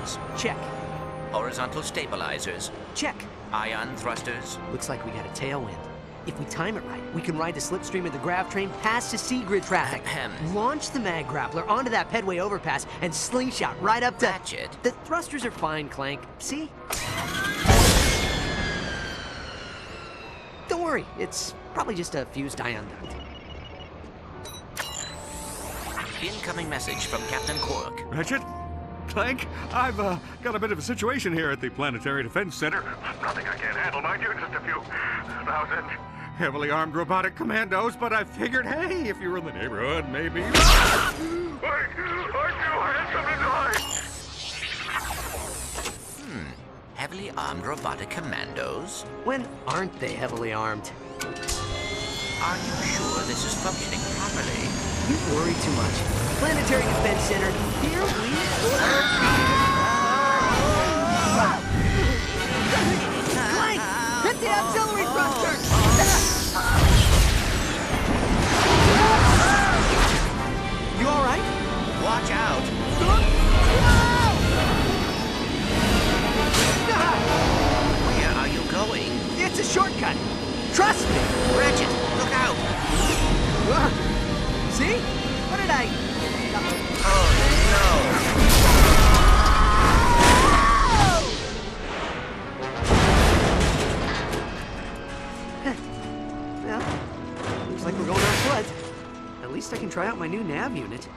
engines. Check. Horizontal stabilizers. Check. Ion thrusters. Looks like we got a tailwind. If we time it right, we can ride the slipstream of the grav train past the sea grid traffic. Launch the mag grappler onto that pedway overpass and slingshot right up to... Ratchet. The thrusters are fine, Clank. See? Don't worry, it's probably just a fused ion duct. Incoming message from Captain Quark. Ratchet? Clank? I've got a bit of a situation here at the Planetary Defense Center. Nothing I can't handle, mind you. Just a few thousand heavily armed robotic commandos, but I figured, hey, if you were in the neighborhood, maybe... Wait! I knew I had something to hide! Heavily armed robotic commandos? When aren't they heavily armed? Are you sure this is functioning properly? You worry too much. Planetary Defense Center, here we Clank! Hit the auxiliary thruster! You all right? Watch out! Where are you going? It's a shortcut. Trust me. Ratchet, look out! See? What did I... Oh, Well, looks like we're going on foot. At least I can try out my new nav unit.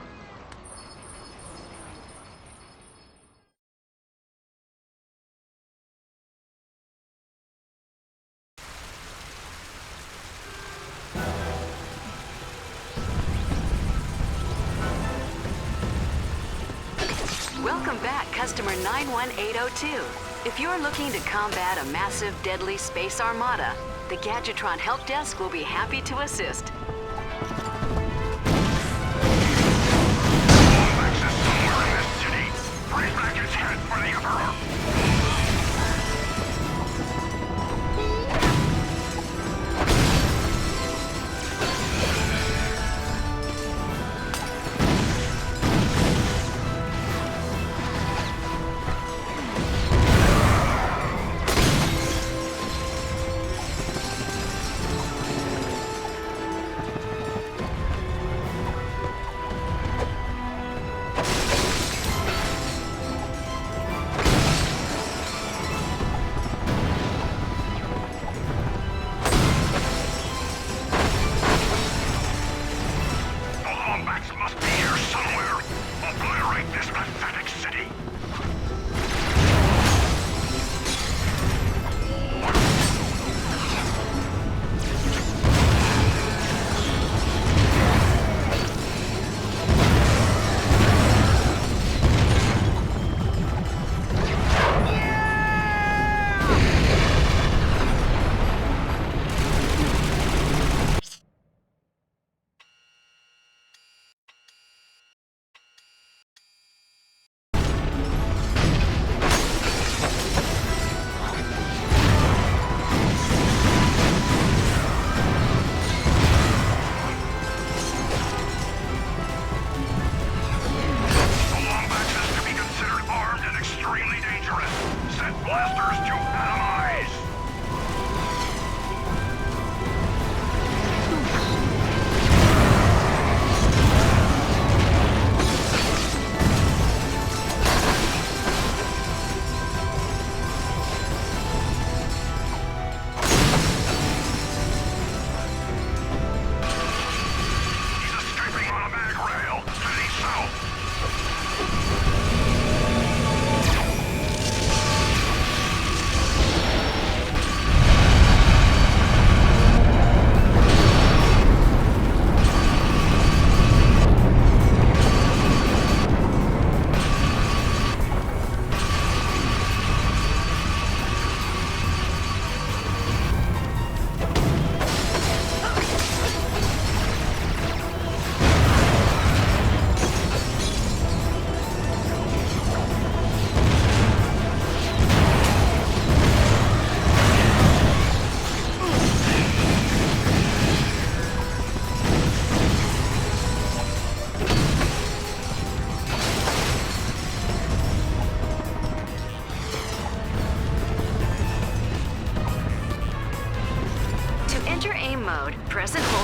Welcome back, customer 91802. If you're looking to combat a massive, deadly space armada, the Gadgetron Help Desk will be happy to assist. Lombax is somewhere in this city. Freeze back his head for the Emperor!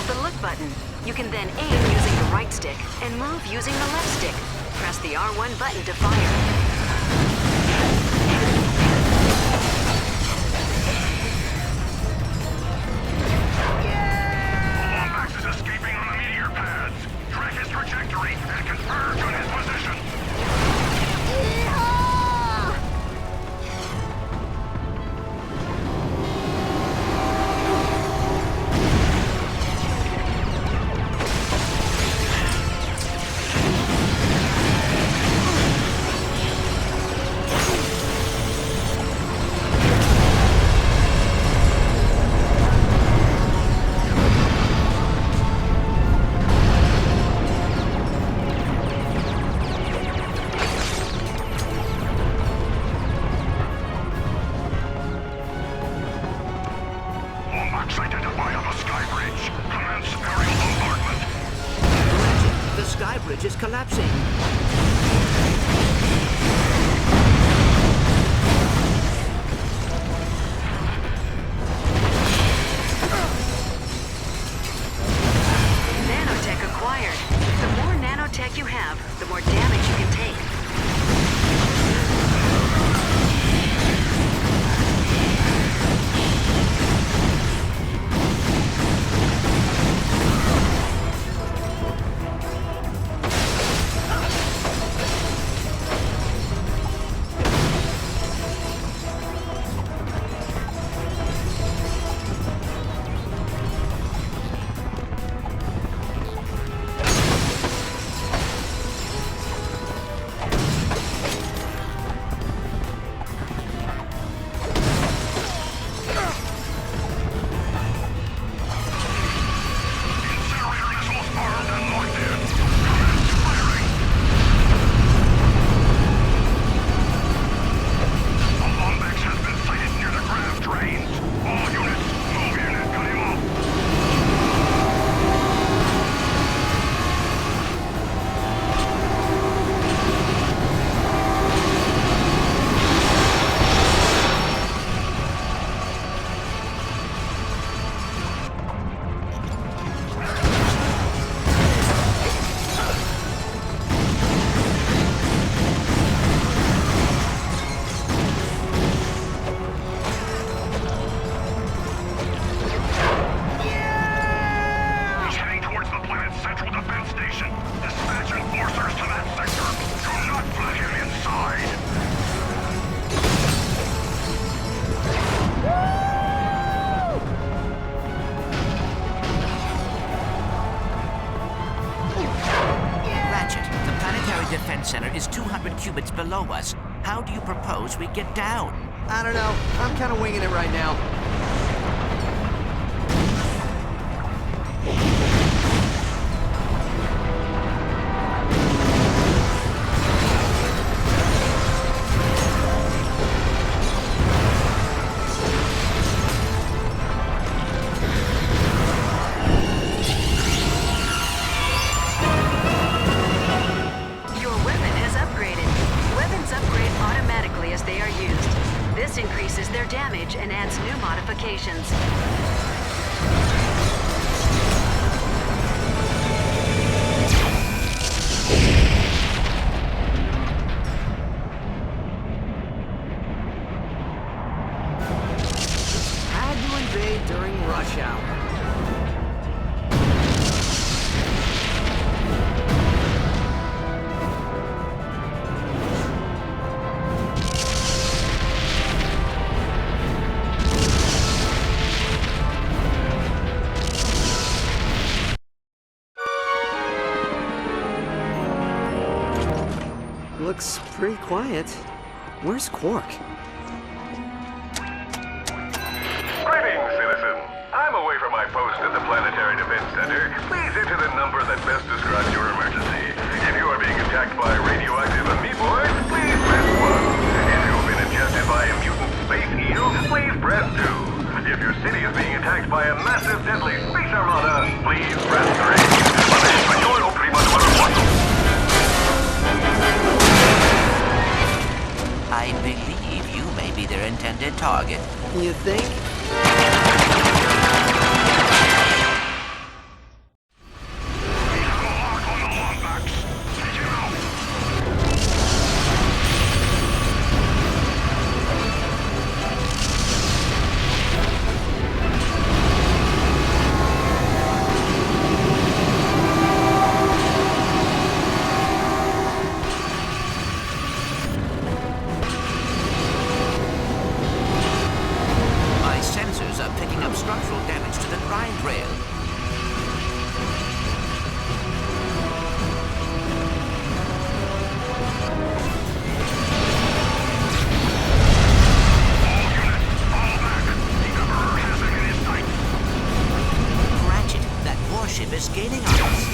the look button. You can then aim using the right stick and move using the left stick. Press the R1 button to fire. Trajectory and converge on his position. Lombax identified on the sky bridge. Commence aerial bombardment. Ratchet, the sky bridge is collapsing. Nanotech acquired. The more nanotech you have, the more damage you can take. Center is 200 cubits below us. How do you propose we get down? I don't know. I'm kind of winging it right now. Increases their damage and adds new modifications. Had to invade during rush hour. Looks pretty quiet. Where's Quark? Greetings, citizen. I'm away from my post at the Planetary Defense Center. Please enter the number that best describes your emergency. If you are being attacked by radioactive amoeboids, please press 1. If you've been ingested by a mutant space eel, please press 2. If your city is being attacked by a massive deadly space armada, please press 3. Español oprima número 4. I believe you may be their intended target. You think? Ardolis.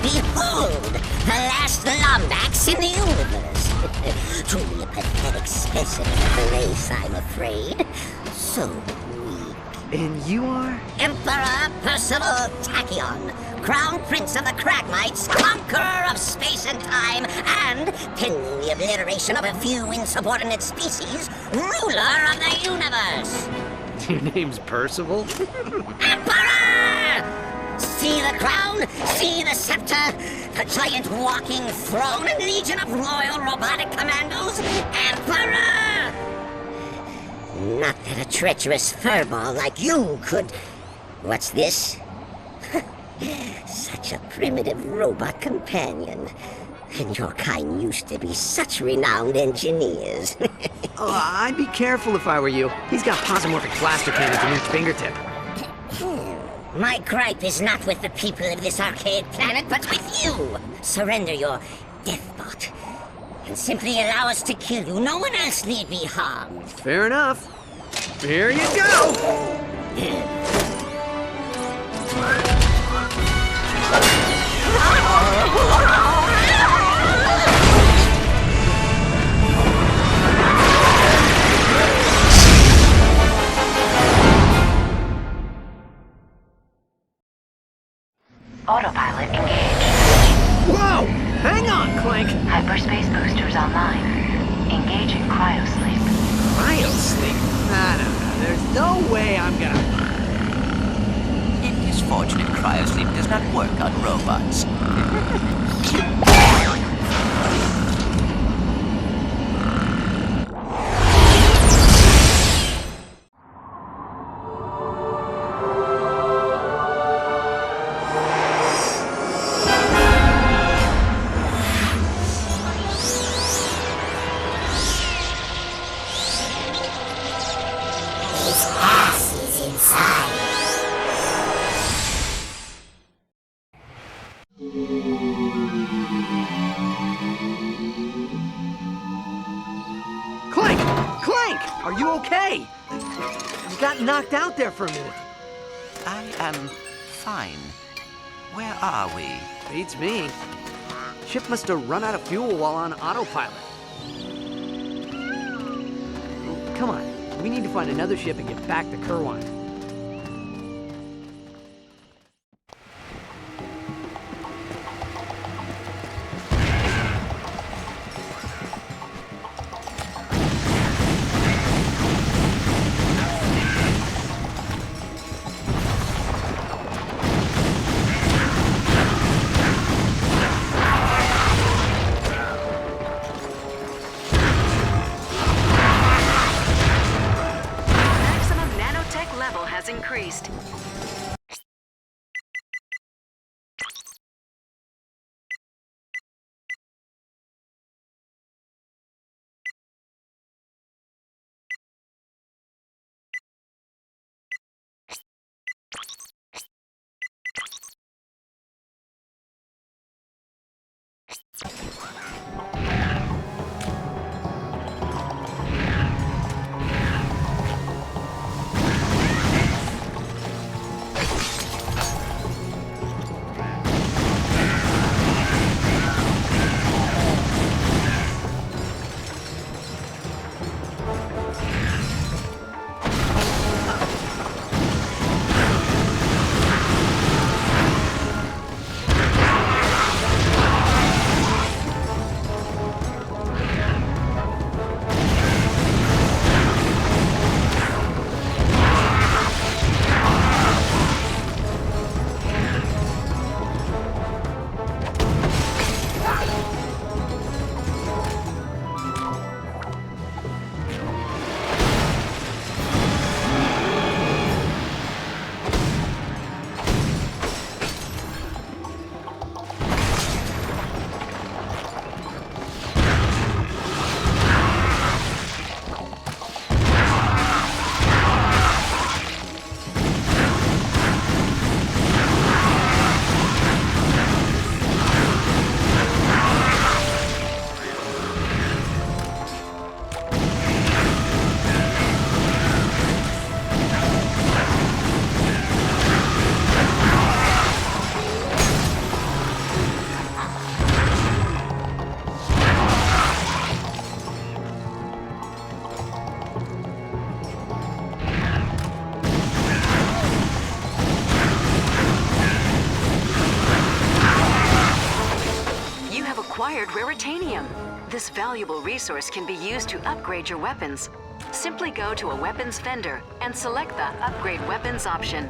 Behold, the last Lombax in the universe. Truly a pathetic specimen of the race, I'm afraid. So weak. And you are? Emperor Tachyon, Crown Prince of the Cragmites, conqueror of space and time, and, pending the obliteration of a few insubordinate species, ruler of the universe. Your name's Percival? Emperor! See the crown, see the scepter, the giant walking throne and legion of loyal robotic commandos, Emperor! Not that a treacherous furball like you could... What's this? Such a primitive robot companion. And your kind used to be such renowned engineers. Oh, I'd be careful if I were you. He's got posomorphic blaster cannons in each fingertip. My gripe is not with the people of this arcade planet, but with you. Surrender your deathbot, and simply allow us to kill you. No one else need be harmed. Fair enough. Here you go! Autopilot engaged. Whoa! Hang on, Clank! Hyperspace boosters online. Engaging cryosleep. Cryosleep? No. There's no way I'm gonna... It is fortunate cryosleep does not work on robots. Clank! Are you okay? You got knocked out there for a minute. I am fine. Where are we? Beats me. Ship must have run out of fuel while on autopilot. Come on, we need to find another ship and get back to Kerwan. acquired raritanium. This valuable resource can be used to upgrade your weapons. Simply go to a weapons vendor and select the Upgrade Weapons option.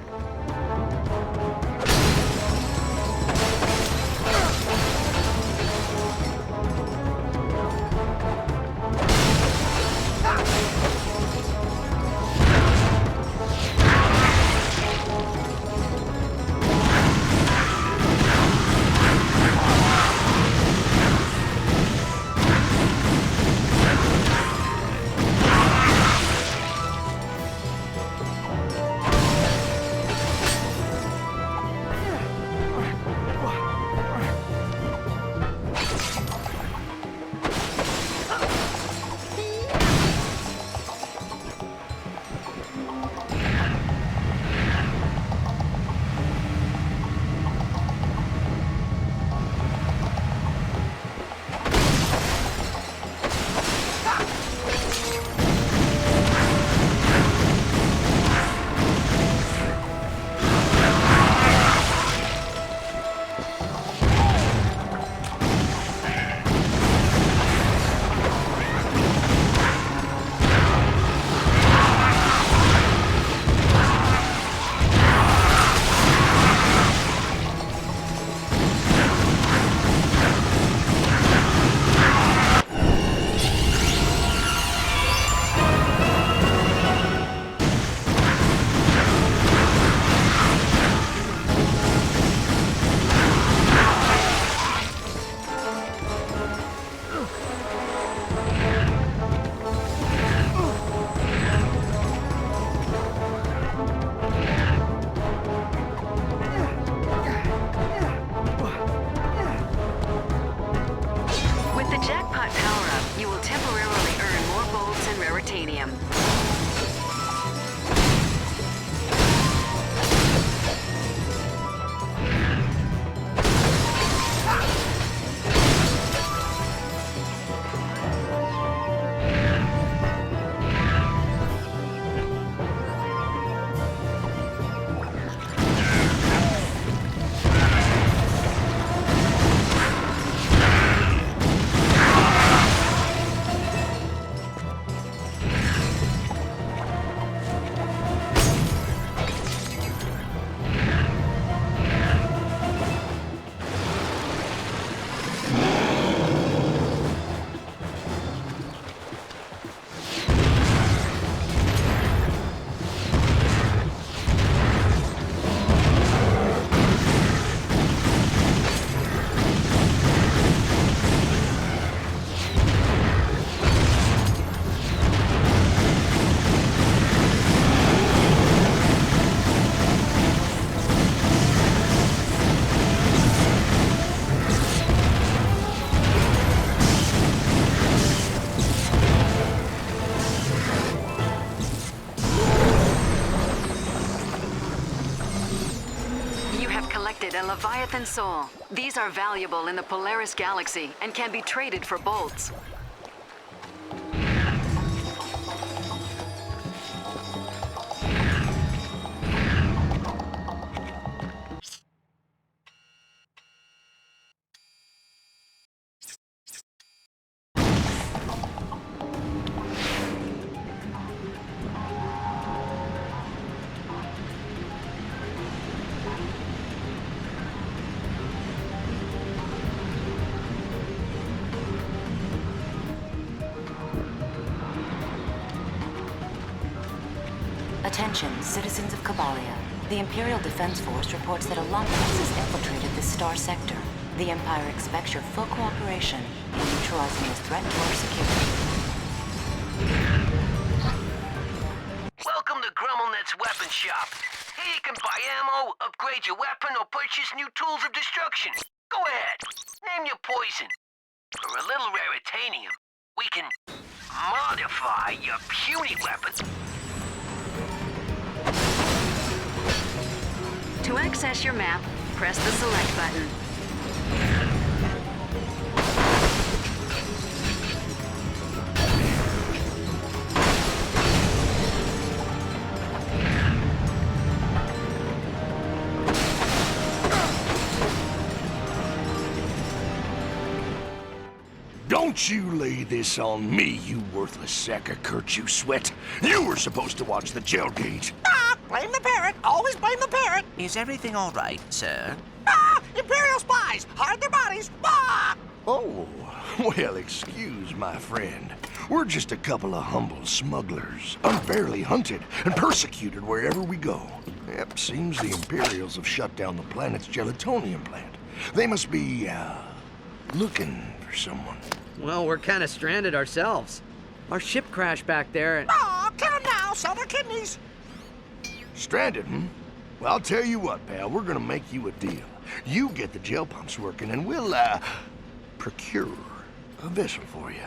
A Leviathan Soul. These are valuable in the Polaris Galaxy and can be traded for bolts. Attention, citizens of Cobalia. The Imperial Defense Force reports that a Lombax has infiltrated this star sector. The Empire expects your full cooperation in neutralizing this threat to our security. Welcome to Grummelnet's Weapon Shop. Here you can buy ammo, upgrade your weapon, or purchase new tools of destruction. Go ahead, name your poison. For a little raritanium, we can modify your puny weapon. To access your map, press the select button. Don't you lay this on me, you worthless sack of Kurt, you sweat. You were supposed to watch the jail gate. Ah, blame the parrot. Always blame the parrot. Is everything all right, sir? Ah, Imperial spies. Hide their bodies. Ah! Oh, well, excuse my friend. We're just a couple of humble smugglers, unfairly hunted and persecuted wherever we go. Yep, seems the Imperials have shut down the planet's Gelatonium plant. They must be, looking for someone. Well, we're kind of stranded ourselves. Our ship crashed back there and... Ah, kill them now. Sell their kidneys. Stranded, hmm? Well, I'll tell you what, pal. We're gonna make you a deal. You get the gel pumps working and we'll, procure a vessel for you.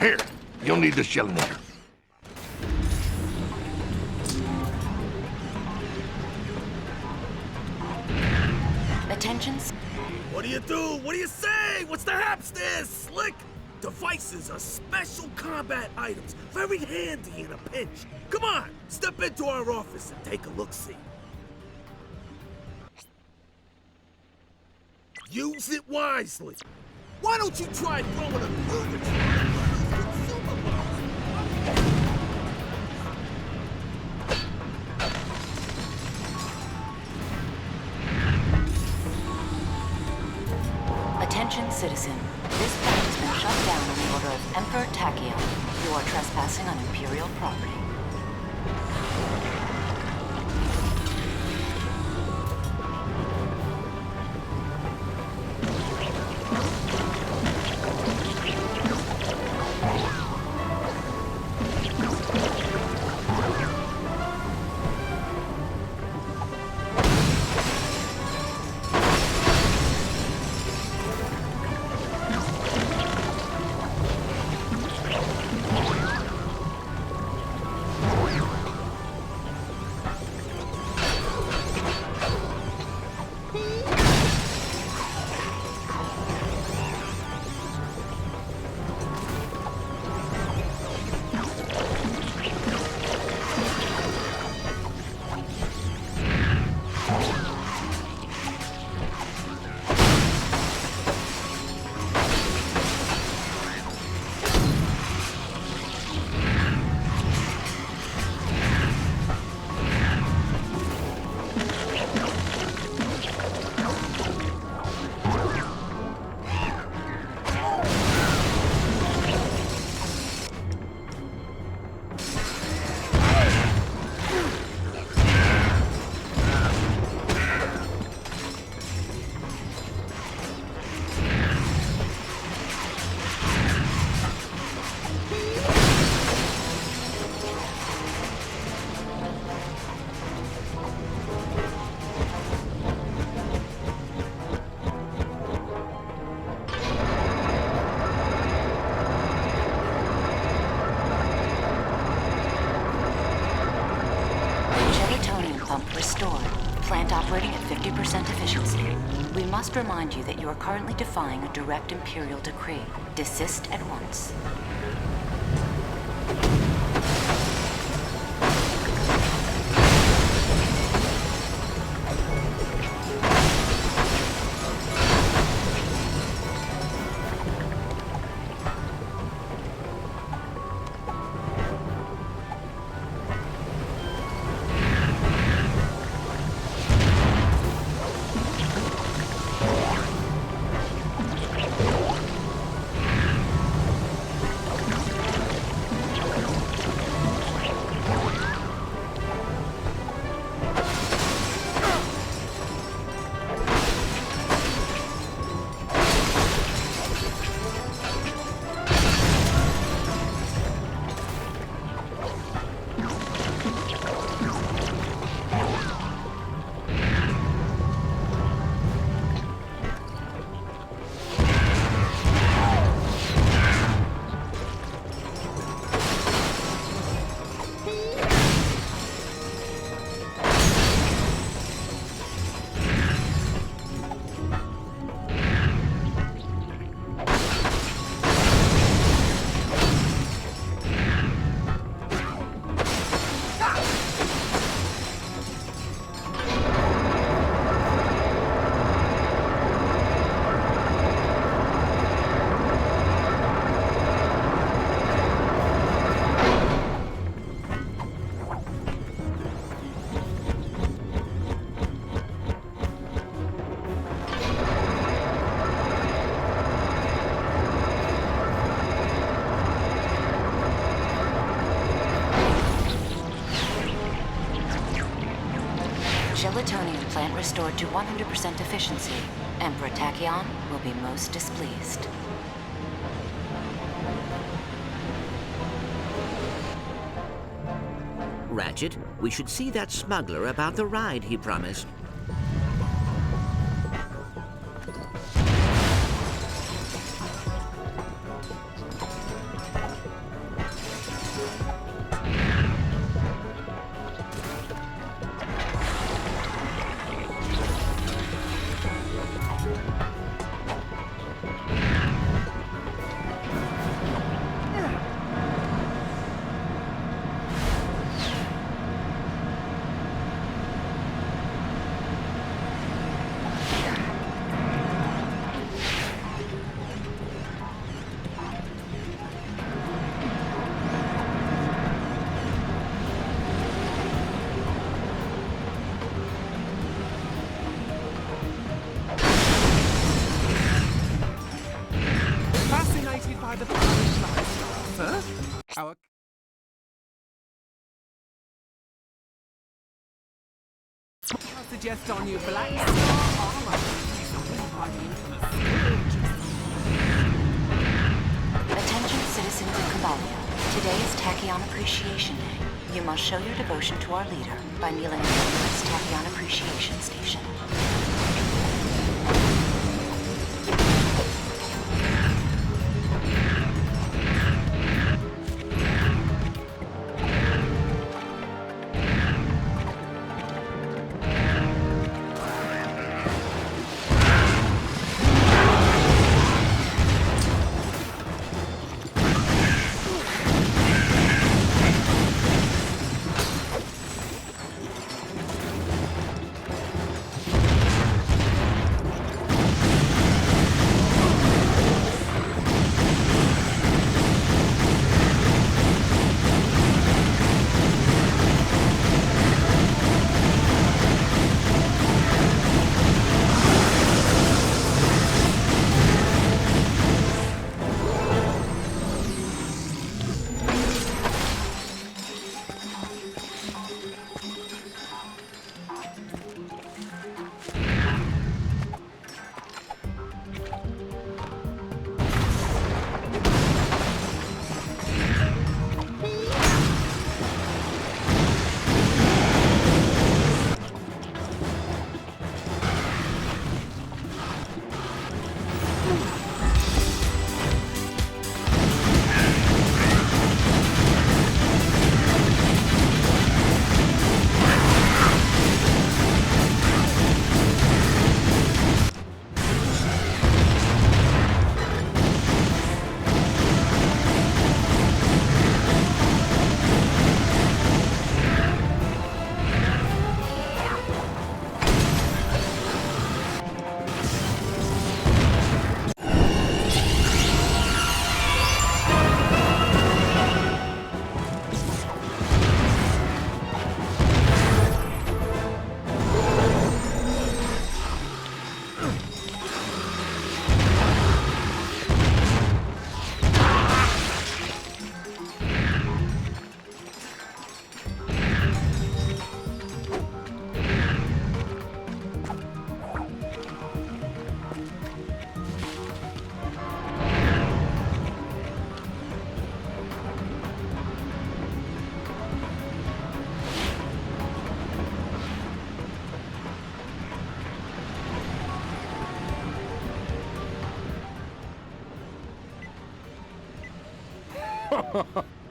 Here, you'll need this gelinator. Attention. What do you do? What do you say? What's the haps there, Slick? Devices are special combat items, very handy in a pinch. Come on, step into our office and take a look-see. Use it wisely. Why don't you try throwing a groove? Attention, citizen. This plant has been shut down on the order of Emperor Tachyon. You are trespassing on Imperial property. Restored. Plant operating at 50% efficiency. We must remind you that you are currently defying a direct Imperial decree. Desist at once. Plant restored to 100% efficiency. Emperor Tachyon will be most displeased. Ratchet, we should see that smuggler about the ride he promised. By the Polaris Galaxy, sir? Our I suggest on you black star armor. Attention citizens of Cobalia. Today is Tachyon Appreciation Day. You must show your devotion to our leader by kneeling at the nearest Tachyon Appreciation Station.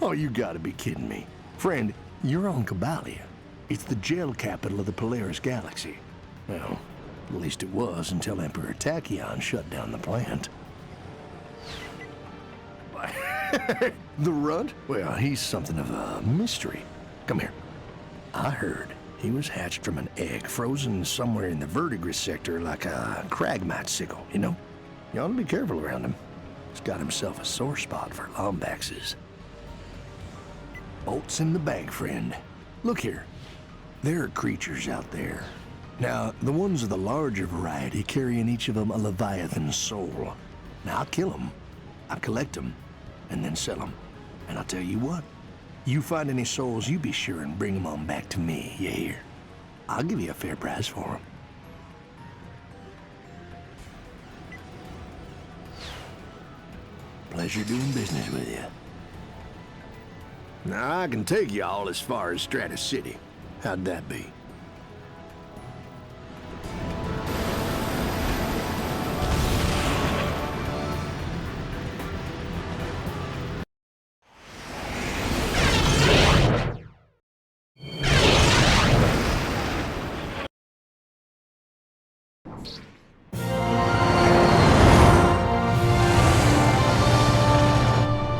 Oh, you gotta be kidding me. Friend, you're on Cobalia. It's the gel capital of the Polaris Galaxy. Well, at least it was until Emperor Tachyon shut down the plant. The runt? Well, he's something of a mystery. Come here. I heard he was hatched from an egg frozen somewhere in the verdigris sector like a Cragmite sickle, you know? You ought to be careful around him. He's got himself a sore spot for Lombaxes. Bolts in the bag, friend. Look here. There are creatures out there. Now, the ones of the larger variety carry in each of them a Leviathan soul. Now, I'll kill them, I'll collect them, and then sell them. And I'll tell you what, you find any souls, you be sure and bring them on back to me, you hear? I'll give you a fair price for them. Pleasure doing business with you. Now, I can take you all as far as Stratus City. How'd that be?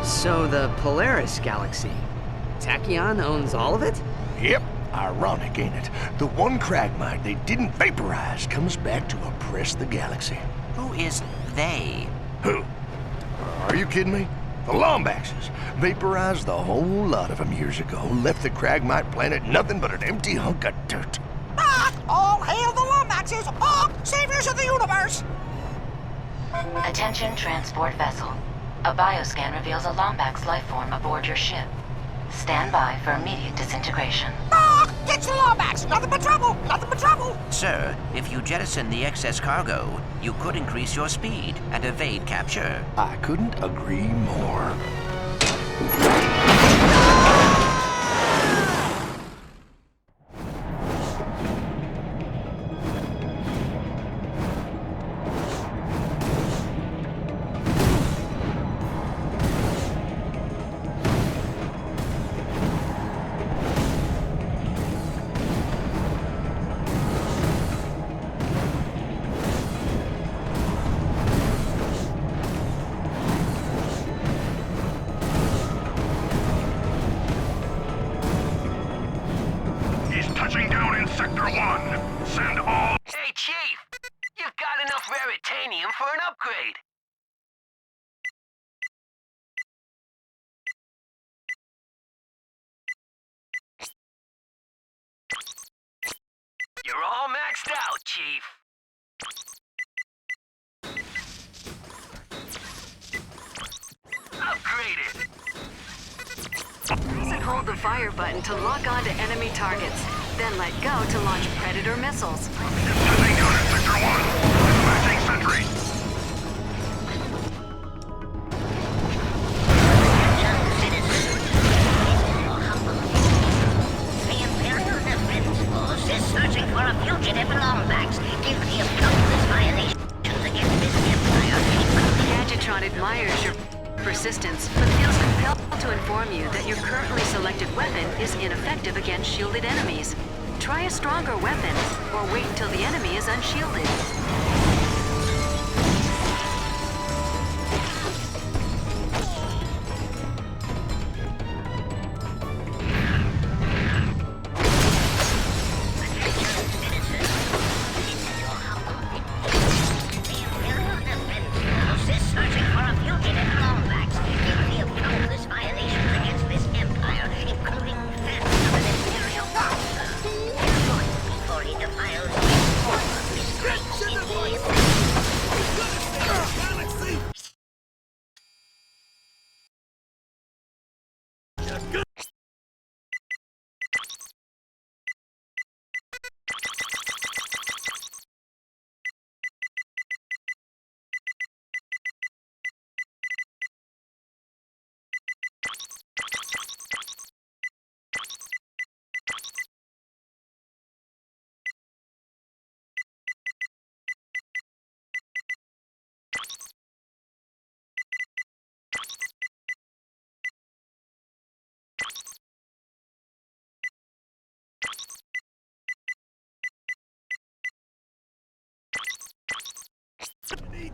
So the Polaris Galaxy. Tachyon owns all of it? Yep. Ironic, ain't it? The one Cragmite they didn't vaporize comes back to oppress the galaxy. Who is they? Who? Are you kidding me? The Lombaxes vaporized the whole lot of them years ago, left the Cragmite planet nothing but an empty hunk of dirt. Ah! All hail the Lombaxes! Ah! Saviors of the universe! Attention transport vessel. A bioscan reveals a Lombax life form aboard your ship. Stand by for immediate disintegration. Ah! Catch the Lombax! Nothing but trouble! Nothing but trouble! Sir, if you jettison the excess cargo, you could increase your speed and evade capture. I couldn't agree more. Gelatonium for an upgrade. You're all maxed out, Chief. Upgraded. Press and hold the fire button to lock onto enemy targets. Then let go to launch Predator missiles. Sending down in Sector 1. Dispatching sentry. The Imperial Defense Force is searching for a fugitive Lombax, guilty of countless violations against this empire. Gadgetron admires your persistence, but feels compelled to inform you that your currently selected weapon is ineffective against shielded enemies. Try a stronger weapon, or wait until the enemy is unshielded.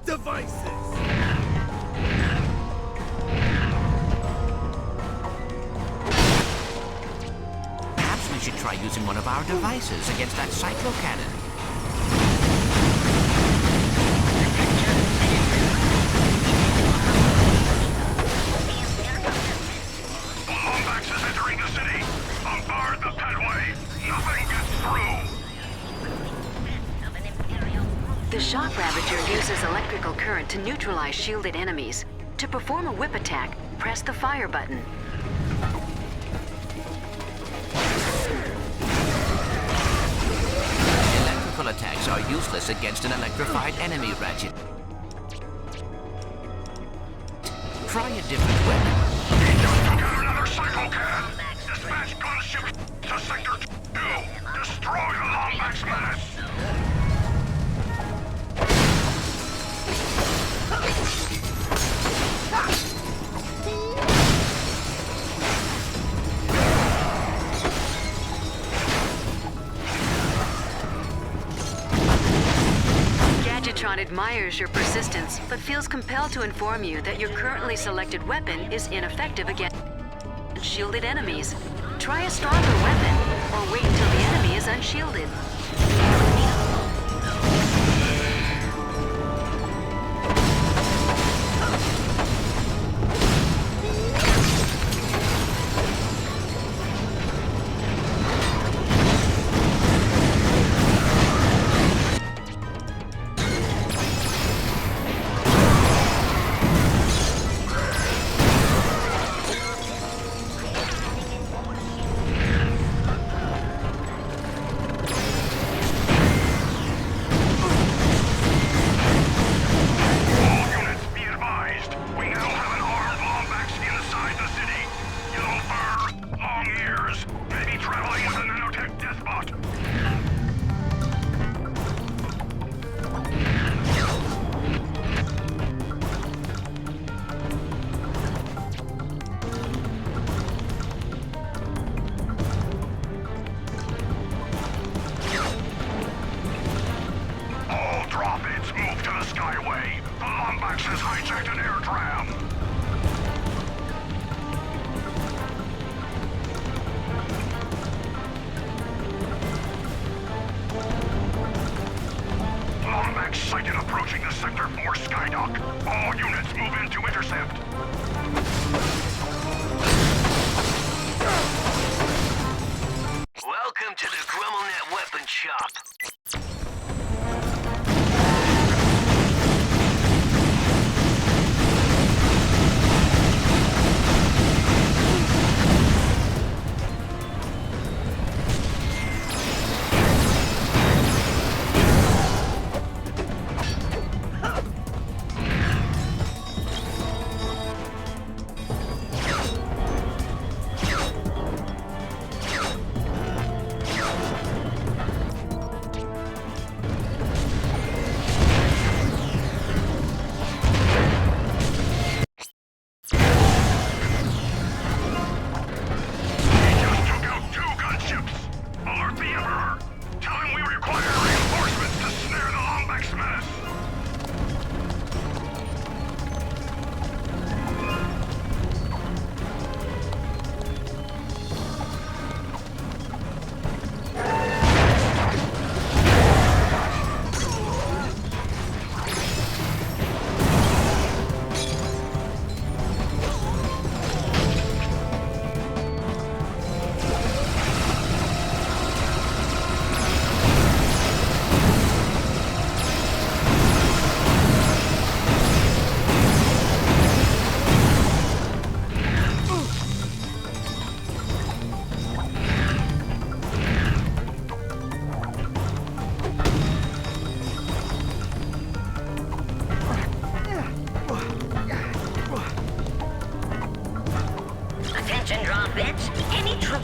Devices! Perhaps we should try using one of our devices against that cyclo-cannon. Lombax is entering the city. Bombard the pedway. Nothing gets through. The Shock Ravager uses electrical current to neutralize shielded enemies. To perform a whip attack, press the fire button. attacks are useless against an electrified enemy, Ratchet. Try a different weapon. He just took out another cyclocan! Dispatch gunship to Sector 2! Destroy the Lombax menace! Gadgetron admires your persistence, but feels compelled to inform you that your currently selected weapon is ineffective against shielded enemies. Try a stronger weapon, or wait until the enemy is unshielded.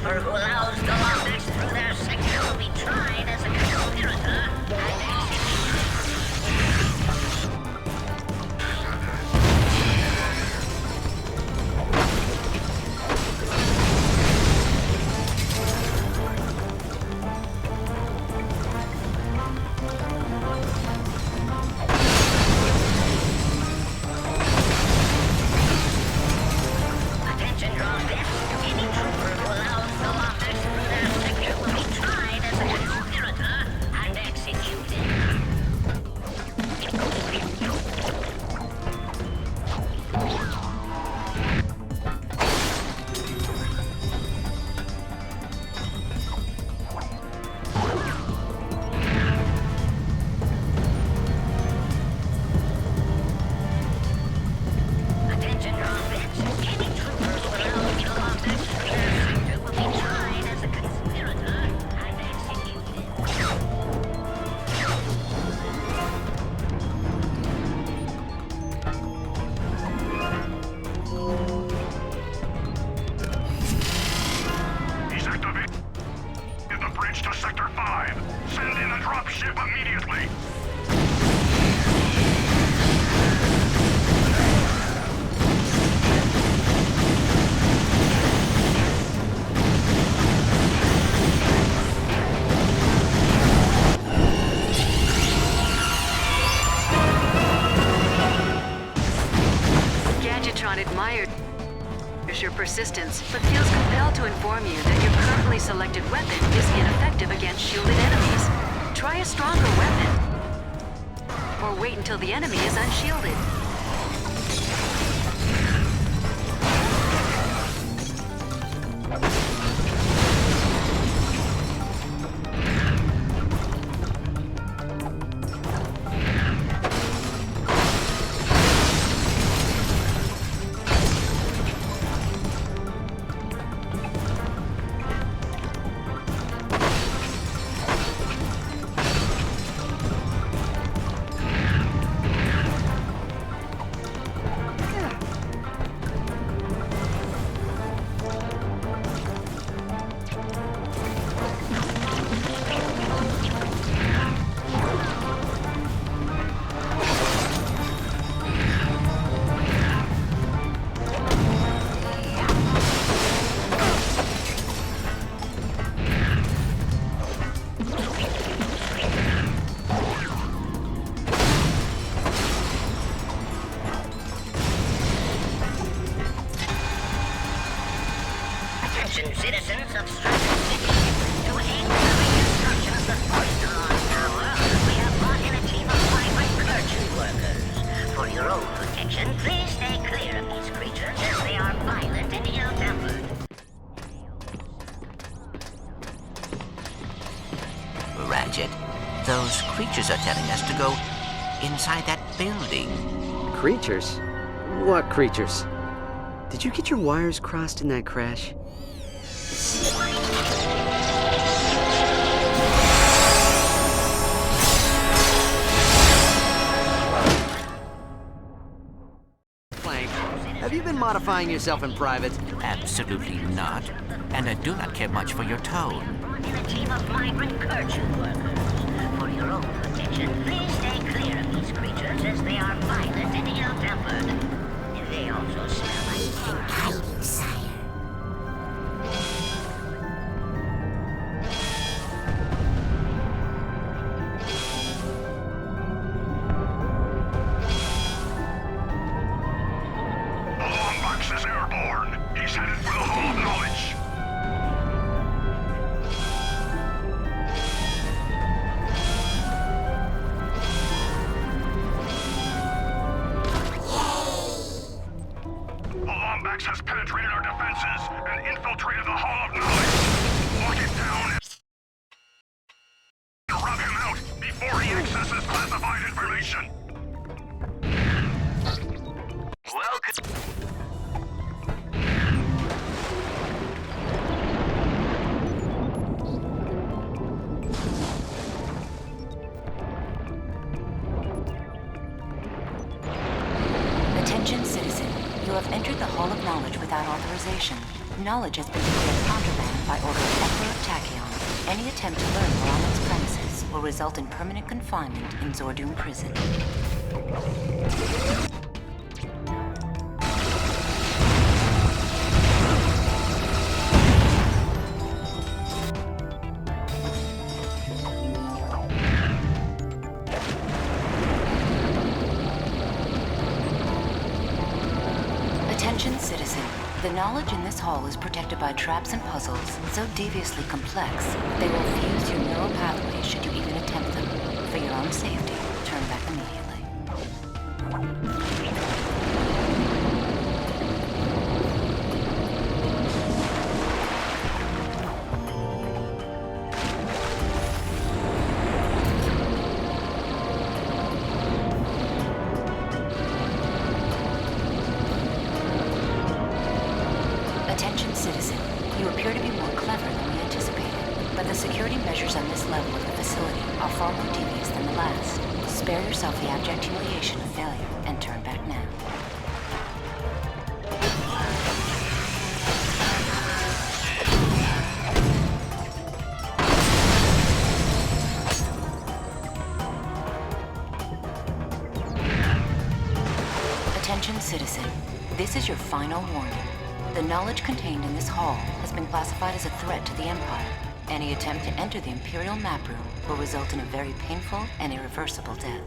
trooper who allows the Lombax through their sector will be tried as a conspirator and Attention, drone bits. Any trooper who allows the Lombax through their sector admires your persistence, but feels compelled to inform you that your currently selected weapon is ineffective against shielded enemies. Try a stronger weapon. Or wait until the enemy is unshielded. Citizens of Stratus City, to aid in the reconstruction of the Fastoon Tower, we have brought in a team of migrant purchase workers. For your own protection, please stay clear of these creatures as they are violent and ill-tempered. Ratchet, those creatures are telling us to go inside that building. Creatures? What creatures? Did you get your wires crossed in that crash? Clank, have you been modifying yourself in private? Absolutely not. And I do not care much for your tone. In a team of migrant purchase workers. For your own protection, please stay clear of these creatures as they are violent and ill-tempered. They also smell like guidance, sire. Lombax is airborne. He's headed for the Hall of Knowledge. Lombax has penetrated our defenses and infiltrated the Hall of Knowledge. Lock it down and rub him out before he accesses classified information. Welcome. Attention, citizen. You have entered the Hall of Knowledge without authorization. Knowledge has been declared contraband by order of Emperor Tachyon. Any attempt to learn Voron's premises will result in permanent confinement in Zordun Prison. Attention, citizen. The knowledge in this hall is protected by traps and puzzles so deviously complex, they will fuse your neural pathways should you even attempt them. For your own safety, turn back immediately. Attention, citizen. You appear to be more clever than we anticipated, but the security measures on this level of the facility are far more devious than the last. Spare yourself the abject humiliation of failure and turn back now. Attention, citizen. This is your final warning. The knowledge contained in this hall has been classified as a threat to the Empire. Any attempt to enter the Imperial map room will result in a very painful and irreversible death.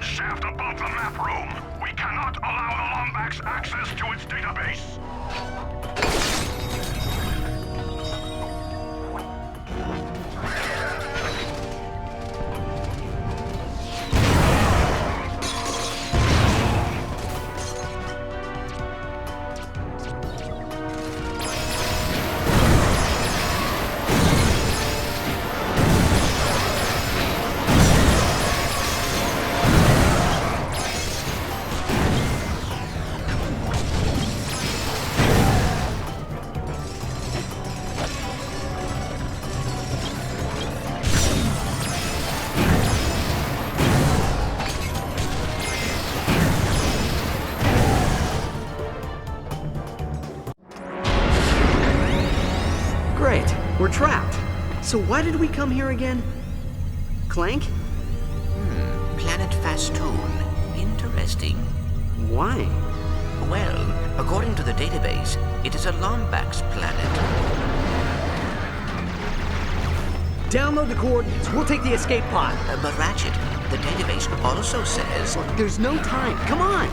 command shaft above the map room. We cannot allow the Lombax access to its database. Great, we're trapped. So why did we come here again? Clank? Planet Fastoon. Interesting. Why? Well, according to the database, it is a Lombax planet. Download the coordinates. We'll take the escape pod. But Ratchet, the database also says... Look, there's no time. Come on!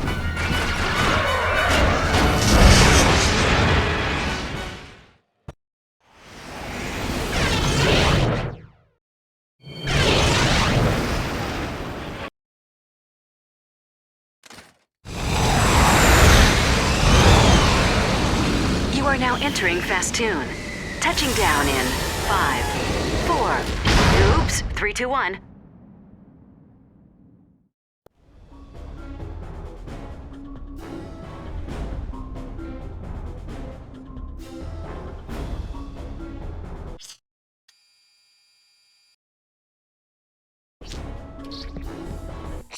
You are now entering Fastoon. Touching down in 5, 4, oops, 3, 2, 1.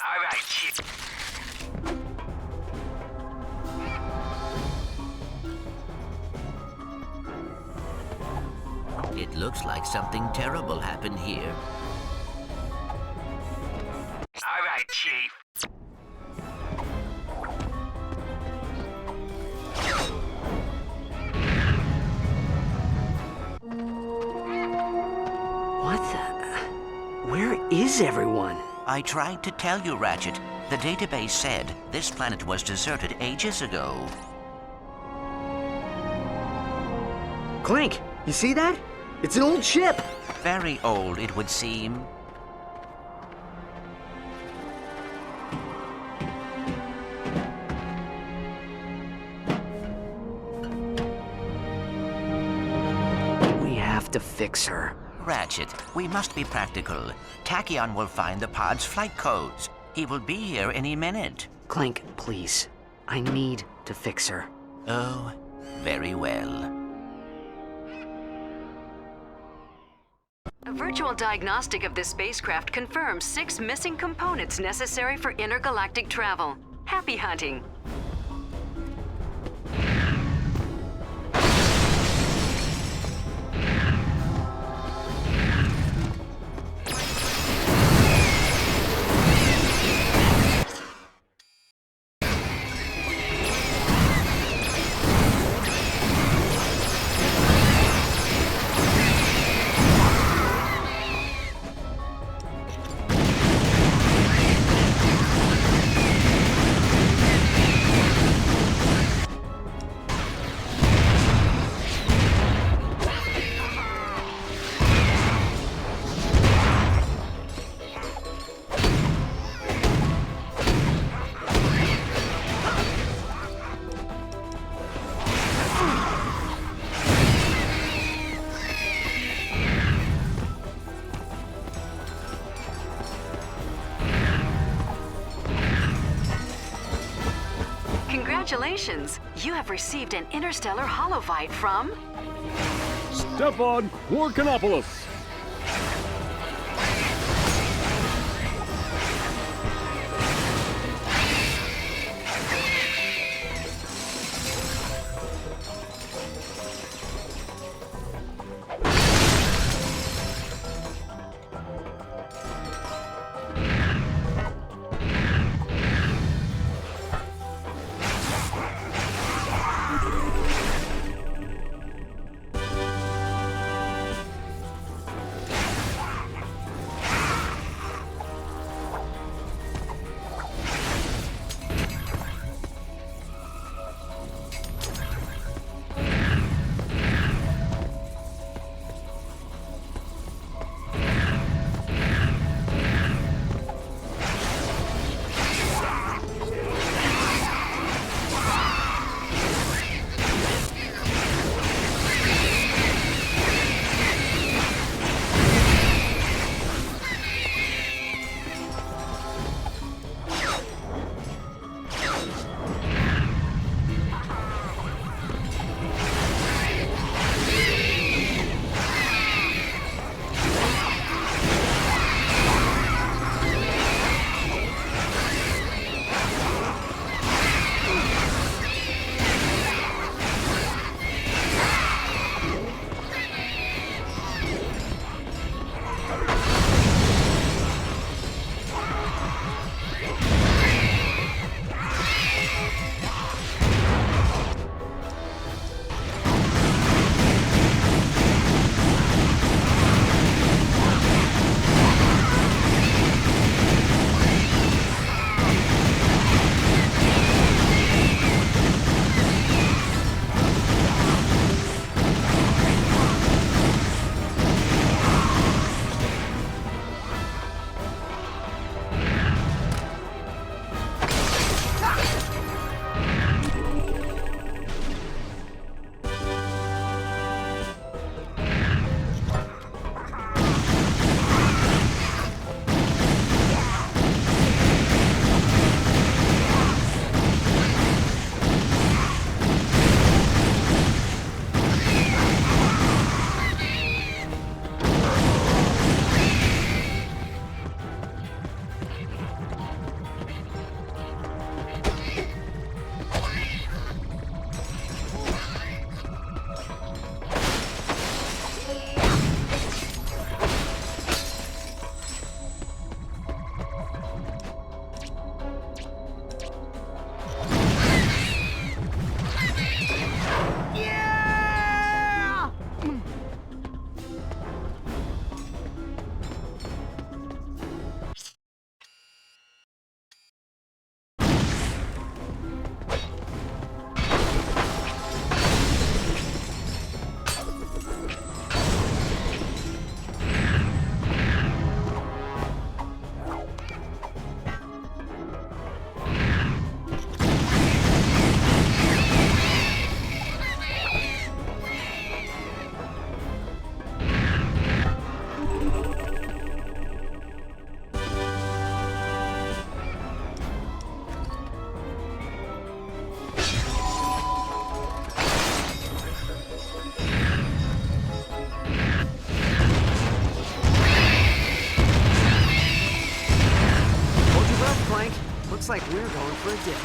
All right, shit. It looks like something terrible happened here. All right, Chief. What the... Where is everyone? I tried to tell you, Ratchet. The database said this planet was deserted ages ago. Clank, you see that? It's an old ship. Very old, it would seem. We have to fix her. Ratchet, we must be practical. Tachyon will find the pod's flight codes. He will be here any minute. Clank, please. I need to fix her. Oh, very well. A virtual diagnostic of this spacecraft confirms 6 missing components necessary for intergalactic travel. Happy hunting. Congratulations! You have received an interstellar holovite from... Step on Korkanopolis. Looks like we're going for a dip.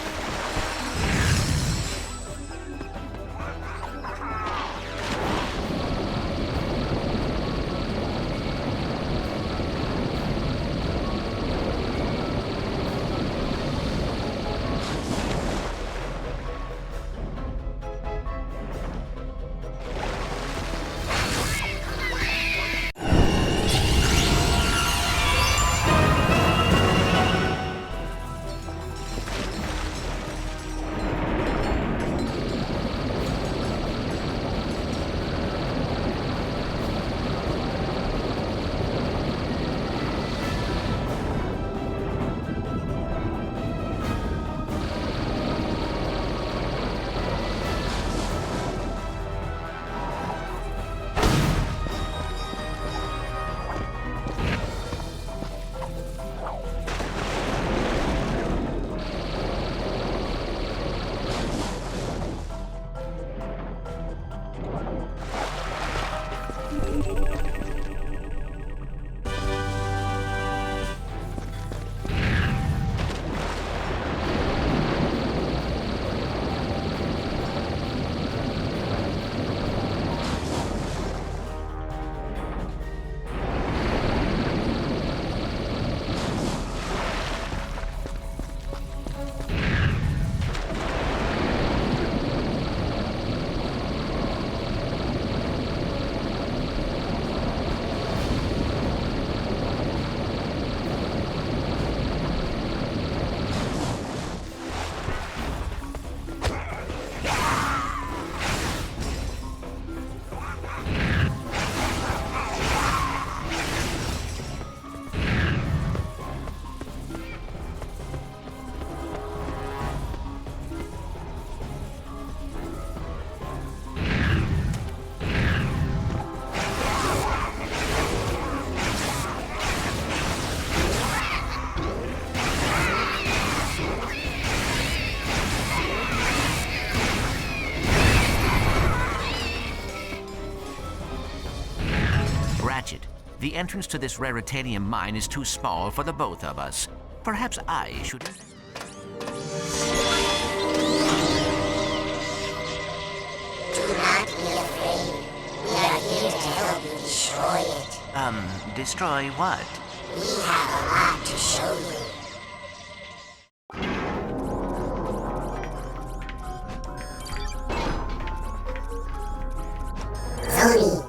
Ratchet, the entrance to this raritanium mine is too small for the both of us. Perhaps I should... Do not be afraid. We are here to help you destroy it. Destroy what? We have a lot to show you. Tony.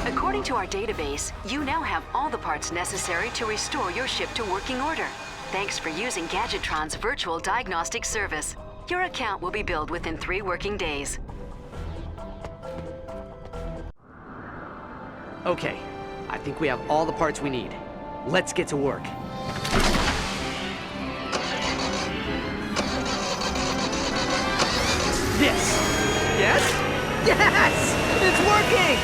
According to our database, you now have all the parts necessary to restore your ship to working order. Thanks for using Gadgetron's virtual diagnostic service. Your account will be billed within 3 working days. Okay, I think we have all the parts we need. Let's get to work. This! Yes? Yes! It's working!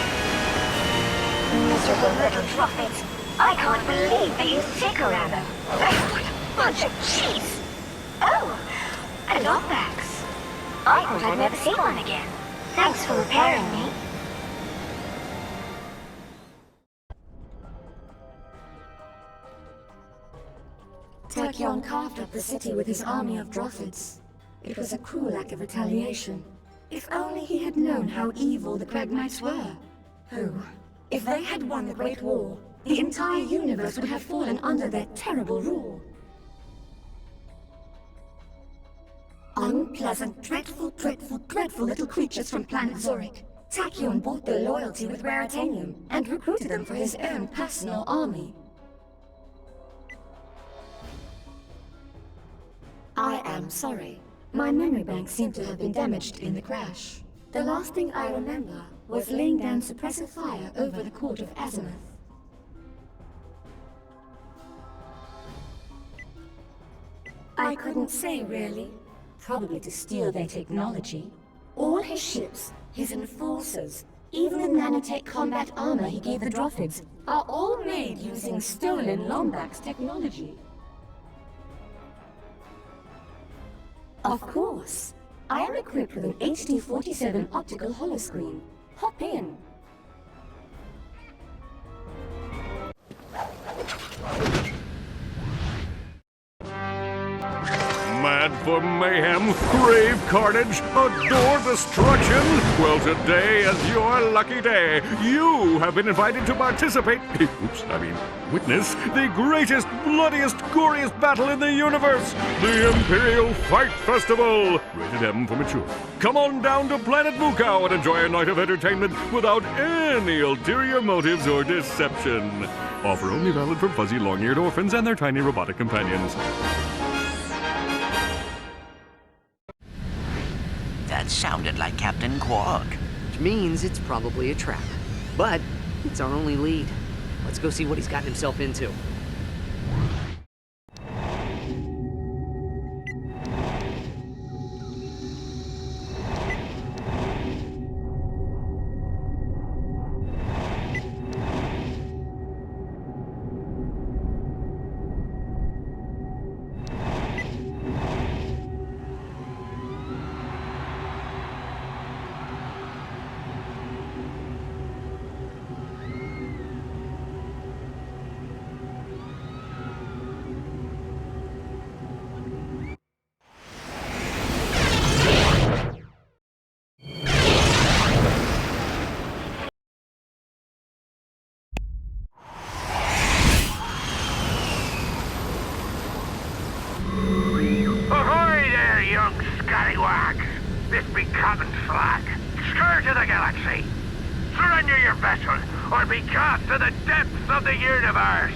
Miserable little droppings. I can't believe they used Ticker ammo. What a bunch of cheese! Oh, a Lombax. I thought I'd never see one again. Thanks for repairing me. Tachyon carved up the city with his army of Droffids. It was a cruel act of retaliation. If only he had known how evil the Cragmites were. Oh, if they had won the Great War, the entire universe would have fallen under their terrible rule. Unpleasant, dreadful, dreadful, dreadful little creatures from planet Zurich. Tachyon bought their loyalty with Raritanium and recruited them for his own personal army. I am sorry. My memory bank seemed to have been damaged in the crash. The last thing I remember was laying down suppressive fire over the court of Azimuth. I couldn't say, really. Probably to steal their technology. All his ships, his enforcers, even the nanotech combat armor he gave the Droffids, are all made using stolen Lombax technology. Of course. I am equipped with an HD-47 optical holoscreen. Hop in. Mad for mayhem, crave carnage, adore destruction? Well, today is your lucky day. You have been invited to participate, witness the greatest, bloodiest, goriest battle in the universe, the Imperial Fight Festival. Rated M for mature. Come on down to planet Mukow and enjoy a night of entertainment without any ulterior motives or deception. Offer only valid for fuzzy, long-eared orphans and their tiny robotic companions. That sounded like Captain Quark. Which means it's probably a trap. But it's our only lead. Let's go see what he's gotten himself into. This be Captain's flag. Scourge of the galaxy. Surrender your vessel, or be cast to the depths of the universe.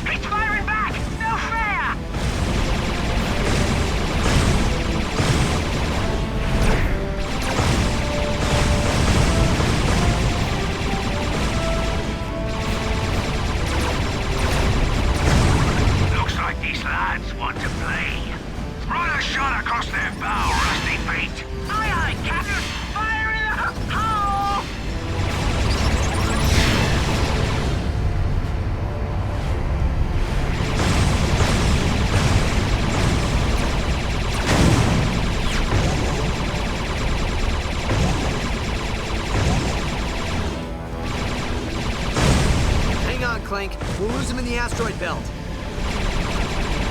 It's firing back! No fair! Looks like these lads want to play. Run a shot across their bow, rusty feet. Aye, aye, Captain! Fire in the hole! Hang on, Clank. We'll lose him in the asteroid belt.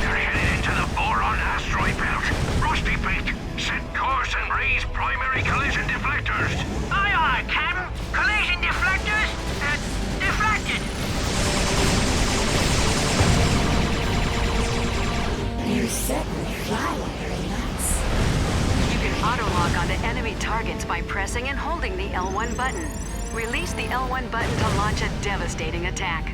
They're headed into the Voron asteroid belt. Rusty feet, set course and raise primary collision deflectors. Aye, aye, Captain! Collision deflectors! Deflected! You certainly fly like Cragmites. You can auto-lock onto enemy targets by pressing and holding the L1 button. Release the L1 button to launch a devastating attack.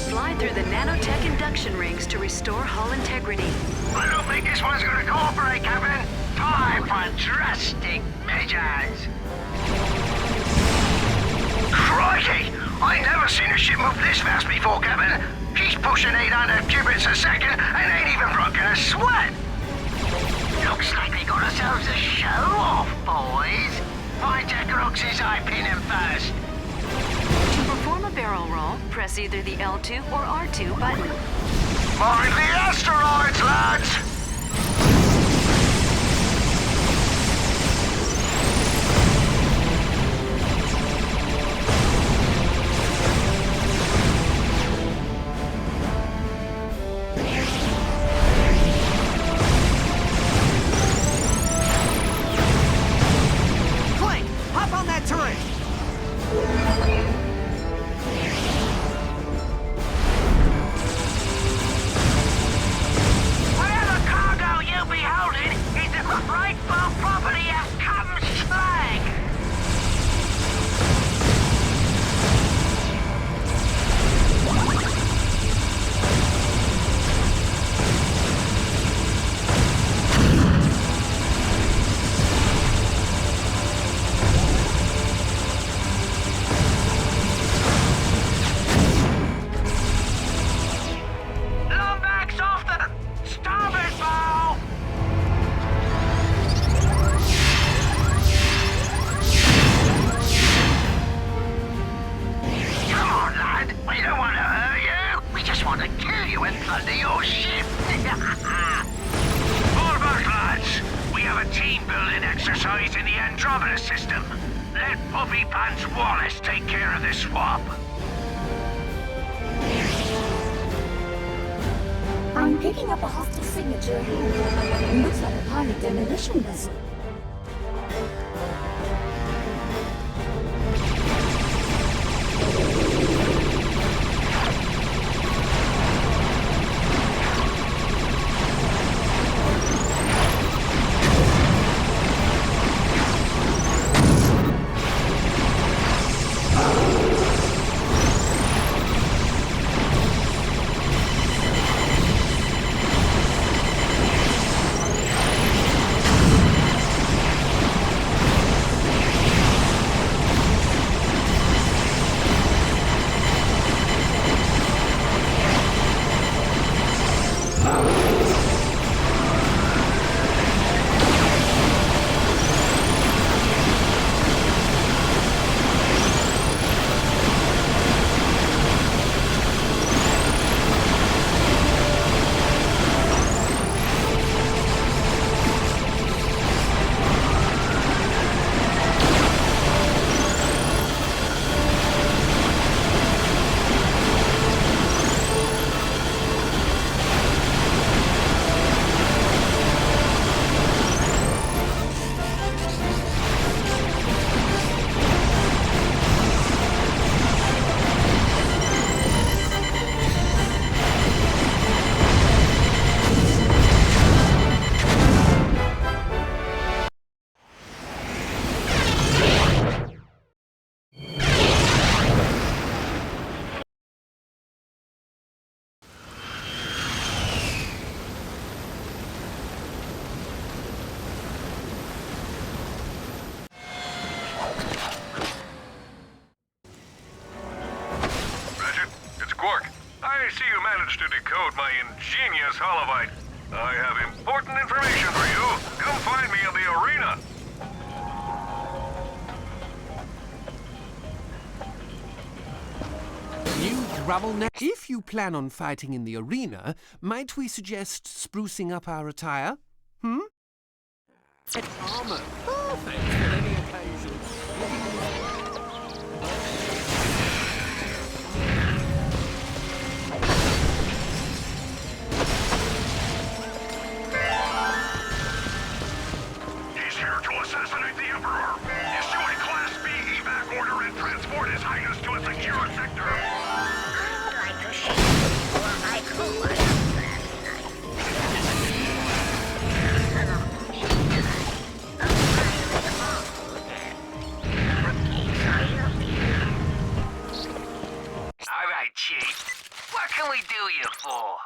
Slide through the nanotech induction rings to restore hull integrity. I don't think this one's gonna cooperate, Captain. Time for drastic measures. Crikey! I never seen a ship move this fast before, Captain. She's pushing 800 cubits a second and ain't even broken a sweat. Looks like we got ourselves a show off, boys. Find Jack Roxy's eye pin him first. To perform a barrel roll, press either the L2 or R2 button. Mind the asteroids, lads! Clank, hop on that turret! Whatever, system. Let Puppy Pants Wallace take care of this swap. I'm picking up a hostile signature. Looks like a pirate demolition vessel. To decode my ingenious holobite. I have important information for you. Come find me in the arena. New gravel neck. If you plan on fighting in the arena, might we suggest sprucing up our attire? Armor. Perfect for any occasion. Assassinate the Emperor! Issue a Class B evac order and transport His Highness to a secure sector! I'd like to shake for my crew last night. Alright, Chief. What can we do you for?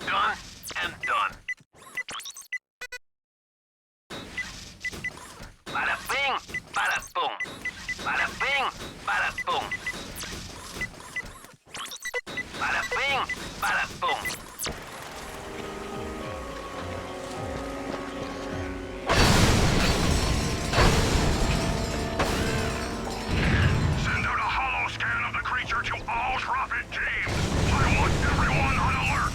Done and done. Bada bing, bada boom. Bada bing, bada boom. Bada bing, bada boom. Send out a holo scan of the creature to all Prophet teams. I want everyone on alert.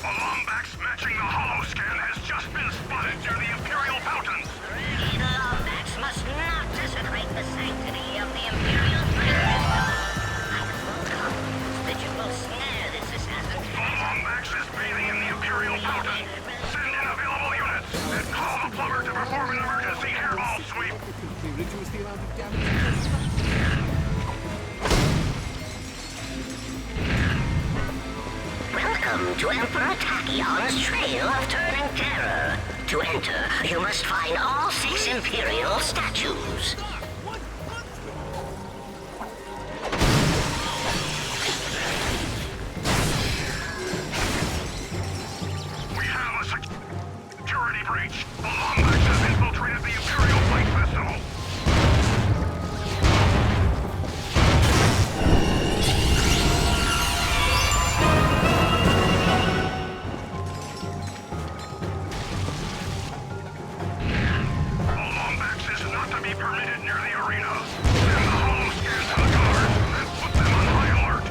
A Lombax matching the holo scan has just been spotted near the Imperial fountains. The Lombax must not desecrate the sanctity of the Imperial Flag System. I will confidence that you will snare this assassin. The Lombax is bathing in the Imperial fountain. Send in available units and call the plumber to perform an emergency hairball sweep. Reduce the amount of damage. Welcome to Emperor Tachyon's Trail of Turning Terror. To enter, you must find all 6 Imperial statues. breach. The Lombax has infiltrated the Imperial Flight Festival. The Lombax is not to be permitted near the arena. Send the hollow scans to the guards and put them on high alert.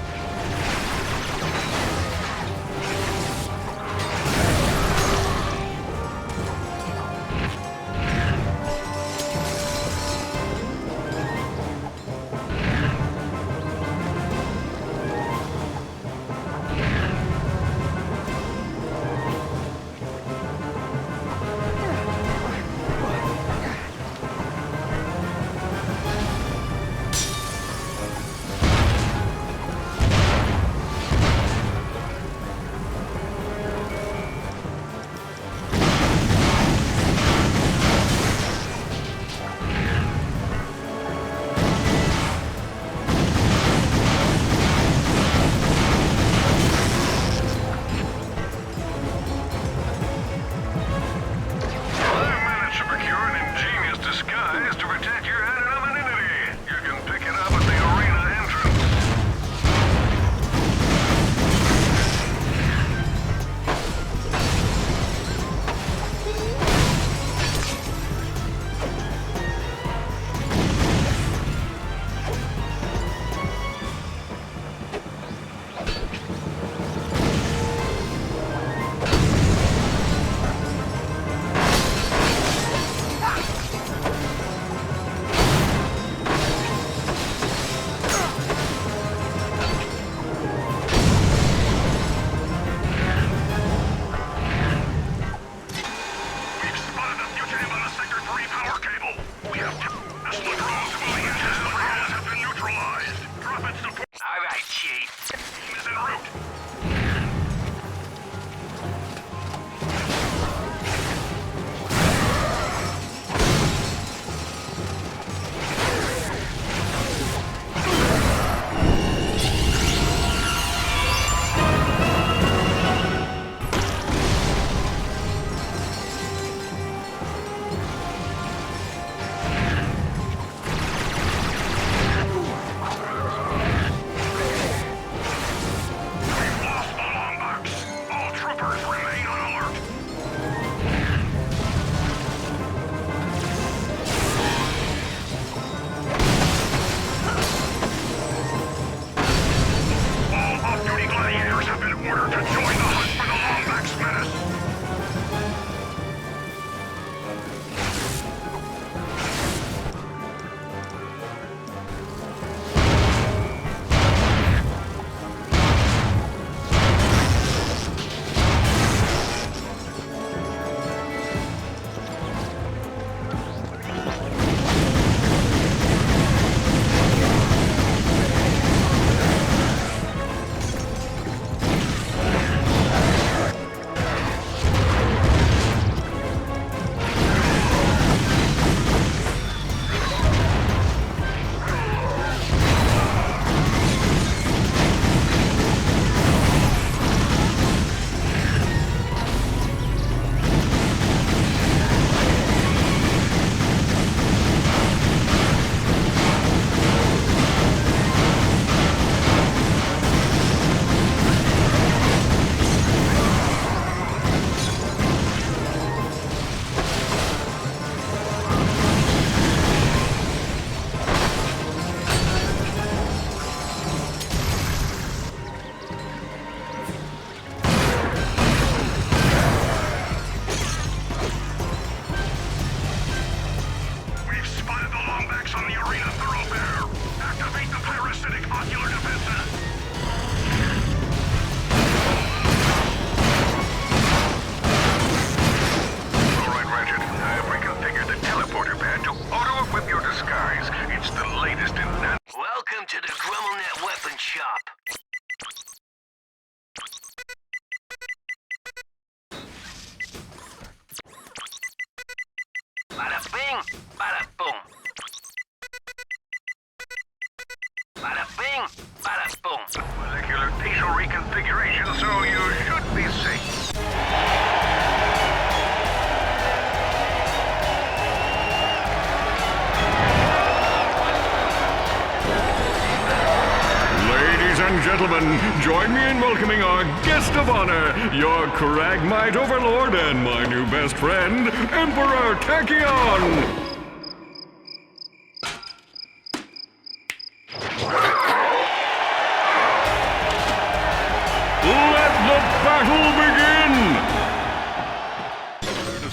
Reconfiguration, so you should be safe. gentlemen, join me in welcoming our guest of honor, your Cragmite overlord and my new best friend, Emperor Tachyon! Let the battle begin!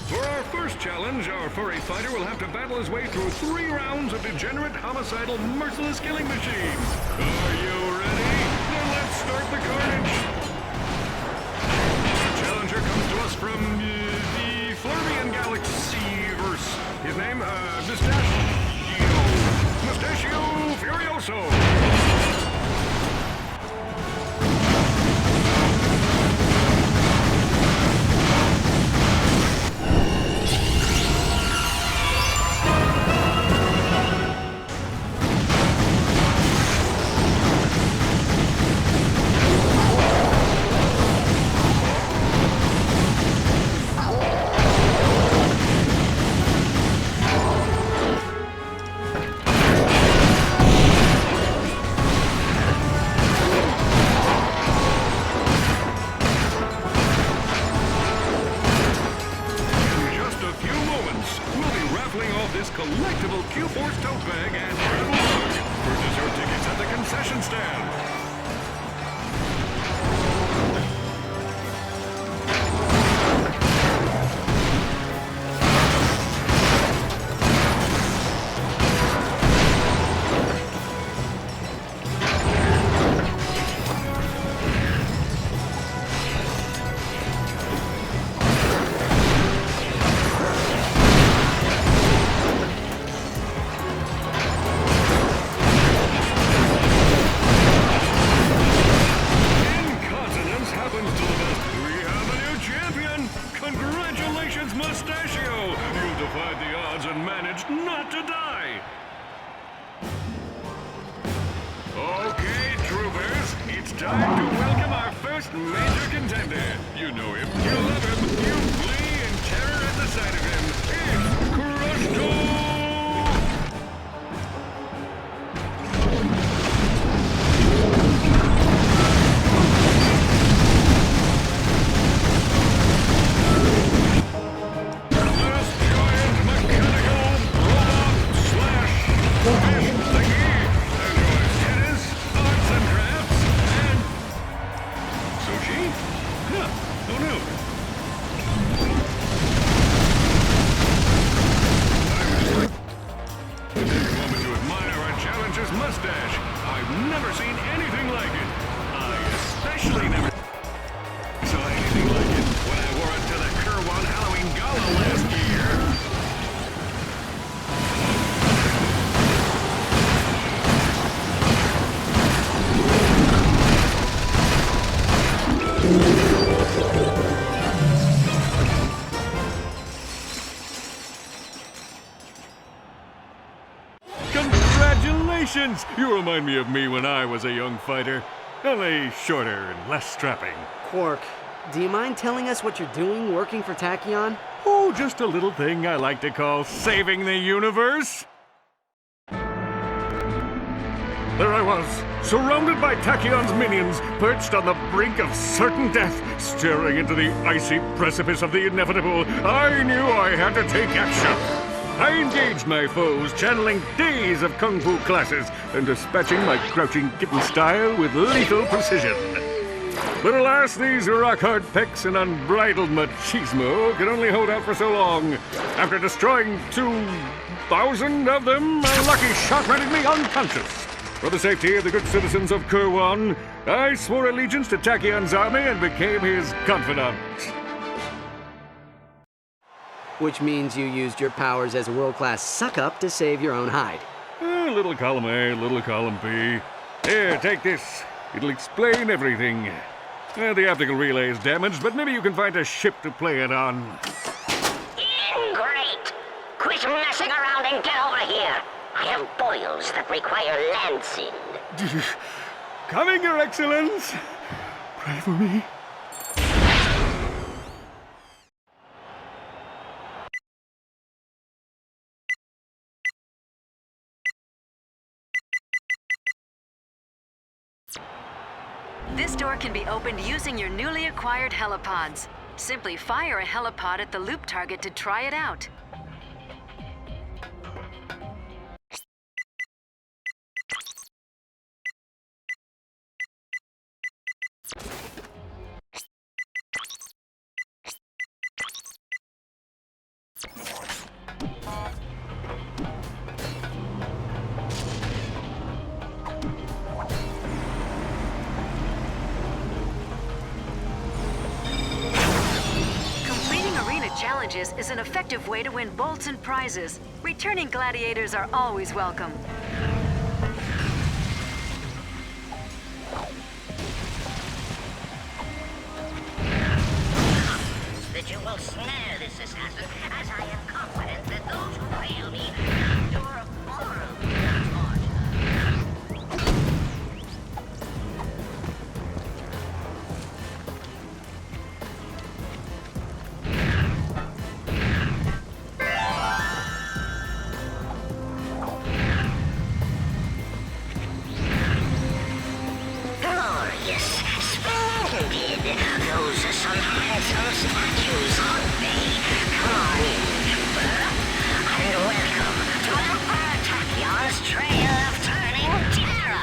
For our first challenge, our furry fighter will have to battle his way through 3 rounds of degenerate, homicidal, merciless killing machines. Are you ready? Then let's start the carnage! The challenger comes to us from the Flirvian Galaxy-verse. His name, Mustachio Furioso! Collectible Q-Force tote bag and travel mug. Purchase your tickets at the concession stand. Congratulations, Mustachio! You defied the odds and managed not to die! Okay, troopers, it's time to welcome our first major contender. You know him, you love him, you flee in terror at the sight of him. It's Kortog! Mustache. I've never seen anything like it. I especially never saw anything like it when I wore it to the Kerwan Halloween Gala last year. Congratulations! You remind me of me when I was a young fighter. Only shorter and less strapping. Quark, do you mind telling us what you're doing working for Tachyon? Oh, just a little thing I like to call saving the universe. There I was, surrounded by Tachyon's minions, perched on the brink of certain death, staring into the icy precipice of the inevitable. I knew I had to take action. I engaged my foes, channeling days of kung fu classes and dispatching my crouching kitten style with lethal precision. But alas, these rock-hard pecs and unbridled machismo could only hold out for so long. After destroying 2,000 of them, a lucky shot rendered me unconscious. For the safety of the good citizens of Kerwan, I swore allegiance to Tachyon's army and became his confidant. Which means you used your powers as a world-class suck-up to save your own hide. Little column A, little column B. Here, take this. It'll explain everything. The optical relay is damaged, but maybe you can find a ship to play it on. Great! Quit messing around and get over here. I have boils that require lancing. Coming, Your Excellence. Pray for me. This door can be opened using your newly acquired helipods. Simply fire a helipod at the loop target to try it out. Challenges is an effective way to win bolts and prizes. Returning gladiators are always welcome. That you will snare this assassin, as I am confident that those who fail me endure horrible torture. Those are some handsome statues, aren't they? Come on in, Emperor. And welcome to Emperor Tachyon's trail of turning terror!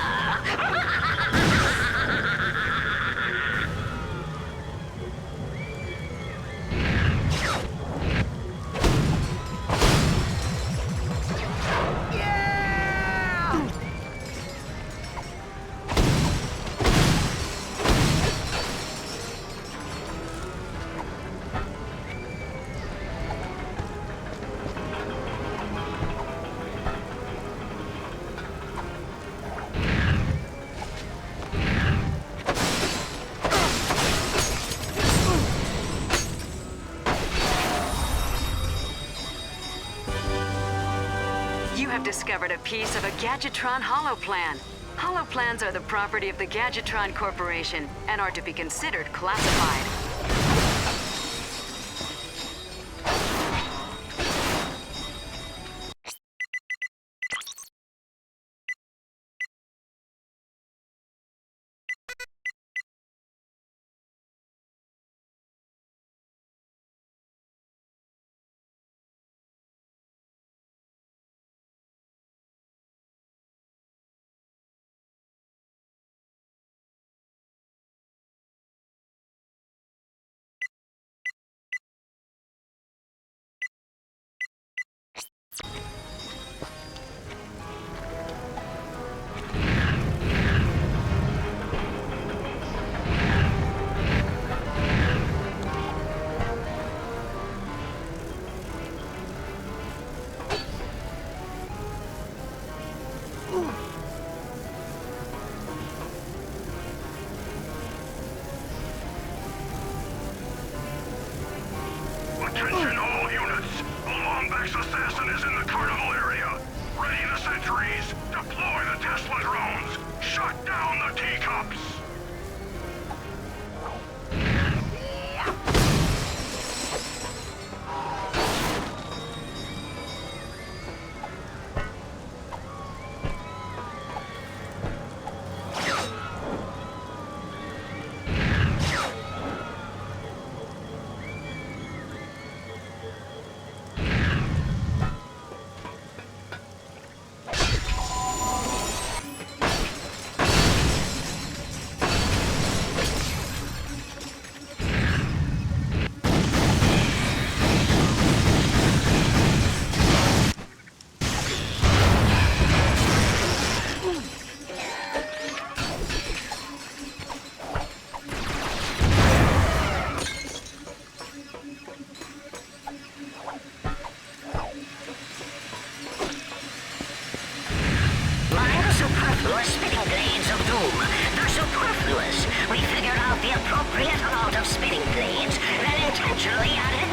You have discovered a piece of a Gadgetron holoplan. Holoplans are the property of the Gadgetron Corporation and are to be considered classified. Attention all units! The Lombax assassin is in the carnival area! Ready the sentries! Deploy the Tesla drones! Shut down the teacups! Spitting blades of doom. They're superfluous. We figured out the appropriate amount of spitting blades, then intentionally added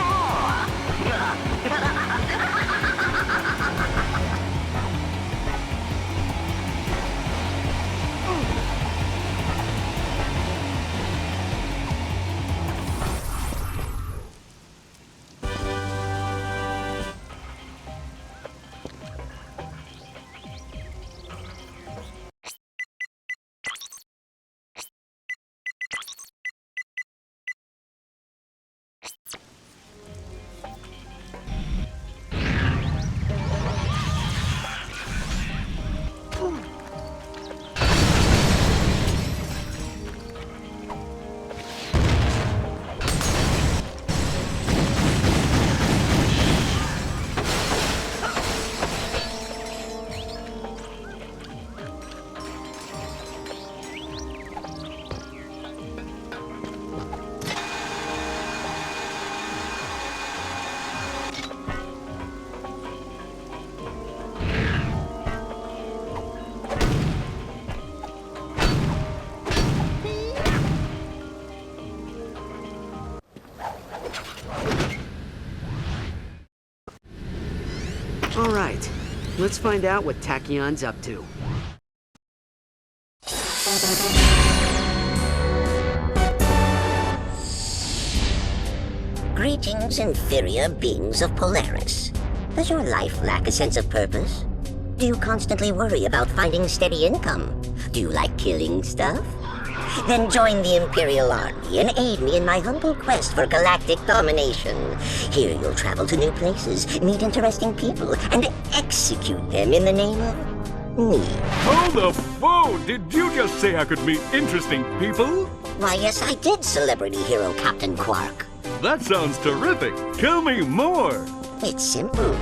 All right, let's find out what Tachyon's up to. Greetings, inferior beings of Polaris. Does your life lack a sense of purpose? Do you constantly worry about finding steady income? Do you like killing stuff? Then join the Imperial Army and aid me in my humble quest for galactic domination. Here you'll travel to new places, meet interesting people, and execute them in the name of me. Hold the phone! Did you just say I could meet interesting people? Why, yes, I did, celebrity hero Captain Quark. That sounds terrific. Tell me more. It's simple.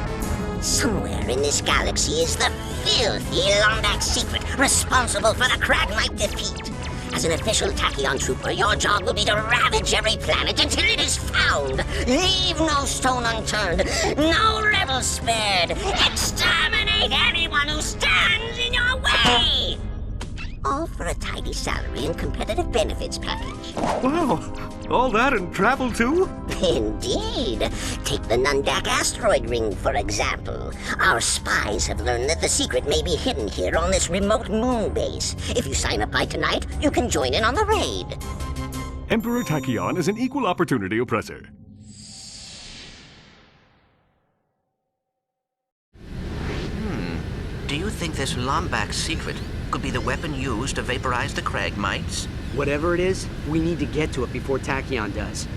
Somewhere in this galaxy is the filthy Lombax secret responsible for the Cragmite defeat. As an official Tachyon trooper, your job will be to ravage every planet until it is found. Leave no stone unturned, no rebel spared. Exterminate anyone who stands in your way! All for a tidy salary and competitive benefits package. Wow, all that and travel too? Indeed. Take the Nundac asteroid ring, for example. Our spies have learned that the secret may be hidden here on this remote moon base. If you sign up by tonight, you can join in on the raid. Emperor Tachyon is an equal opportunity oppressor. Do you think this Lombax secret could be the weapon used to vaporize the Cragmites? Whatever it is, we need to get to it before Tachyon does.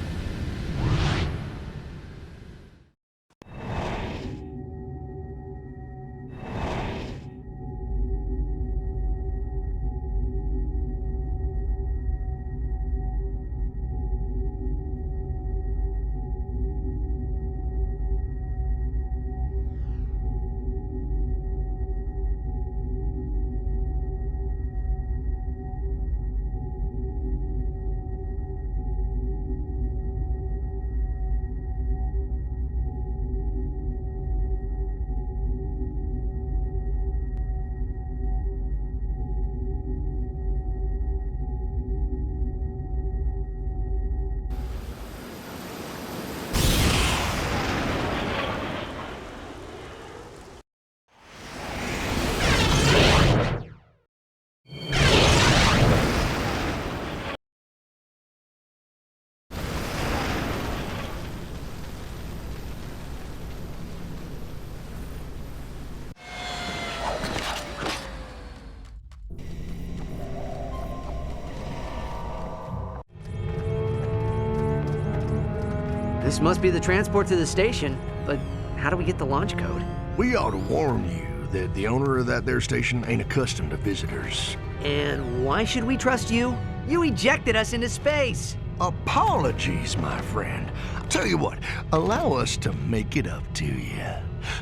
This must be the transport to the station, but how do we get the launch code? We ought to warn you that the owner of that there station ain't accustomed to visitors. And why should we trust you? You ejected us into space! Apologies, my friend. Tell you what, allow us to make it up to you.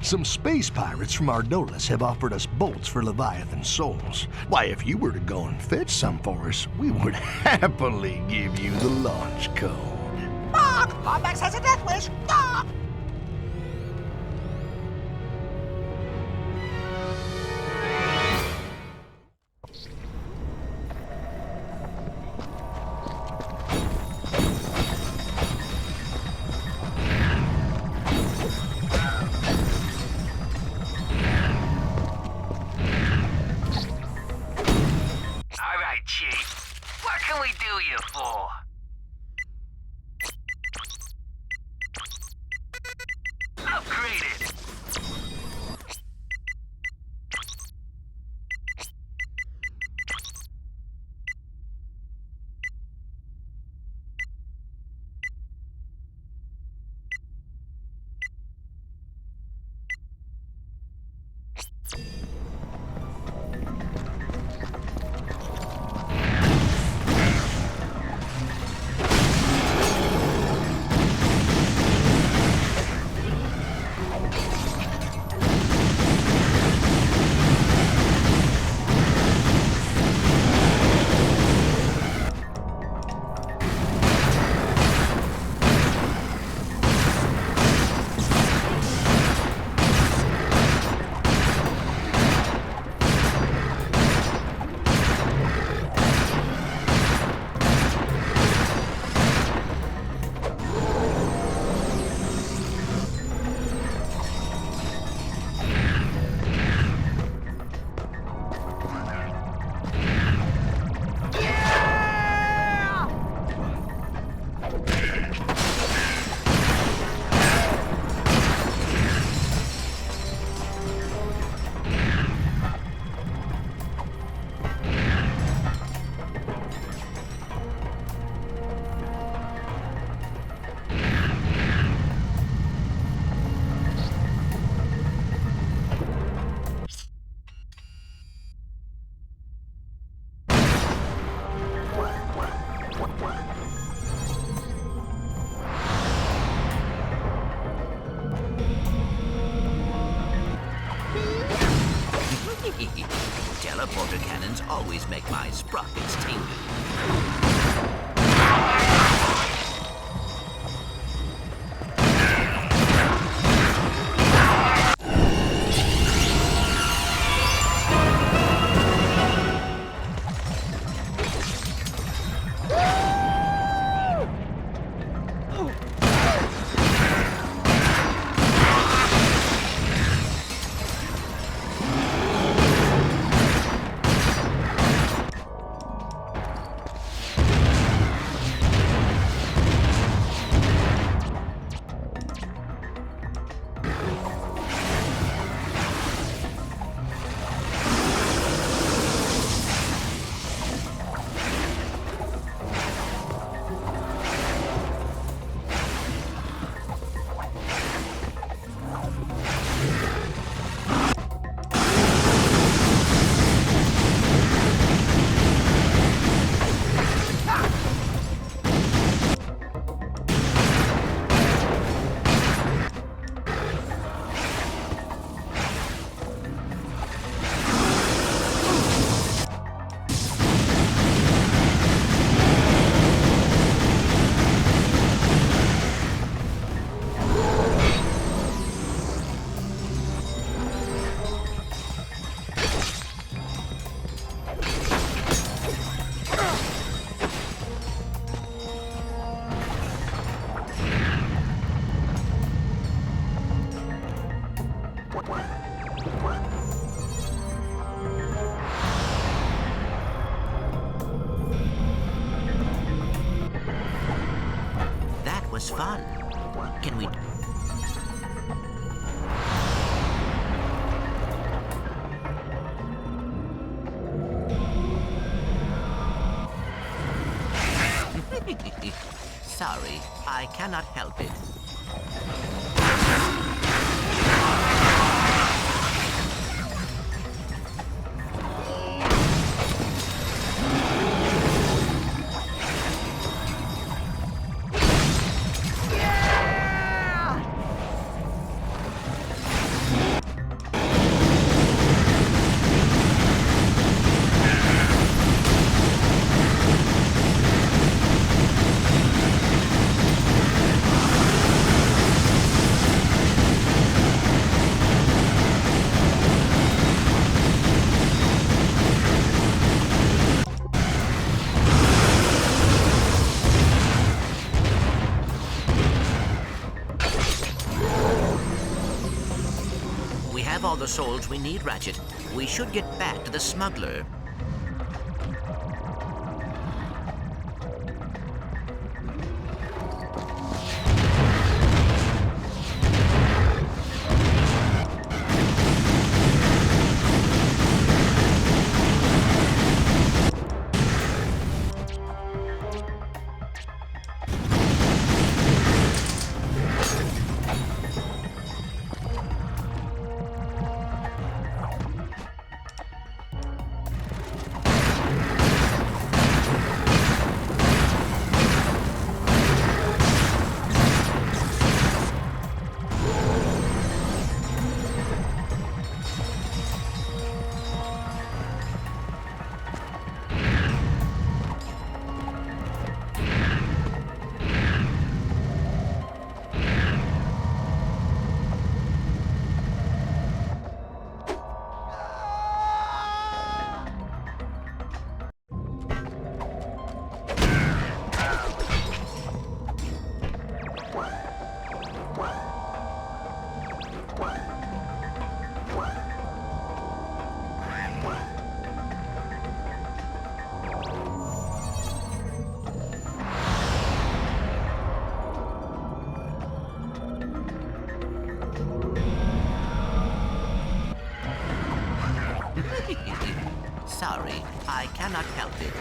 Some space pirates from Ardolis have offered us bolts for Leviathan souls. Why, if you were to go and fetch some for us, we would happily give you the launch code. Dog! Lombax has a death wish! Dog! All right, Chief. What can we do you for? teleporter cannons always make my sprockets tingle. Was fun. Can we... Sorry, I cannot help it. All the souls we need, Ratchet. We should get back to the smuggler. Sorry, I cannot help it.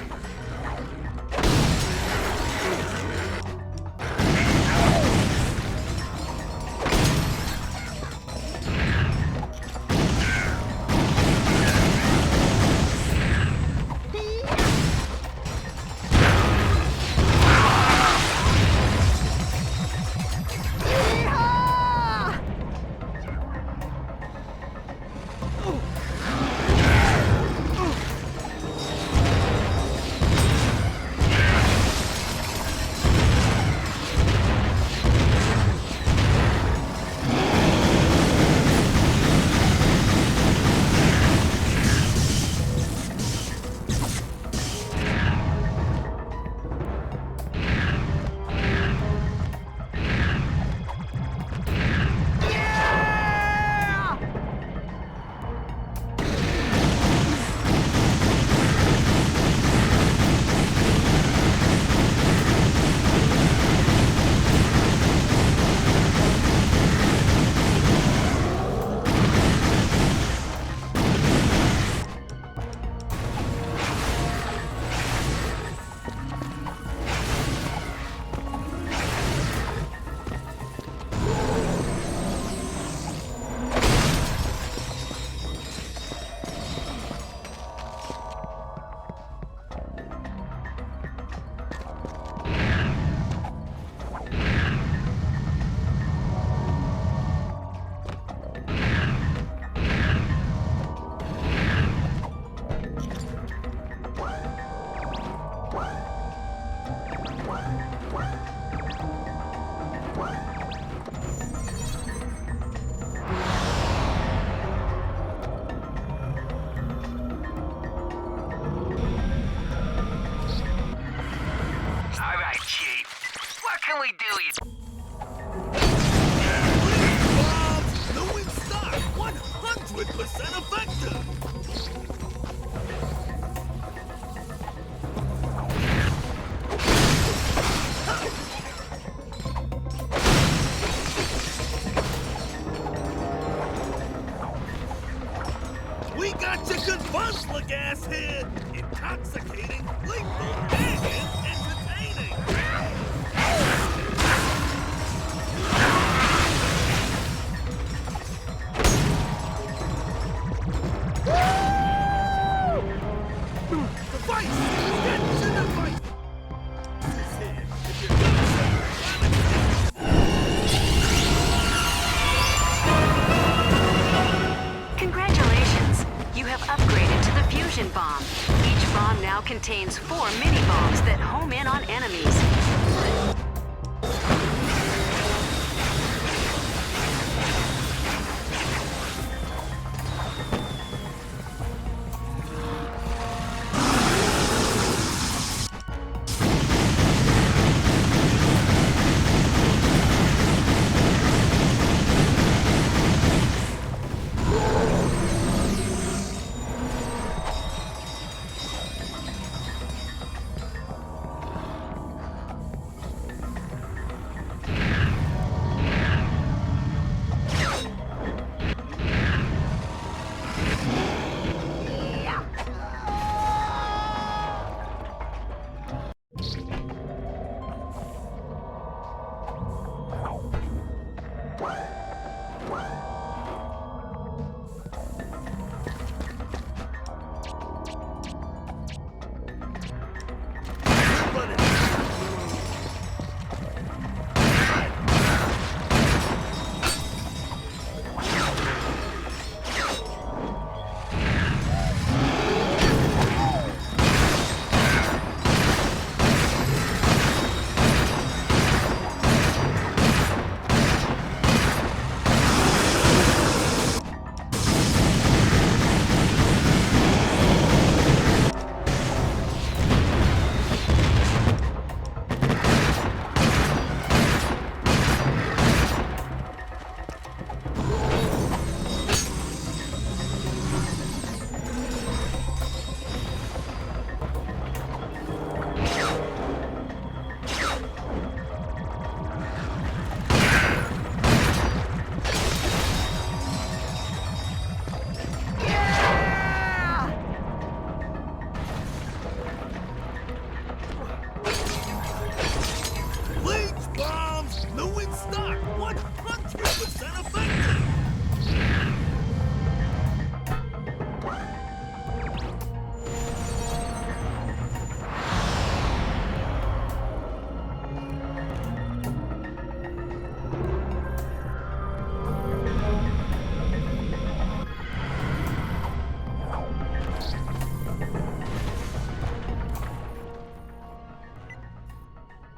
Good fun, slick ass here! Intoxicating, lethal, and entertaining! The fight! Get to the fight! Congratulations! You have upgraded to the fusion bomb. Each bomb now contains 4 mini-bombs that home in on enemies.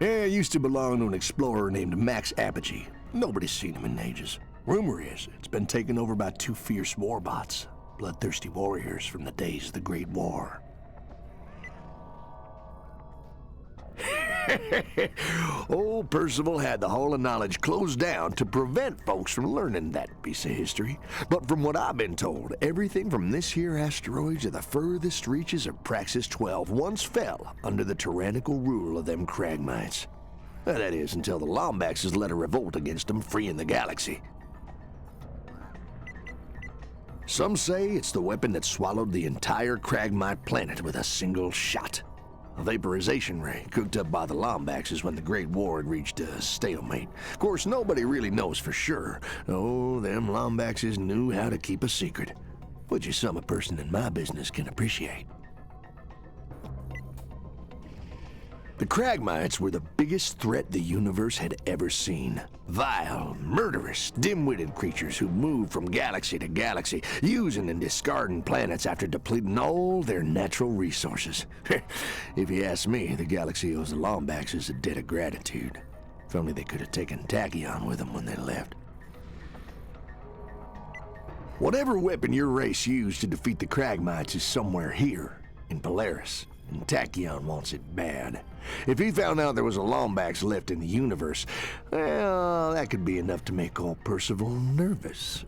Yeah, used to belong to an explorer named Max Apogee. Nobody's seen him in ages. Rumor is it's been taken over by 2 fierce warbots, bloodthirsty warriors from the days of the Great War. Old Percival had the Hall of Knowledge closed down to prevent folks from learning that piece of history. But from what I've been told, everything from this here asteroid to the furthest reaches of Praxis 12 once fell under the tyrannical rule of them Cragmites. That is, until the Lombaxes led a revolt against them, freeing the galaxy. Some say it's the weapon that swallowed the entire Cragmite planet with a single shot. A vaporization ray cooked up by the Lombaxes when the Great War had reached a stalemate. Of course, nobody really knows for sure. Oh, them Lombaxes knew how to keep a secret, which is something a person in my business can appreciate. The Cragmites were the biggest threat the universe had ever seen. Vile, murderous, dim-witted creatures who moved from galaxy to galaxy, using and discarding planets after depleting all their natural resources. If you ask me, the galaxy owes the Lombaxes a debt of gratitude. If only they could have taken Tachyon with them when they left. Whatever weapon your race used to defeat the Cragmites is somewhere here, in Polaris, and Tachyon wants it bad. If he found out there was a Lombax left in the universe, well, that could be enough to make old Percival nervous.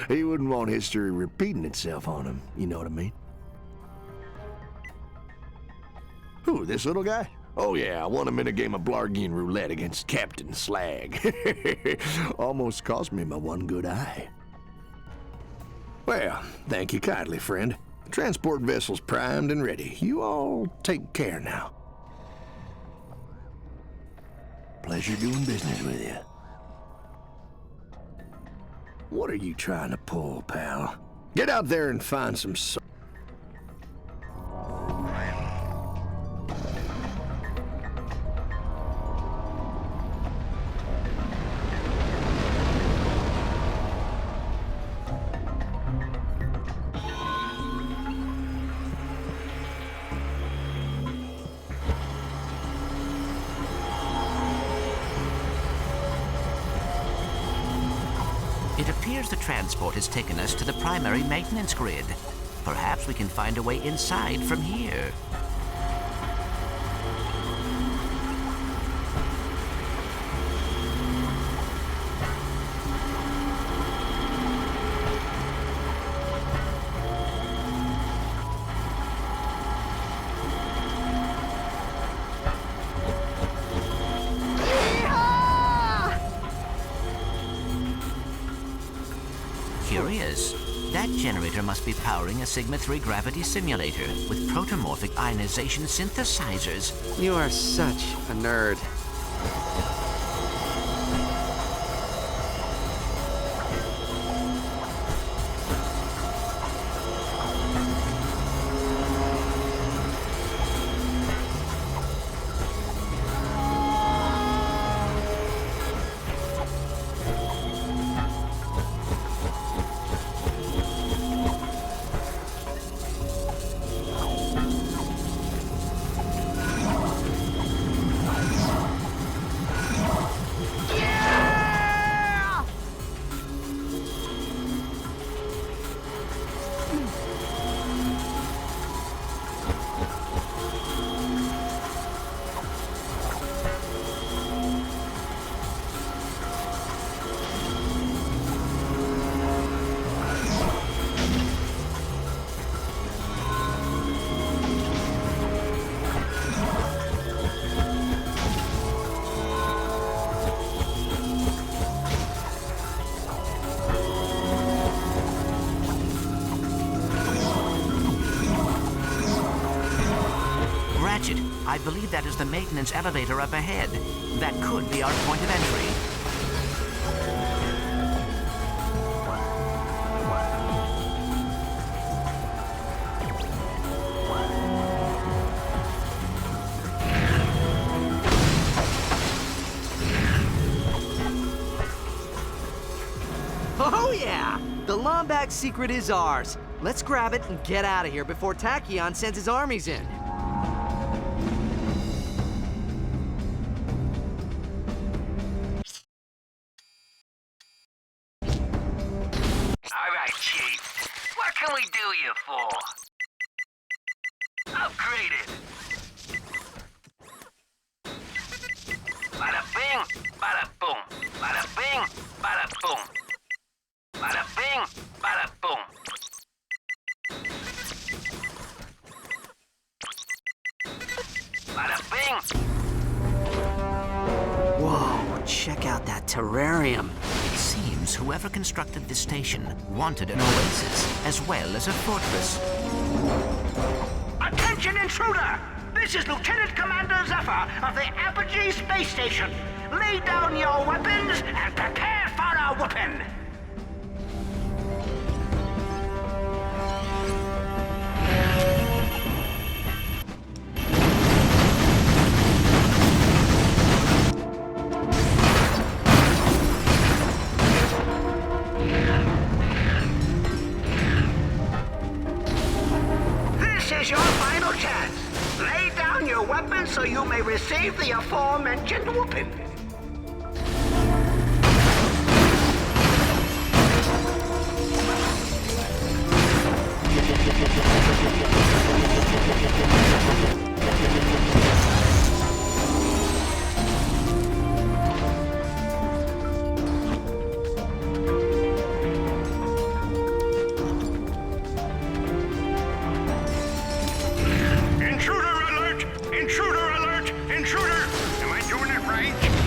He wouldn't want history repeating itself on him, you know what I mean? Who, this little guy? Oh yeah, I won him in a game of Blargian roulette against Captain Slag. Almost cost me my one good eye. Well, thank you kindly, friend. Transport vessel's primed and ready. You all take care now. Pleasure doing business with you. What are you trying to pull, pal? Get out there and find some It appears the transport has taken us to the primary maintenance grid. Perhaps we can find a way inside from here. Curious. That generator must be powering a Sigma-3 gravity simulator with protomorphic ionization synthesizers. You are such a nerd. I believe that is the maintenance elevator up ahead. That could be our point of entry. Oh yeah! The Lombax secret is ours. Let's grab it and get out of here before Tachyon sends his armies in. Alright, Chief. What can we do you for? Upgraded. Bada bing, bada boom. Bada bing, bada boom. Bada bing, bada boom. Bada bing. Whoa, check out that terrarium. It seems whoever constructed this station wanted an oasis as well as a fortress. Attention, intruder! This is Lieutenant Commander Zephyr of the Apogee Space Station. Lay down your weapons and prepare for a whooping. This is your final chance. Lay down your weapons so you may receive the aforementioned whooping. Intruder alert! Intruder alert! Intruder! Am I doing it right?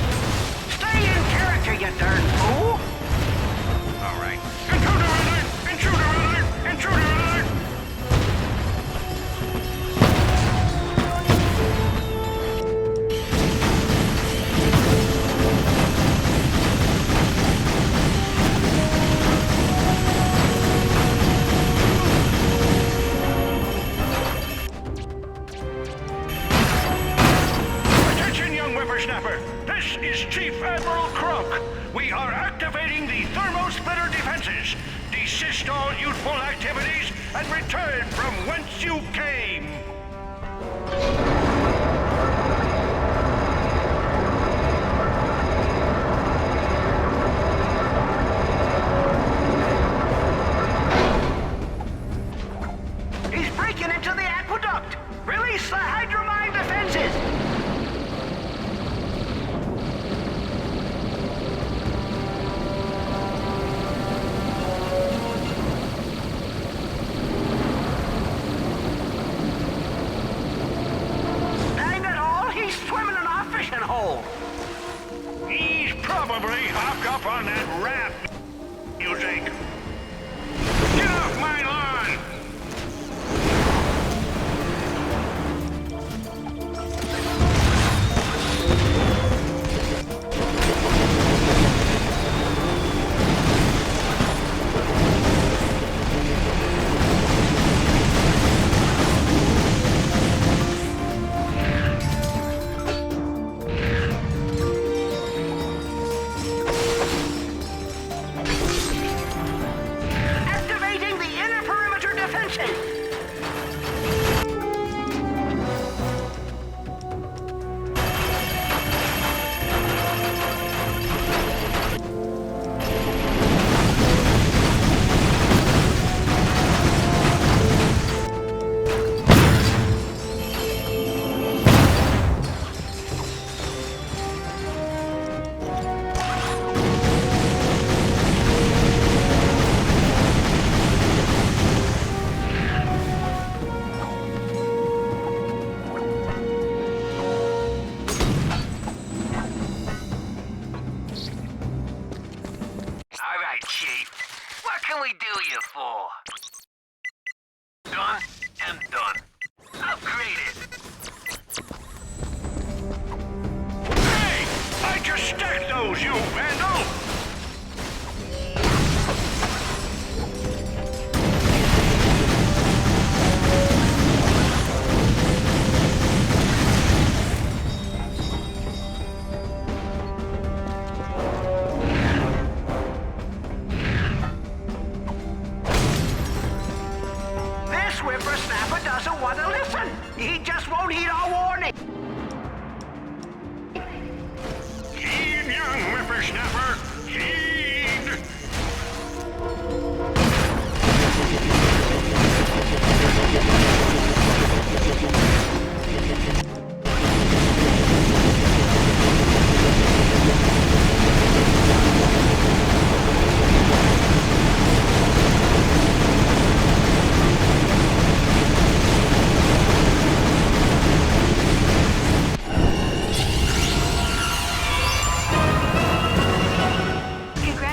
Activating the thermal splitter defenses. Desist all youthful activities and return from whence you came. He's breaking into the aqueduct. Release the hydromine defenses. He's probably hopped up on that rap music. Get off my lawn! He just won't heed our warning. Heed, young whippersnapper. Heed.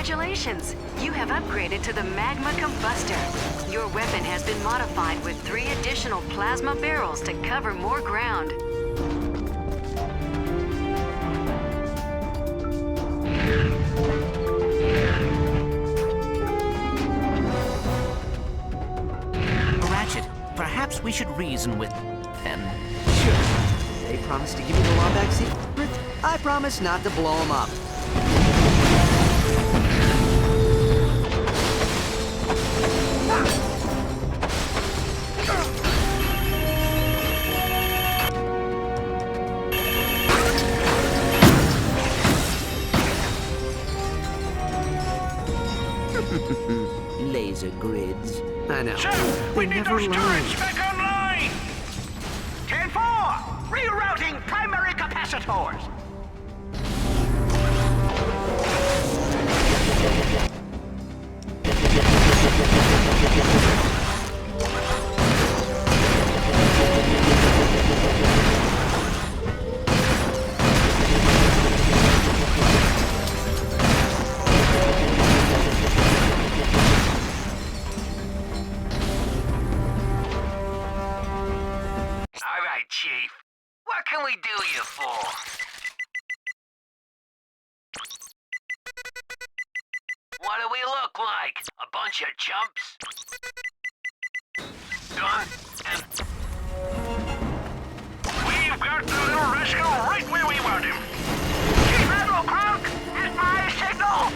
Congratulations! You have upgraded to the Magma Combustor. Your weapon has been modified with 3 additional plasma barrels to cover more ground. Ratchet, perhaps we should reason with them. Sure. They promised to give me the Lombax secret. I promise not to blow them up. Laser grids. I know. Sir, we need those turrets back online! 10-4! Rerouting primary capacitors! Chief. What can we do you for? What do we look like? A bunch of chumps? Done and... We've got the little rascal right where we want him. Chief Admiral Kronk, at my signal,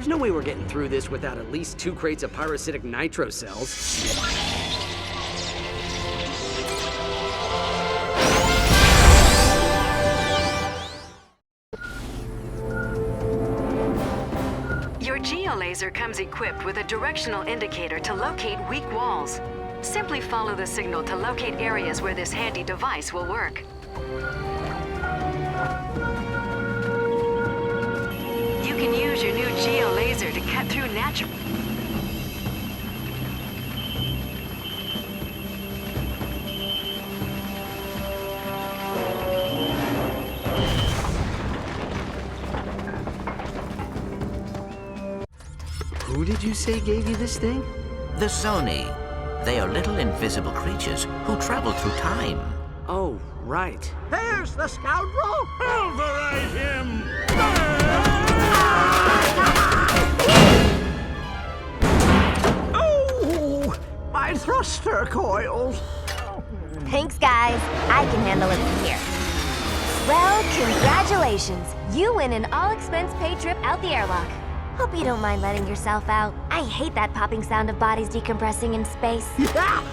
no way we're getting through this without at least 2 crates of pyrocytic nitro cells. Your geolaser comes equipped with a directional indicator to locate weak walls. Simply follow the signal to locate areas where this handy device will work. You can use your new geolaser to cut through natural... Who did you say gave you this thing? The Sony. They are little invisible creatures who travel through time. Oh, right. There's the scoundrel! Pulverize him! Oh! My thruster coils! Thanks, guys. I can handle it from here. Well, congratulations. You win an all-expense-paid trip out the airlock. Hope you don't mind letting yourself out. I hate that popping sound of bodies decompressing in space. Yeah!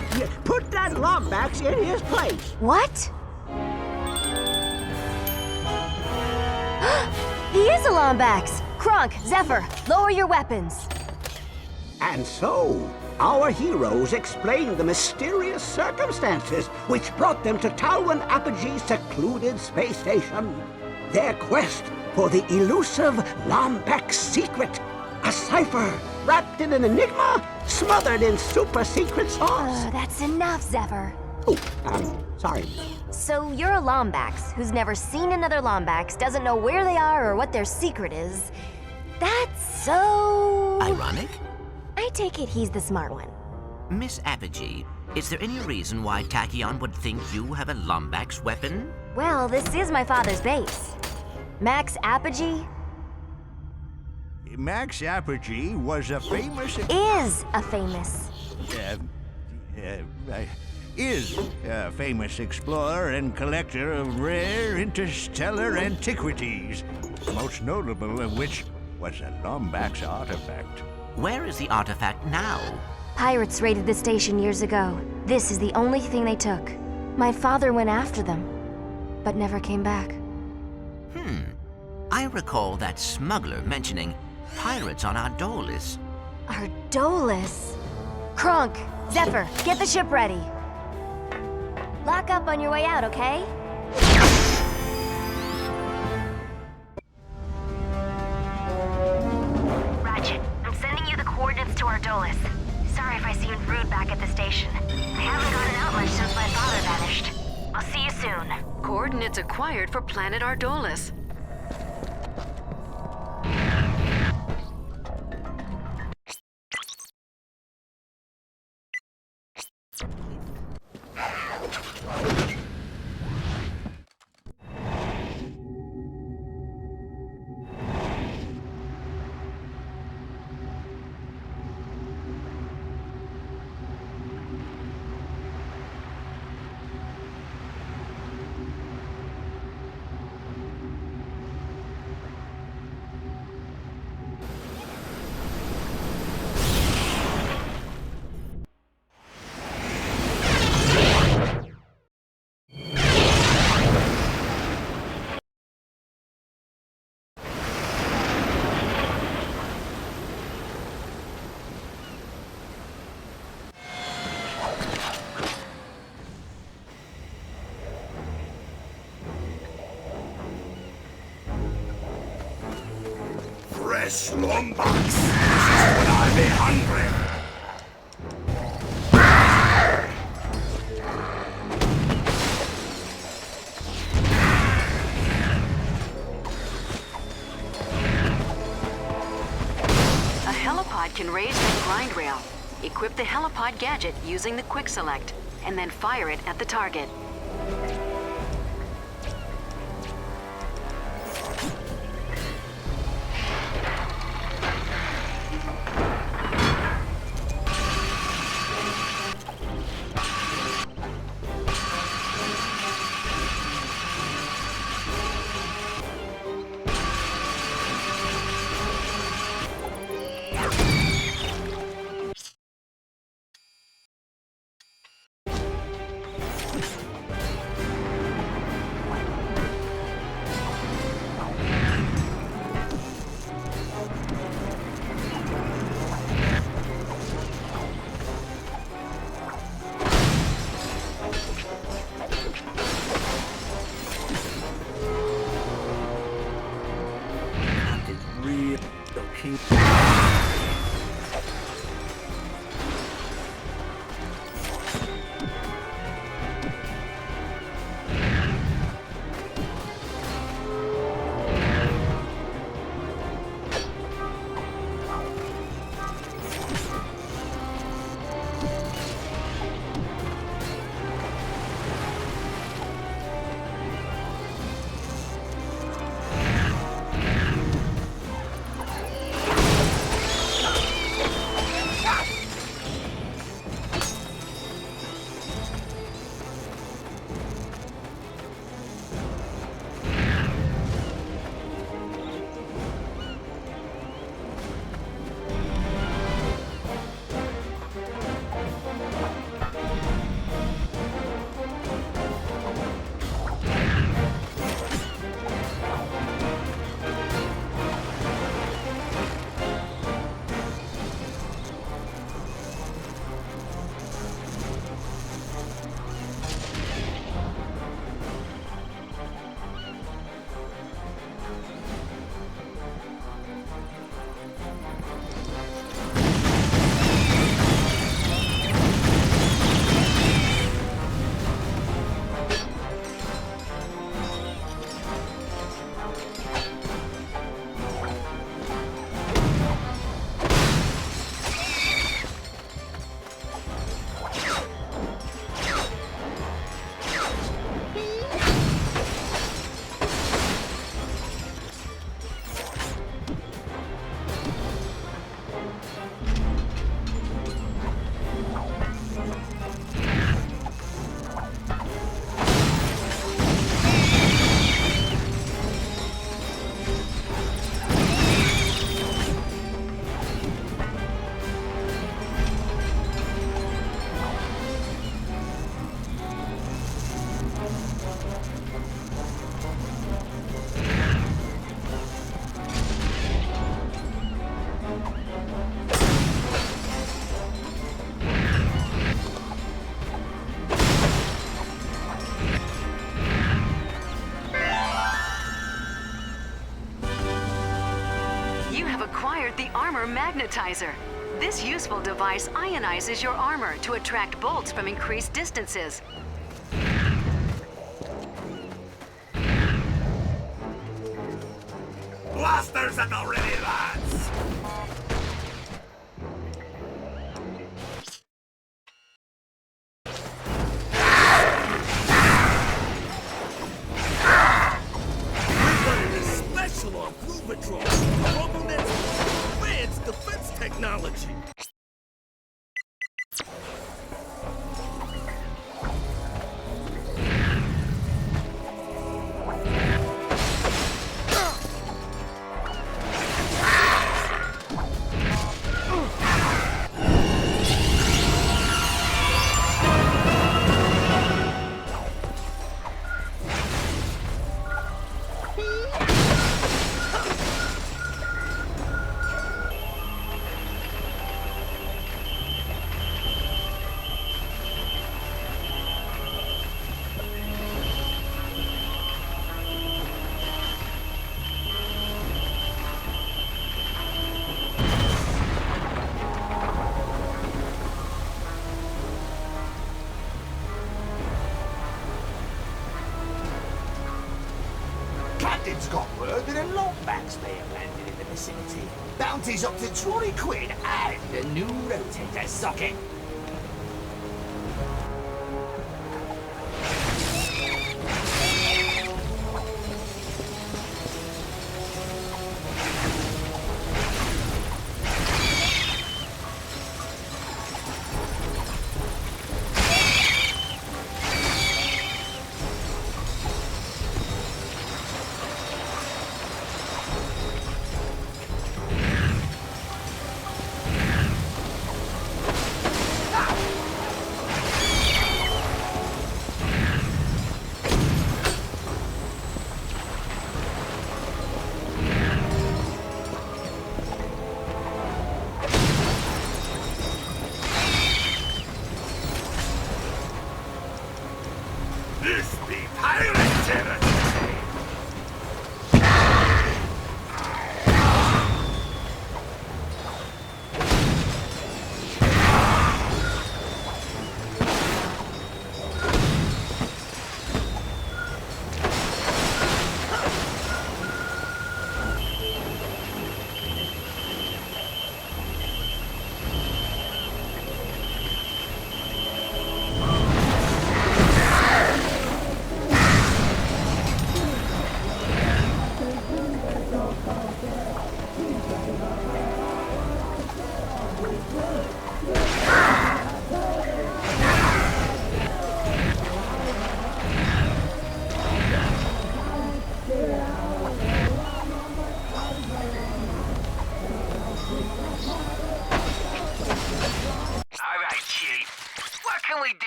Put that Lombax in his place! What? He is a Lombax! Kronk, Zephyr, lower your weapons. And so, our heroes explain the mysterious circumstances which brought them to Talwyn Apogee's secluded space station. Their quest for the elusive Lombax secret. A cipher wrapped in an enigma, smothered in super-secret sauce. That's enough, Zephyr. Oh, sorry. So you're a Lombax who's never seen another Lombax, doesn't know where they are or what their secret is. That's so... Ironic? I take it he's the smart one. Miss Apogee, is there any reason why Tachyon would think you have a Lombax weapon? Well, this is my father's base. Max Apogee? Max Apogee was a famous... Is a famous explorer and collector of rare interstellar antiquities, most notable of which was a Lombax artifact. Where is the artifact now? Pirates raided the station years ago. This is the only thing they took. My father went after them, but never came back. I recall that smuggler mentioning pirates on Ardolis. Ardolis? Kronk, Zephyr, get the ship ready. Lock up on your way out, okay? Ratchet, I'm sending you the coordinates to Ardolis. Sorry if I seemed rude back at the station. I haven't gotten out much since my father vanished. I'll see you soon. Coordinates acquired for planet Ardolis. Fresh Lombax! This is when I be hungry! A helipod can raise that grind rail. Equip the helipod gadget using the quick select, and then fire it at the target. fucking... The armor magnetizer. This useful device ionizes your armor to attract bolts from increased distances. Blasters at the ready, lads! We're running a special on Blue Patrol. Advanced defense technology. Captain's got word that a Lombax may have landed in the vicinity. Bounty's up to 20 quid and a new rotator socket.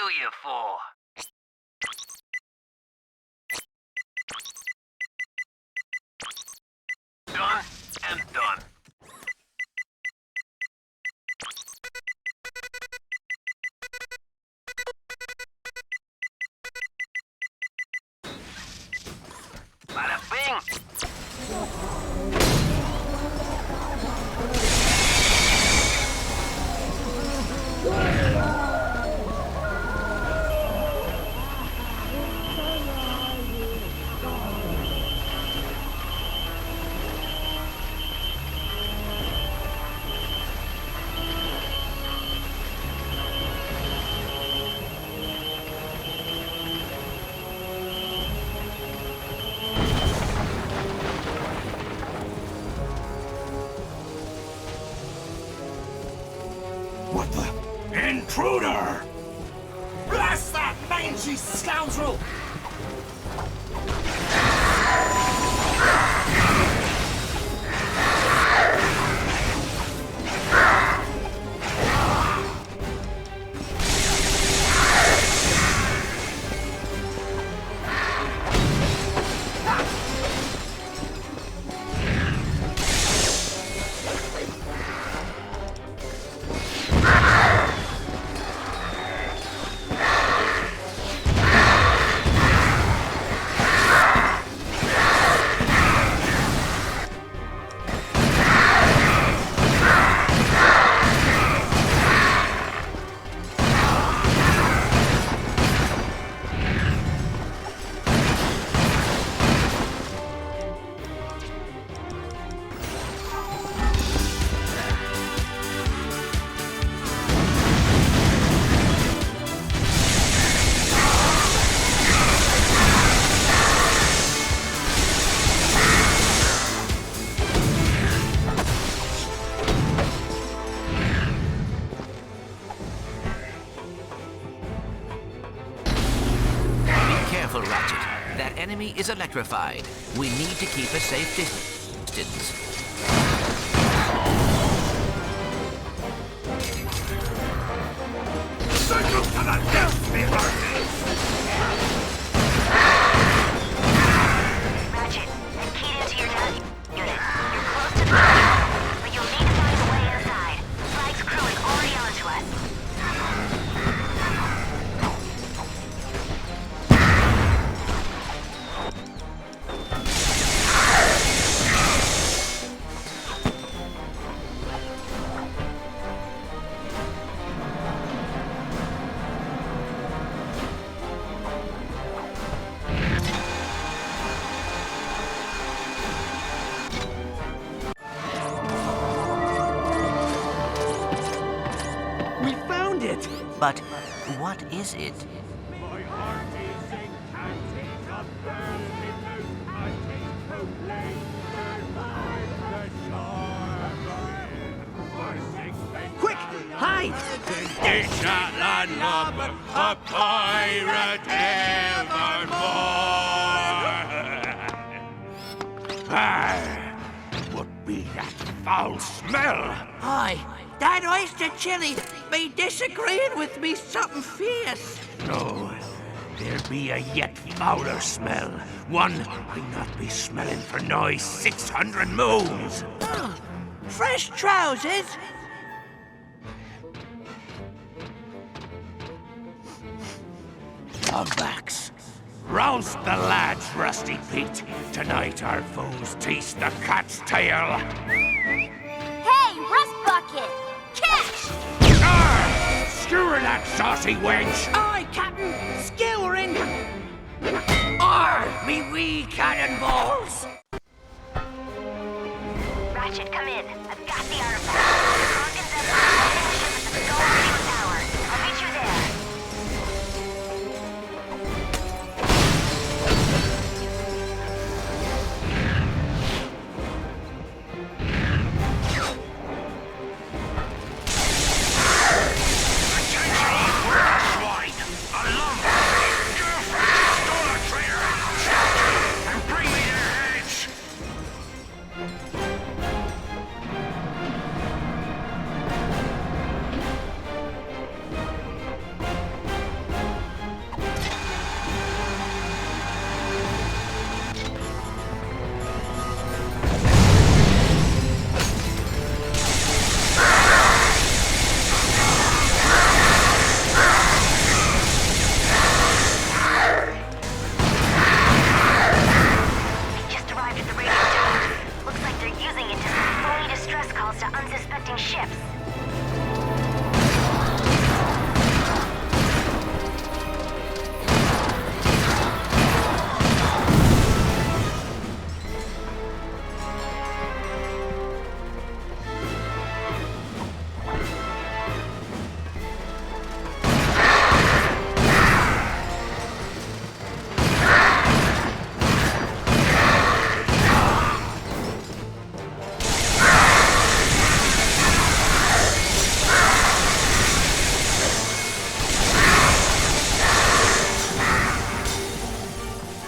kill you for? Done and done. Bada bing! What the? Intruder! Blast that mangy scoundrel! Ratchet. That enemy is electrified. We need to keep a safe distance. Circle to the death, me Ratchet, I'm keyed into your nav unit. You're close to the flag, but you'll need to find a way inside. The flag's crew is already onto us. But what is it? Quick, hide! It shall land up a pirate evermore. What be that foul smell? Aye, that oyster chili be disagreeing with me something fierce. No, there be a yet fouler smell. One I not be smelling for nigh 600 moons. Oh, fresh trousers? Lombax, rouse the lads, Rusty Pete. Tonight our foes taste the cat's tail. Hey, Rust Bucket! Catch! Skewer that saucy wench! Aye, Captain! Skewering! Me wee cannonballs! Ratchet, come in. I've got the artifact. Congan's Empire ship at the Skull Radio Tower. I'll meet you there. unsuspecting ships.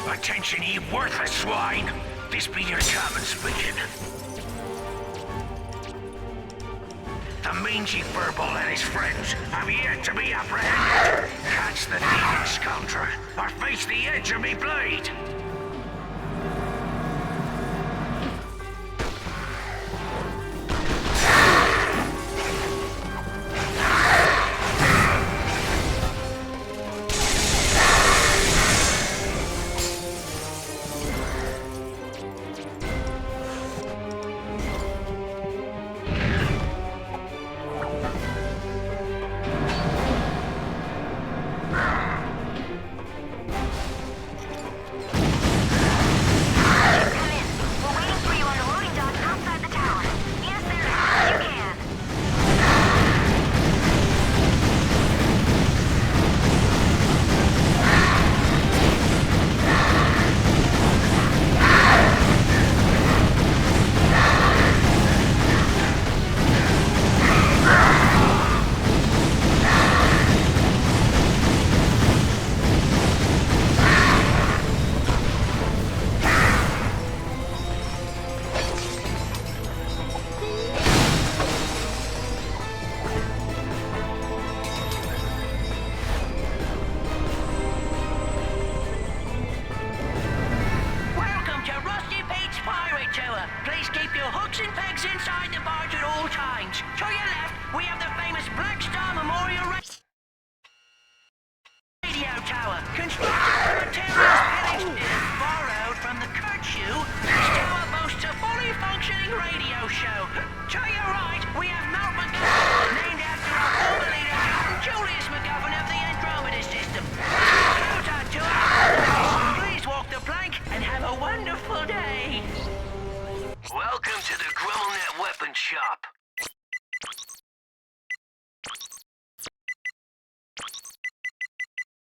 Attention, ye worthless swine! This be your captain speaking. The mangy furball and his friends have yet to be apprehended. Catch the thieving scoundrel, or face the edge of me blade!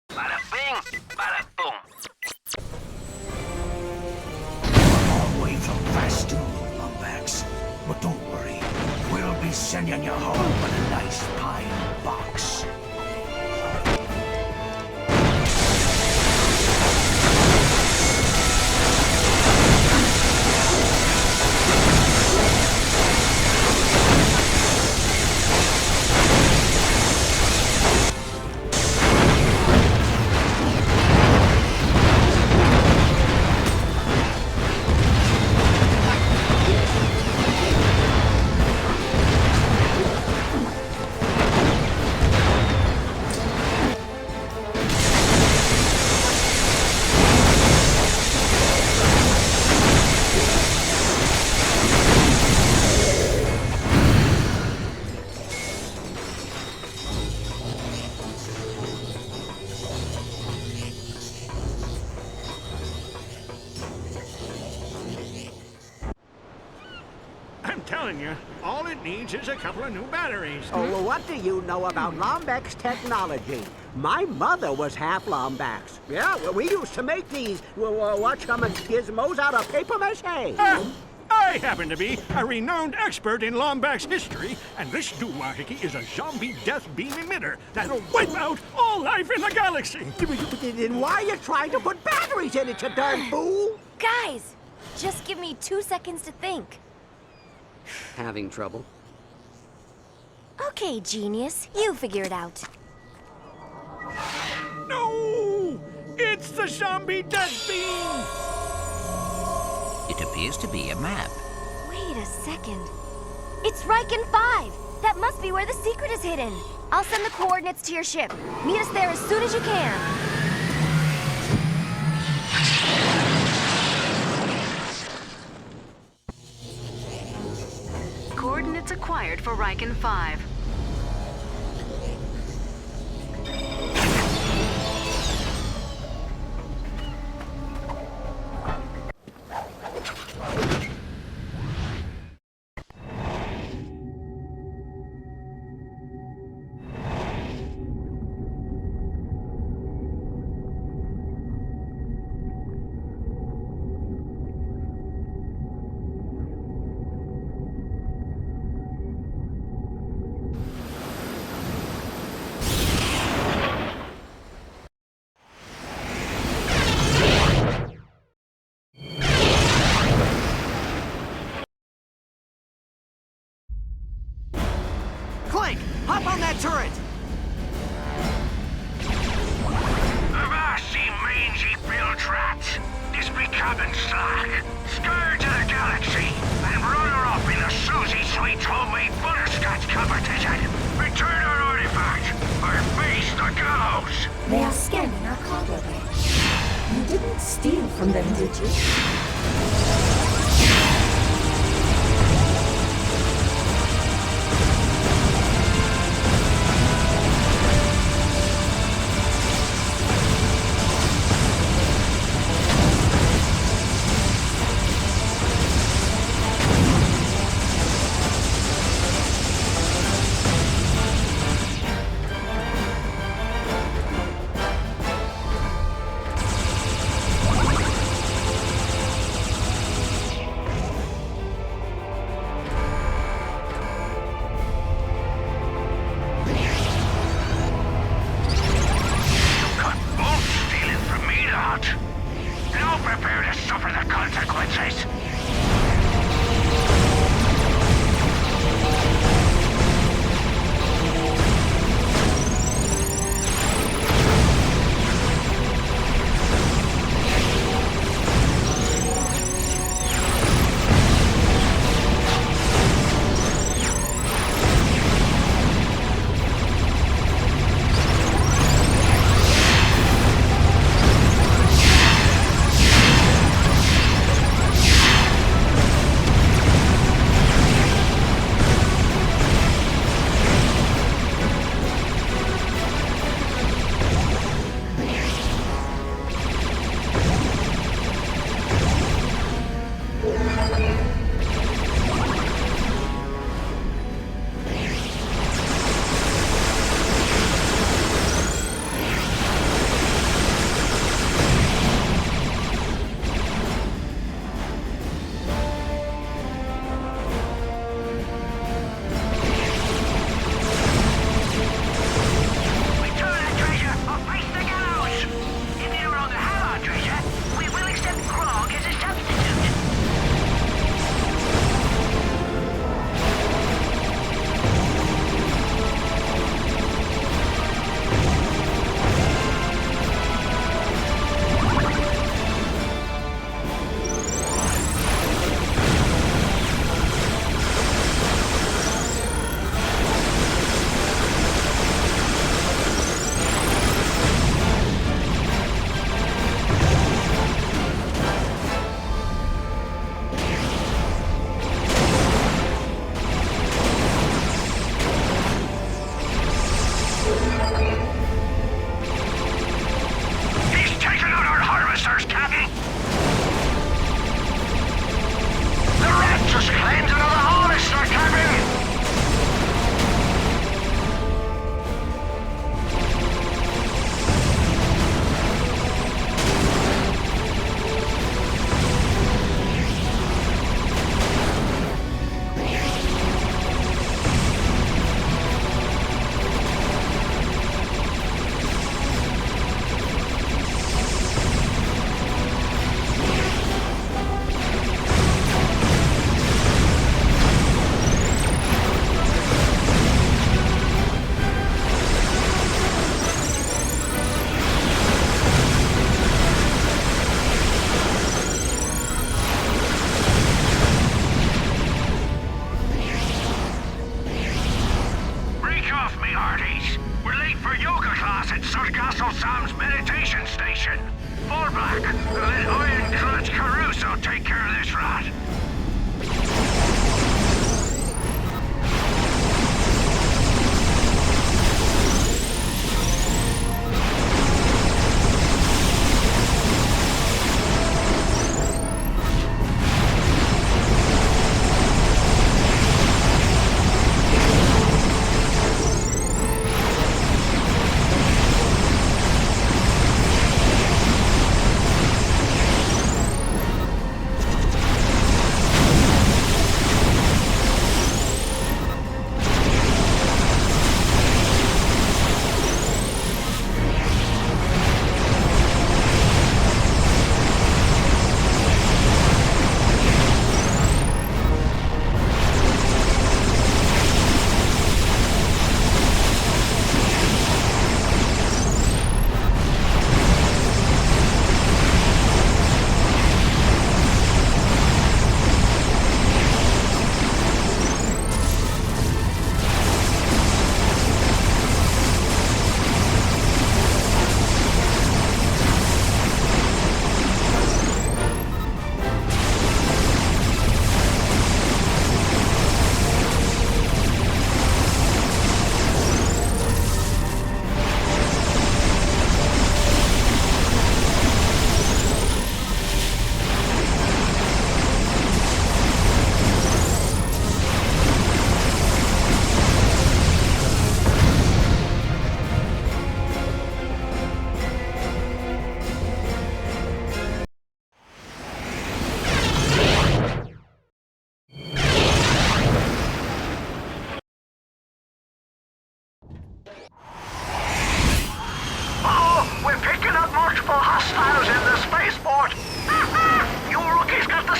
Bada bing, bada boom. Long way from Fastoon, Lombax. But don't worry, we'll be sending you home in a nice pine box. All it needs is a couple of new batteries. Oh, well, what do you know about Lombax technology? My mother was half Lombax. Yeah, well, we used to make these gizmos out of paper mache. I happen to be a renowned expert in Lombax history, and this doohickey is a zombie death beam emitter that'll wipe out all life in the galaxy. Then why are you trying to put batteries in it, you darn fool? Guys, just give me 2 seconds to think. Having trouble? Okay, genius. You figure it out. No! It's the zombie death beam! It appears to be a map. Wait a second. It's Rykan 5! That must be where the secret is hidden. I'll send the coordinates to your ship. Meet us there as soon as you can. Coordinates acquired for Rykan 5. Clank, hop on that turret! Avast, ye mangy bilge rats! This be Captain Slack, scourge of the galaxy, and runner-up in the Susie Sweet's homemade butterscotch competition! Return our artifact, or face the gallows! They are scanning our cargo bay. You didn't steal from them, did you?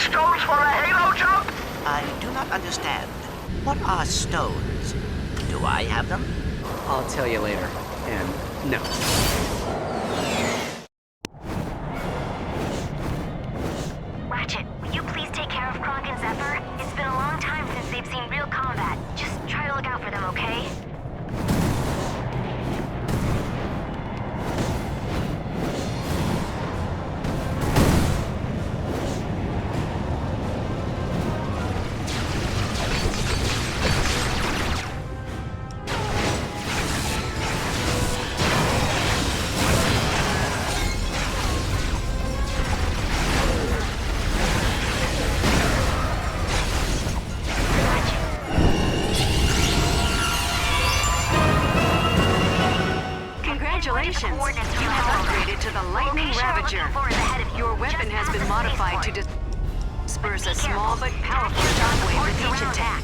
stones for a halo jump? I do not understand. What are stones? Do I have them? I'll tell you later. And no. Ratchet, will you please take care of Kronk and Zephyr? It's been a long time since they've seen real combat. Just try to look out for them, okay? Congratulations! You have upgraded to the Lightning Ravager. Your weapon has been modified to disperse a small but powerful shockwave with each attack.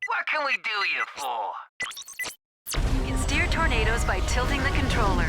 What can we do you for? You can steer tornadoes by tilting the controller.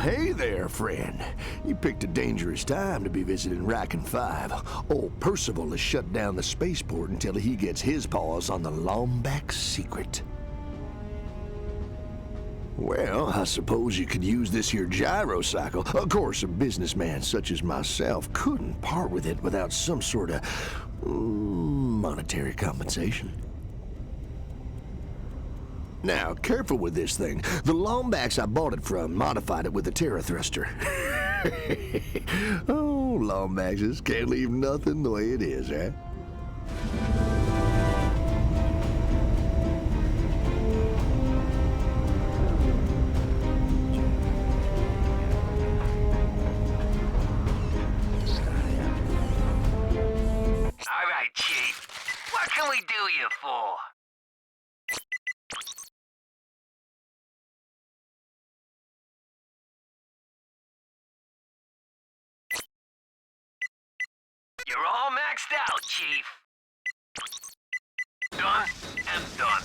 Hey there, friend. You picked a dangerous time to be visiting Rykan 5. Old Percival has shut down the spaceport until he gets his paws on the Lombax secret. Well, I suppose you could use this here gyrocycle. Of course, a businessman such as myself couldn't part with it without some sort of monetary compensation. Now, careful with this thing. The Lombax I bought it from modified it with a Terra thruster. Oh, Lombaxes can't leave nothing the way it is, eh? All right, Chief. What can we do you for? You're all maxed out, Chief. Done and done.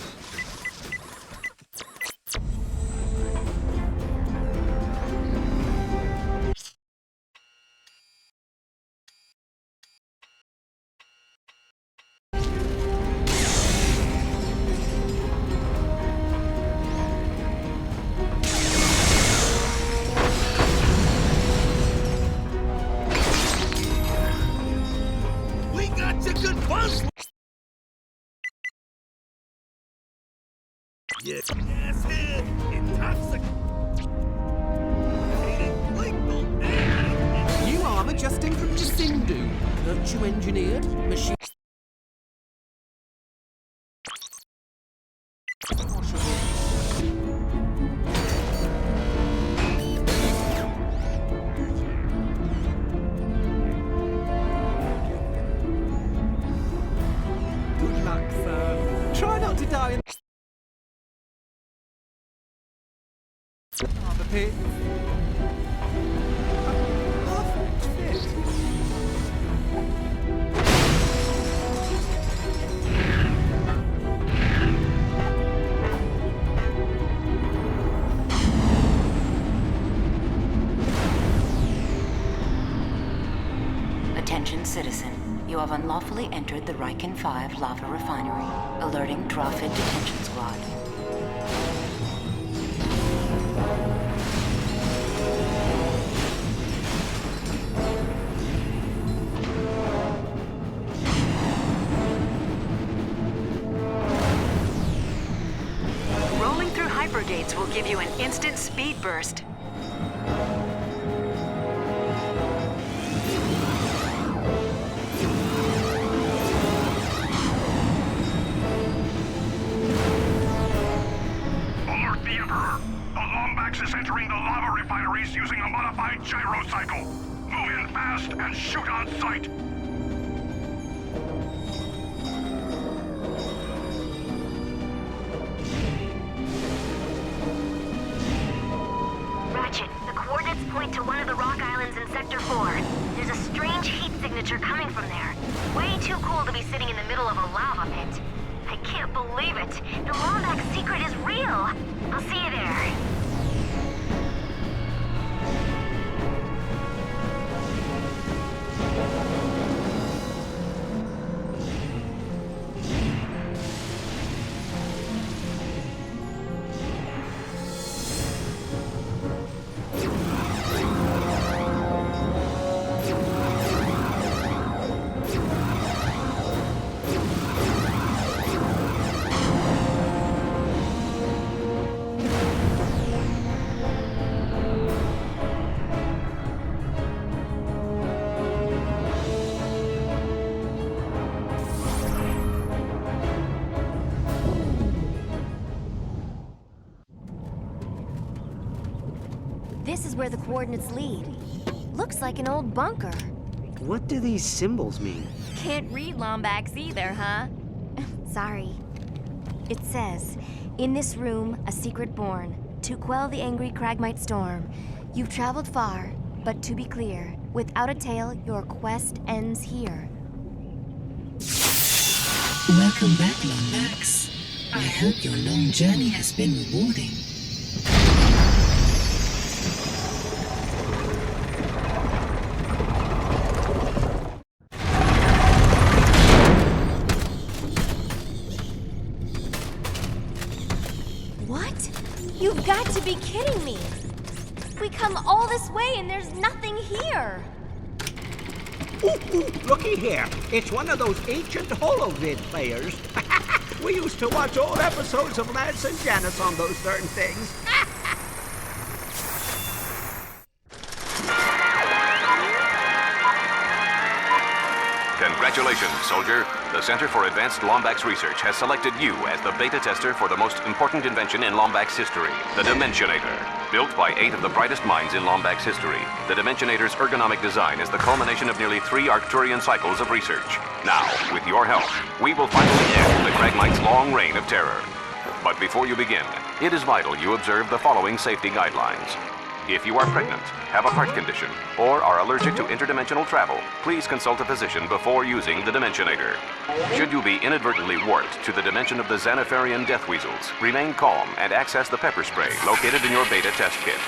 Yes, head, intoxicated, New armor just in from Jacindu. Virtue engineered, machine. Good luck, sir. Try not to die in the pit. Perfect fit. have unlawfully entered the Rykan 5 lava refinery. Alerting Drawfit Detention Squad. Rolling through hypergates will give you an instant speed burst. Alert the Emperor! The Lombax is entering the lava refineries using a modified gyro cycle. Move in fast and shoot on sight! Ratchet, the coordinates point to one of the rock islands in Sector 4. There's a strange heat signature coming from there. Way too cool to be sitting in the middle of a lava pit. I can't believe it. The Lombax secret is real. I'll see you there. This is where the coordinates lead. Looks like an old bunker. What do these symbols mean? Can't read Lombax either, huh? Sorry. It says, in this room, a secret born, to quell the angry Cragmite storm. You've traveled far, but to be clear, without a tale, your quest ends here. Welcome back, Lombax. I hope your long journey has been rewarding. What? You've got to be kidding me! We come all this way and there's nothing here! Ooh, looky here. It's one of those ancient holovid players. We used to watch old episodes of Lance and Janice on those certain things. Congratulations, soldier. The Center for Advanced Lombax Research has selected you as the beta tester for the most important invention in Lombax history, the Dimensionator. Built by 8 of the brightest minds in Lombax history, the Dimensionator's ergonomic design is the culmination of nearly 3 Arcturian cycles of research. Now, with your help, we will finally end the Cragmites' long reign of terror. But before you begin, it is vital you observe the following safety guidelines. If you are pregnant, have a heart condition, or are allergic to interdimensional travel, please consult a physician before using the Dimensionator. Should you be inadvertently warped to the dimension of the Xanatharian death weasels, remain calm and access the pepper spray located in your beta test kit.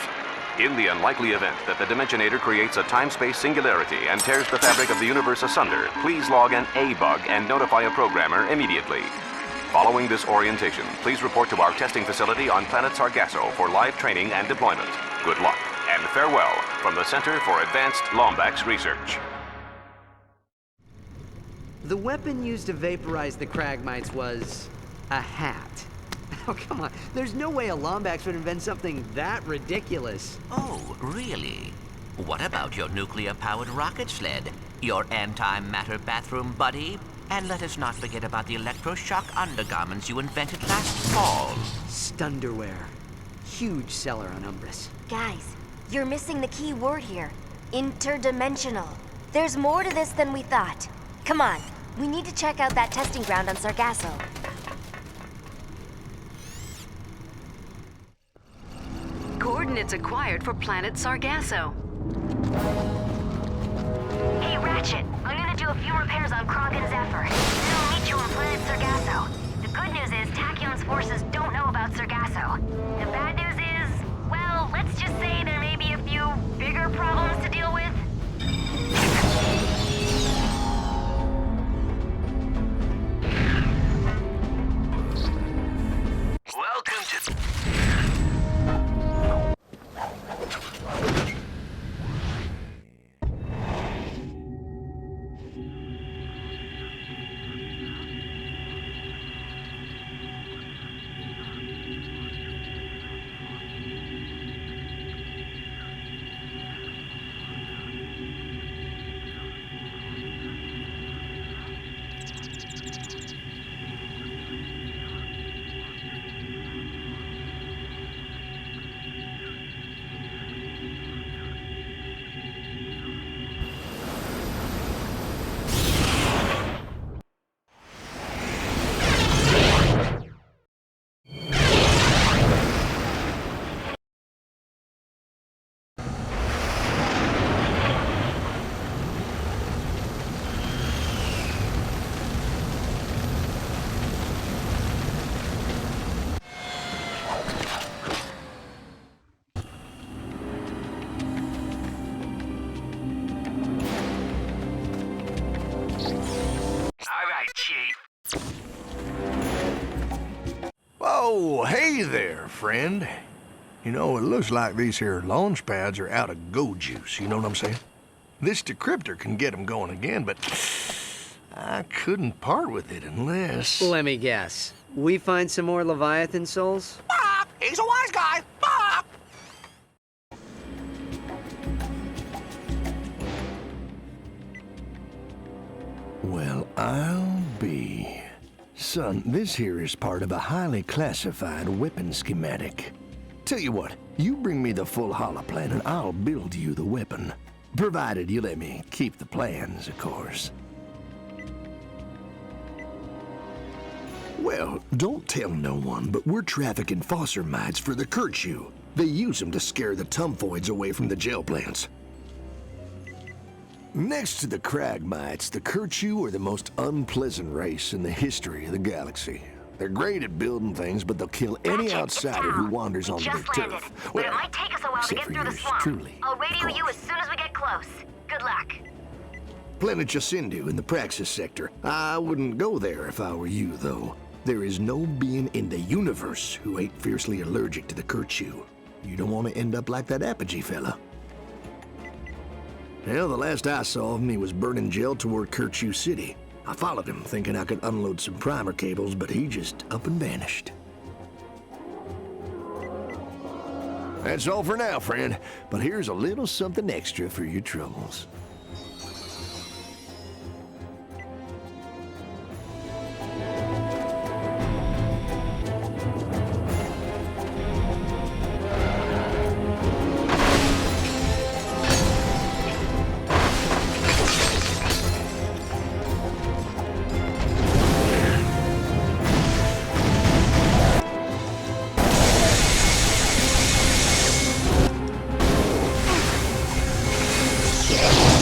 In the unlikely event that the Dimensionator creates a time-space singularity and tears the fabric of the universe asunder, please log an A-bug and notify a programmer immediately. Following this orientation, please report to our testing facility on planet Sargasso for live training and deployment. Good luck, and farewell from the Center for Advanced Lombax Research. The weapon used to vaporize the Cragmites was a hat. Oh, come on. There's no way a Lombax would invent something that ridiculous. Oh, really? What about your nuclear-powered rocket sled? Your antimatter bathroom buddy? And let us not forget about the electroshock undergarments you invented last fall. Stunderwear. Huge seller on Umbris. Guys, you're missing the key word here. Interdimensional. There's more to this than we thought. Come on, we need to check out that testing ground on Sargasso. Coordinates acquired for planet Sargasso. Hey, Ratchet, I'm gonna do a few repairs on Krog and Zephyr. Then I'll meet you on planet Sargasso. The good news is Tachyon's forces don't know about Sargasso. The bad news is, well, let's just say there may be a few bigger problems to deal with. Oh, hey there, friend. You know, it looks like these here launch pads are out of go juice, you know what I'm saying? This decryptor can get them going again, but I couldn't part with it unless... Let me guess. We find some more Leviathan souls? He's a wise guy. Bob! Well, I'll be... Son, this here is part of a highly classified weapon schematic. Tell you what, you bring me the full holoplan and I'll build you the weapon. Provided you let me keep the plans, of course. Well, don't tell no one, but we're trafficking Fostermites for the Kerchu. They use them to scare the Tumfoids away from the gel plants. Next to the Cragmites, the Kerchu are the most unpleasant race in the history of the galaxy. They're great at building things, but they'll kill any outsider who wanders onto their turf. But it might take us a while to get through the swamp. Truly, I'll radio you as soon as we get close. Good luck. Planet Jacindu in the Praxis sector. I wouldn't go there if I were you, though. There is no being in the universe who ain't fiercely allergic to the Kerchu. You don't want to end up like that Apogee fella. Well, the last I saw of him, he was burning gel toward Kerchu City. I followed him, thinking I could unload some primer cables, but he just up and vanished. That's all for now, friend. But here's a little something extra for your troubles. Yeah.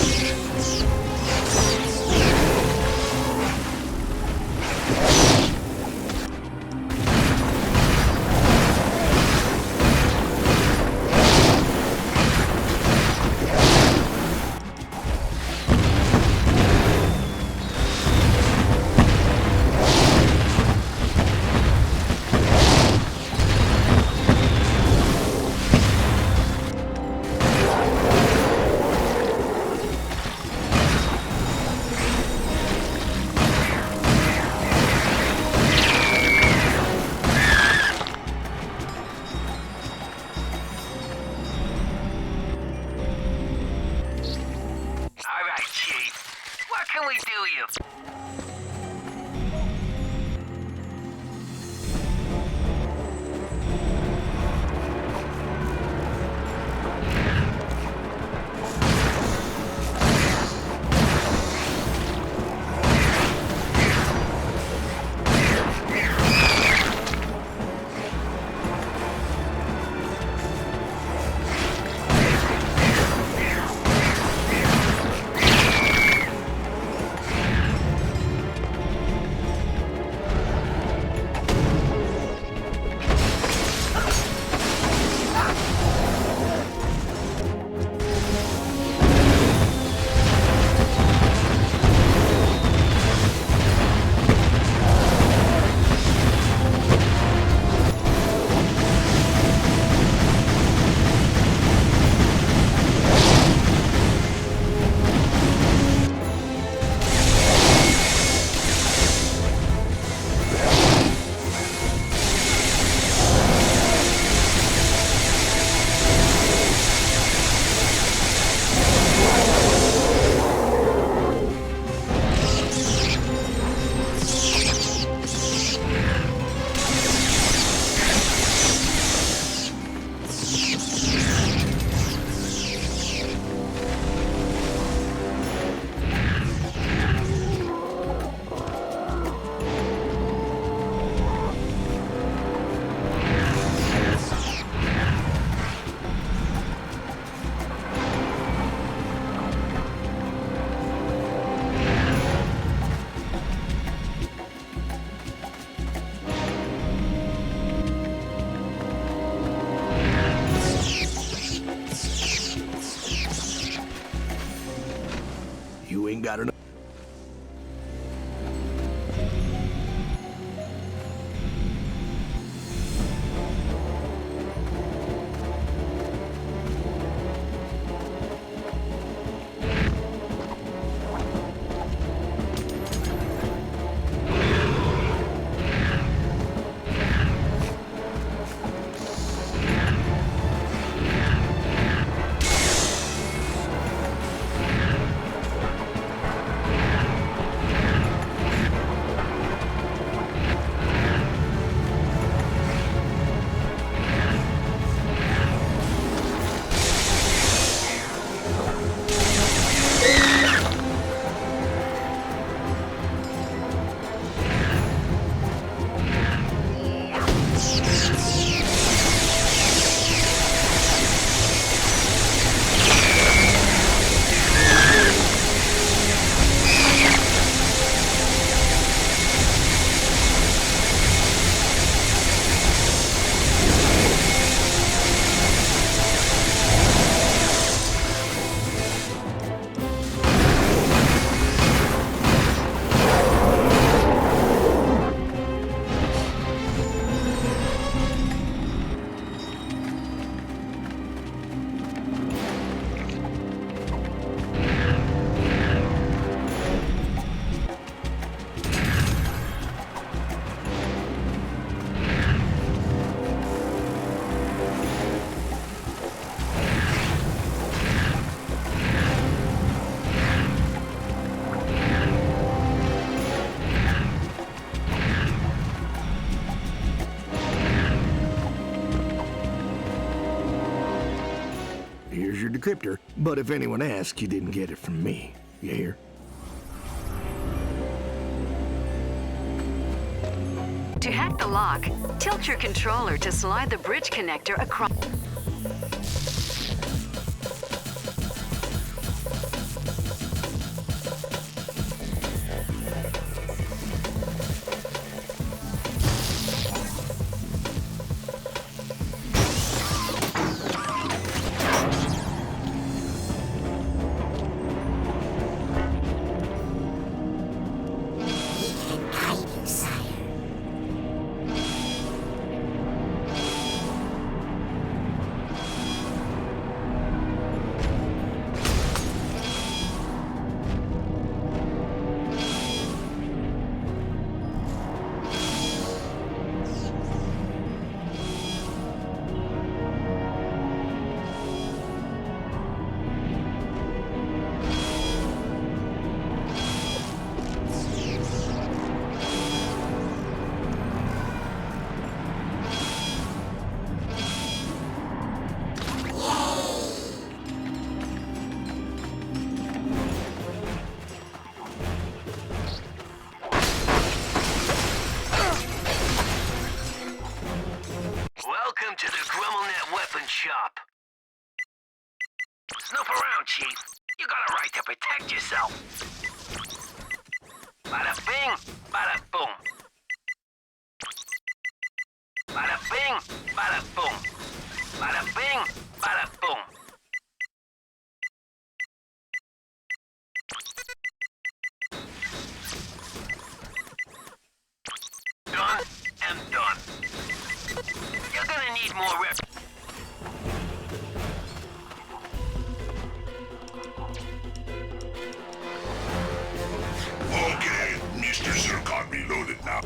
decryptor, but if anyone asks, you didn't get it from me. You hear? To hack the lock, tilt your controller to slide the bridge connector across. Welcome to the GrumbleNet weapon shop. Snoop around, Chief. You got a right to protect yourself. Bada bing, bada boom. Bada bing, bada boom. Bada bing, bada boom. Done and done. You're gonna need more rep. Okay, Mr. Zircon reloaded now.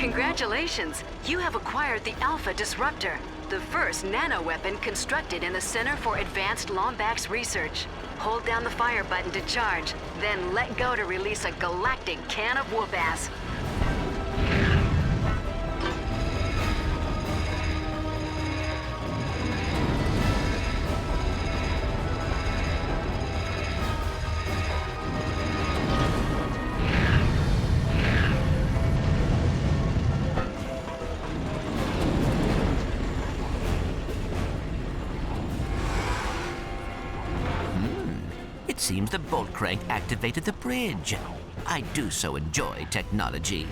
Congratulations! You have acquired the Alpha Disruptor, the first nano-weapon constructed in the Center for Advanced Lombax Research. Hold down the fire button to charge, then let go to release a galactic can of whoop-ass. It seems the bolt crank activated the bridge. I do so enjoy technology.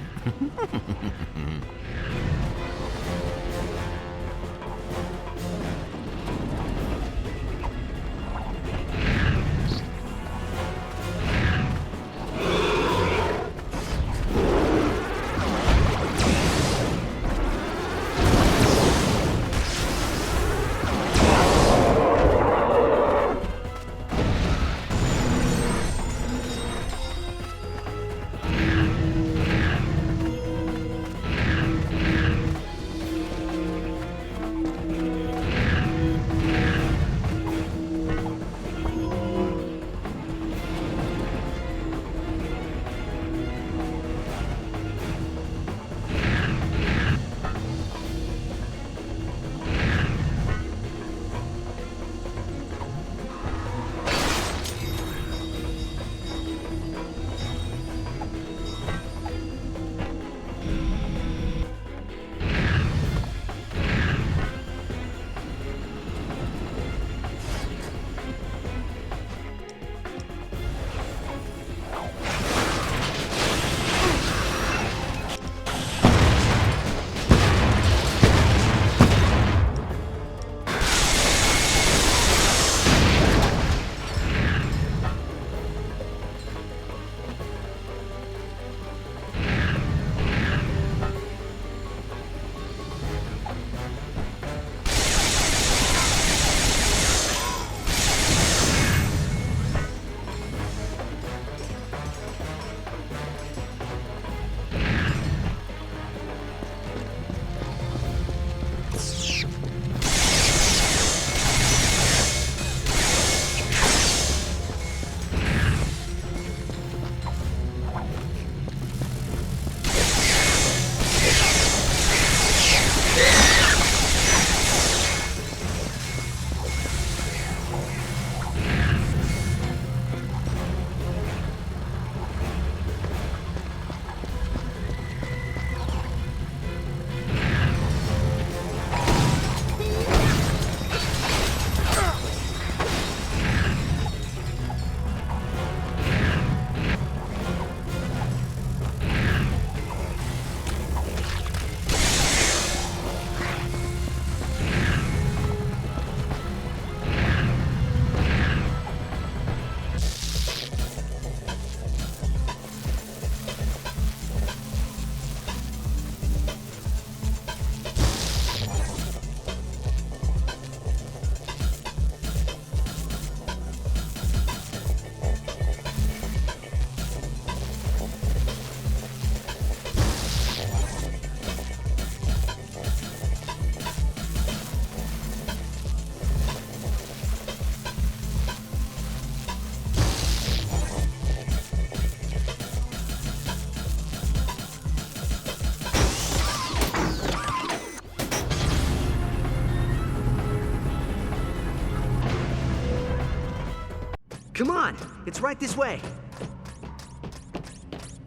Come on, it's right this way.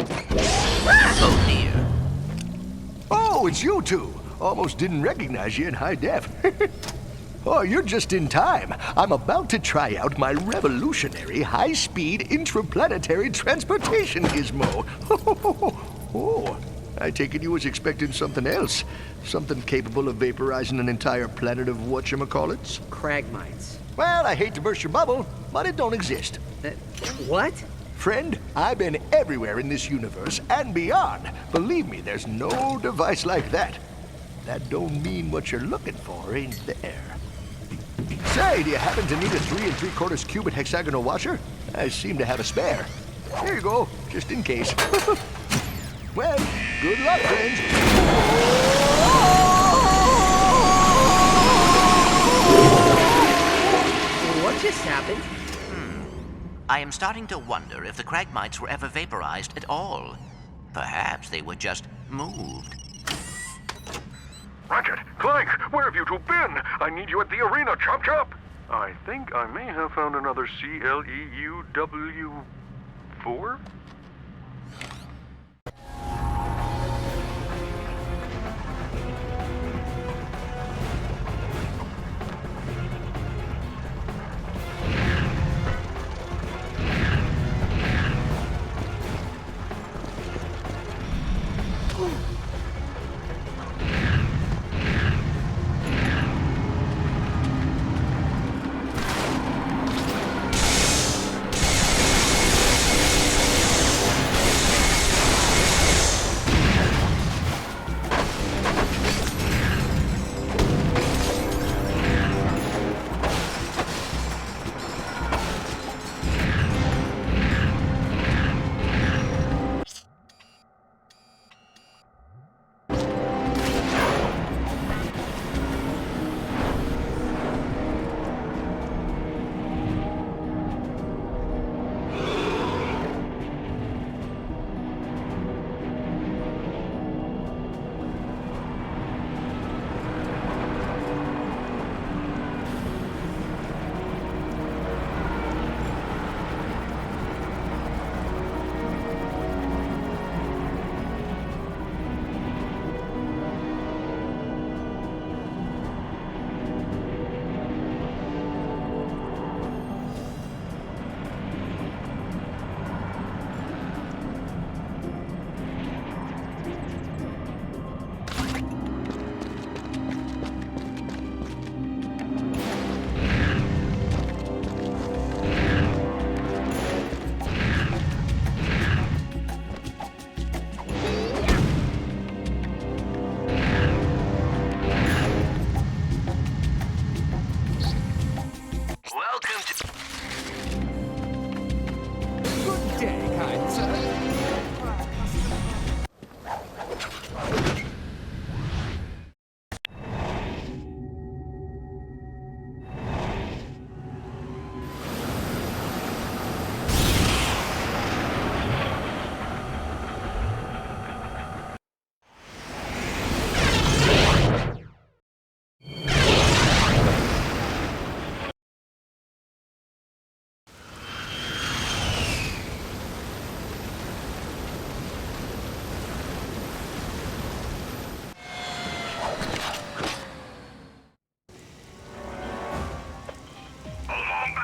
Oh dear. Oh, it's you two. Almost didn't recognize you in high def. Oh, you're just in time. I'm about to try out my revolutionary high-speed intraplanetary transportation gizmo. Oh, I take it you was expecting something else. Something capable of vaporizing an entire planet of whatchamacallits? Cragmites. Well, I hate to burst your bubble, but it don't exist. What? Friend, I've been everywhere in this universe and beyond. Believe me, there's no device like that. That don't mean what you're looking for ain't there. Say, do you happen to need a 3 3/4 cubic hexagonal washer? I seem to have a spare. Here you go, just in case. Well, good luck, friends. What just happened? I am starting to wonder if the Cragmites were ever vaporized at all. Perhaps they were just moved. Ratchet, Clank, where have you two been? I need you at the arena, chop chop! I think I may have found another CLEUW4?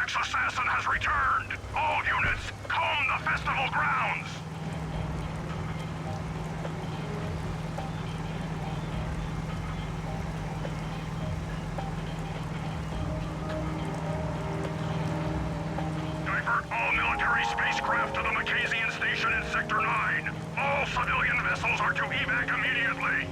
Assassin has returned! All units, comb the festival grounds! Divert all military spacecraft to the Macasian station in Sector 9. All civilian vessels are to evac immediately.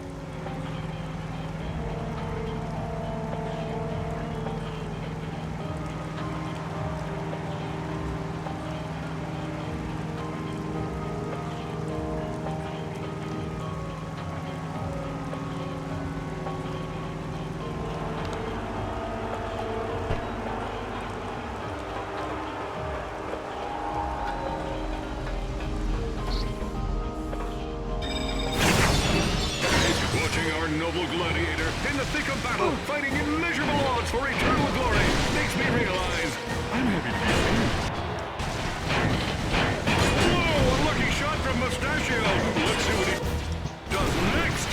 Noble gladiator, in the thick of battle, fighting immeasurable odds for eternal glory, makes me realize I'm happy to be here. Whoa, a lucky shot from Mustachio. Let's see what he does next.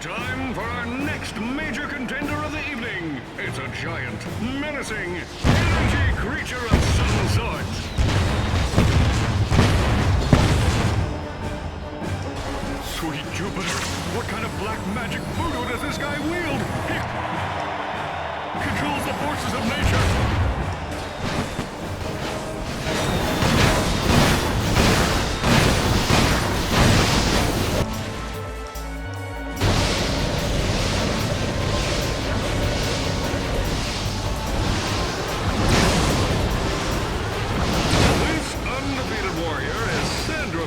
time for our next major contender of the evening. It's a giant, menacing, energy creature of some sort. Sweet Jupiter, what kind of black magic voodoo does this guy wield? He controls the forces of nature.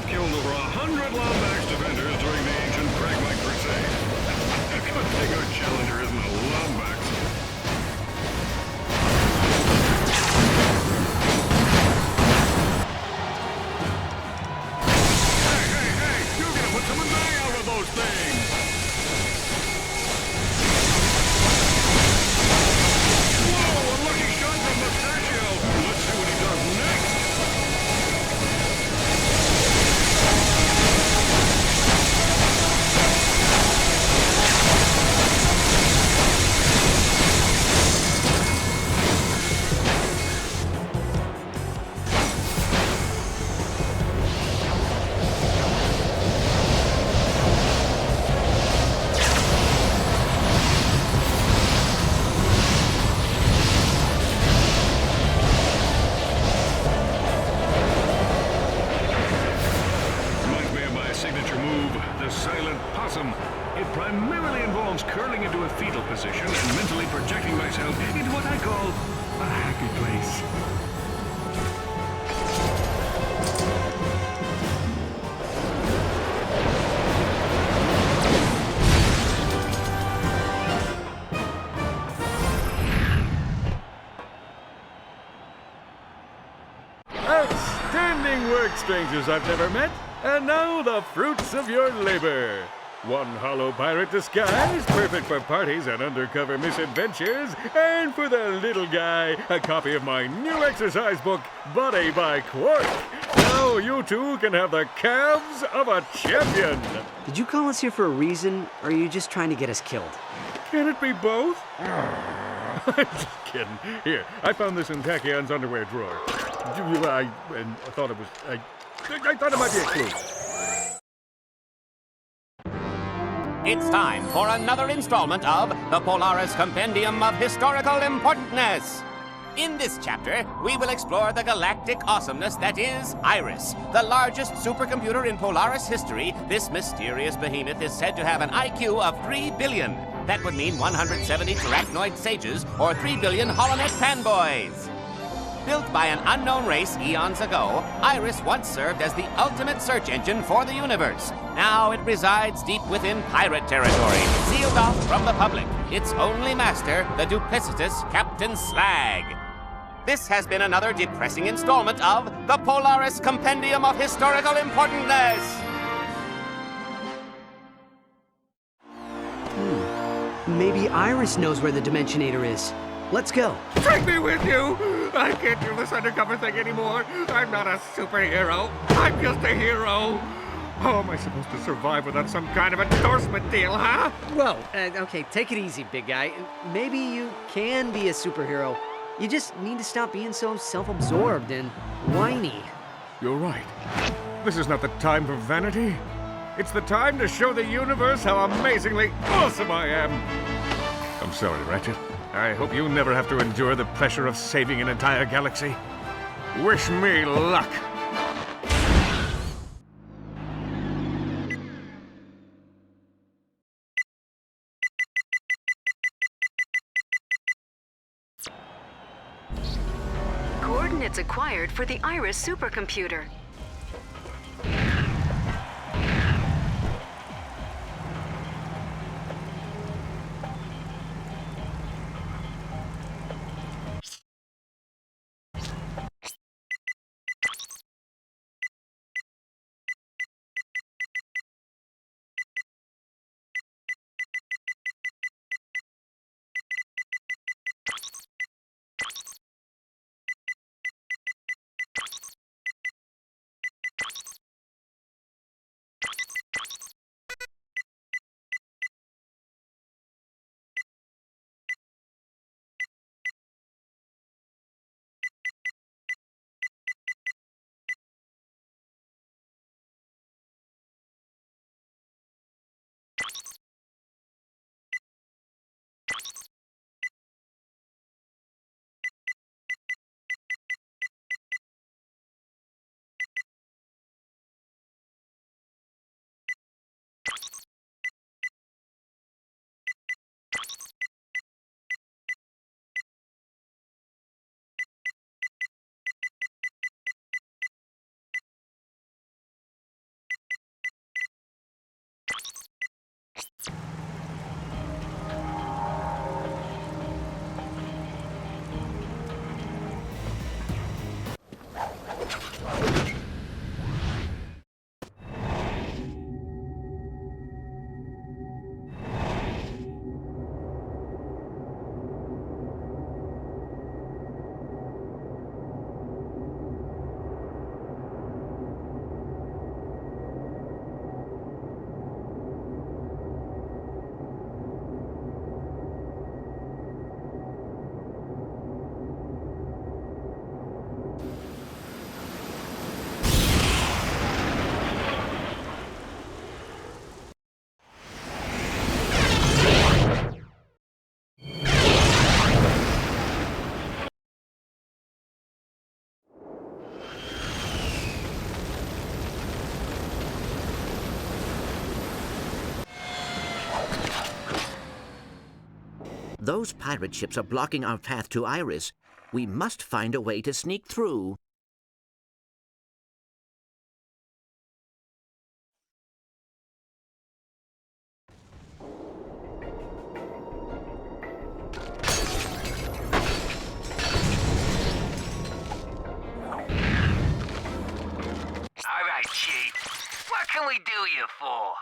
Killed over 100 Lombax defenders during the ancient Cragmite crusade. Good thing our challenger isn't a Lombax. Hey! You're gonna put some bang out of those things! Whoa! A lucky shot from Tachyon! Let's see what he does next! It primarily involves curling into a fetal position and mentally projecting myself into what I call a happy place. Outstanding work, strangers I've never met. And now the fruits of your labor. One hollow pirate disguise, perfect for parties and undercover misadventures. And for the little guy, a copy of my new exercise book, Body by Quark. Now you two can have the calves of a champion. Did you call us here for a reason, or are you just trying to get us killed? Can it be both? I'm just kidding. Here, I found this in Tachyon's underwear drawer. I thought it might be a clue. It's time for another installment of the Polaris Compendium of Historical Importantness. In this chapter, we will explore the galactic awesomeness that is Iris. The largest supercomputer in Polaris history, this mysterious behemoth is said to have an IQ of 3 billion. That would mean 170 Terracnoid sages or 3 billion Holonet fanboys. Built by an unknown race eons ago, Iris once served as the ultimate search engine for the universe. Now it resides deep within pirate territory, sealed off from the public. Its only master, the duplicitous Captain Slag. This has been another depressing installment of the Polaris Compendium of Historical Importantness. Maybe Iris knows where the Dimensionator is. Let's go. Take me with you! I can't do this undercover thing anymore. I'm not a superhero. I'm just a hero. How am I supposed to survive without some kind of endorsement deal, huh? Whoa, okay, take it easy, big guy. Maybe you can be a superhero. You just need to stop being so self-absorbed and whiny. You're right. This is not the time for vanity. It's the time to show the universe how amazingly awesome I am. I'm sorry, Ratchet. I hope you never have to endure the pressure of saving an entire galaxy. Wish me luck. Coordinates acquired for the Iris supercomputer. Those pirate ships are blocking our path to Iris. We must find a way to sneak through. All right, Chief. What can we do you for?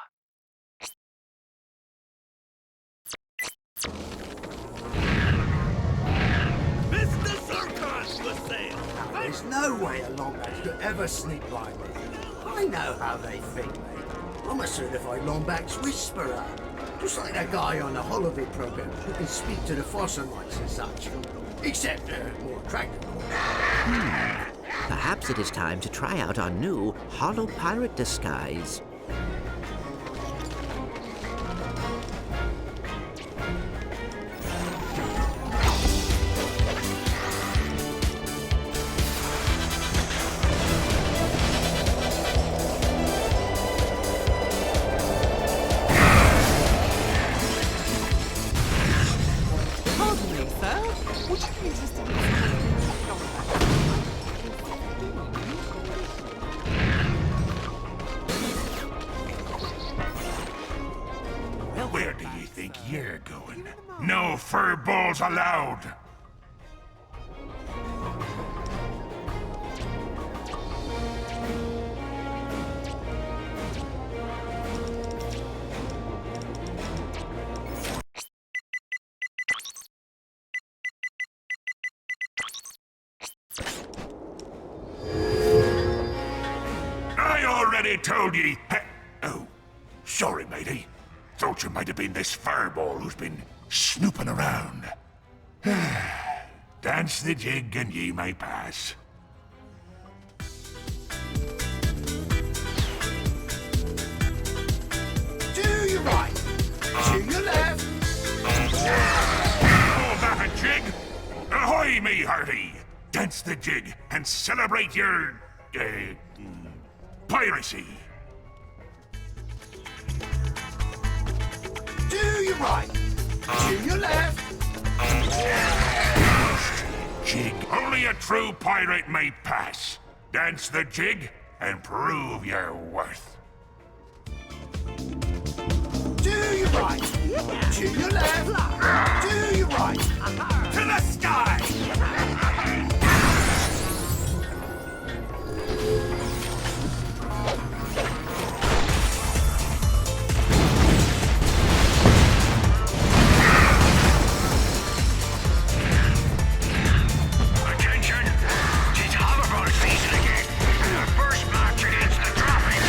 Mr. Zircon's for sale! There's no way a Lombax could ever sneak by me. I know how they think, mate. I'm a certified Lombax whisperer. Just like that guy on the holovid program who can speak to the fossilites and such. Except, more practical. Perhaps it is time to try out our new holo pirate disguise. Pardon me, sir. Would you be interested in Where do you think you're going? No fur balls allowed! I already told ye. Oh, sorry, matey. Thought you might have been this fireball who's been snooping around. Dance the jig and ye may pass. To your right, to your left. Call that a jig? Ahoy, me hearty! Dance the jig and celebrate your, piracy. To your right, to your left. Jig. Only a true pirate may pass. Dance the jig and prove your worth. To your right, to your left, to your right. To the sky! Attention! It's hoverboard season again, and our first match against the Droppings.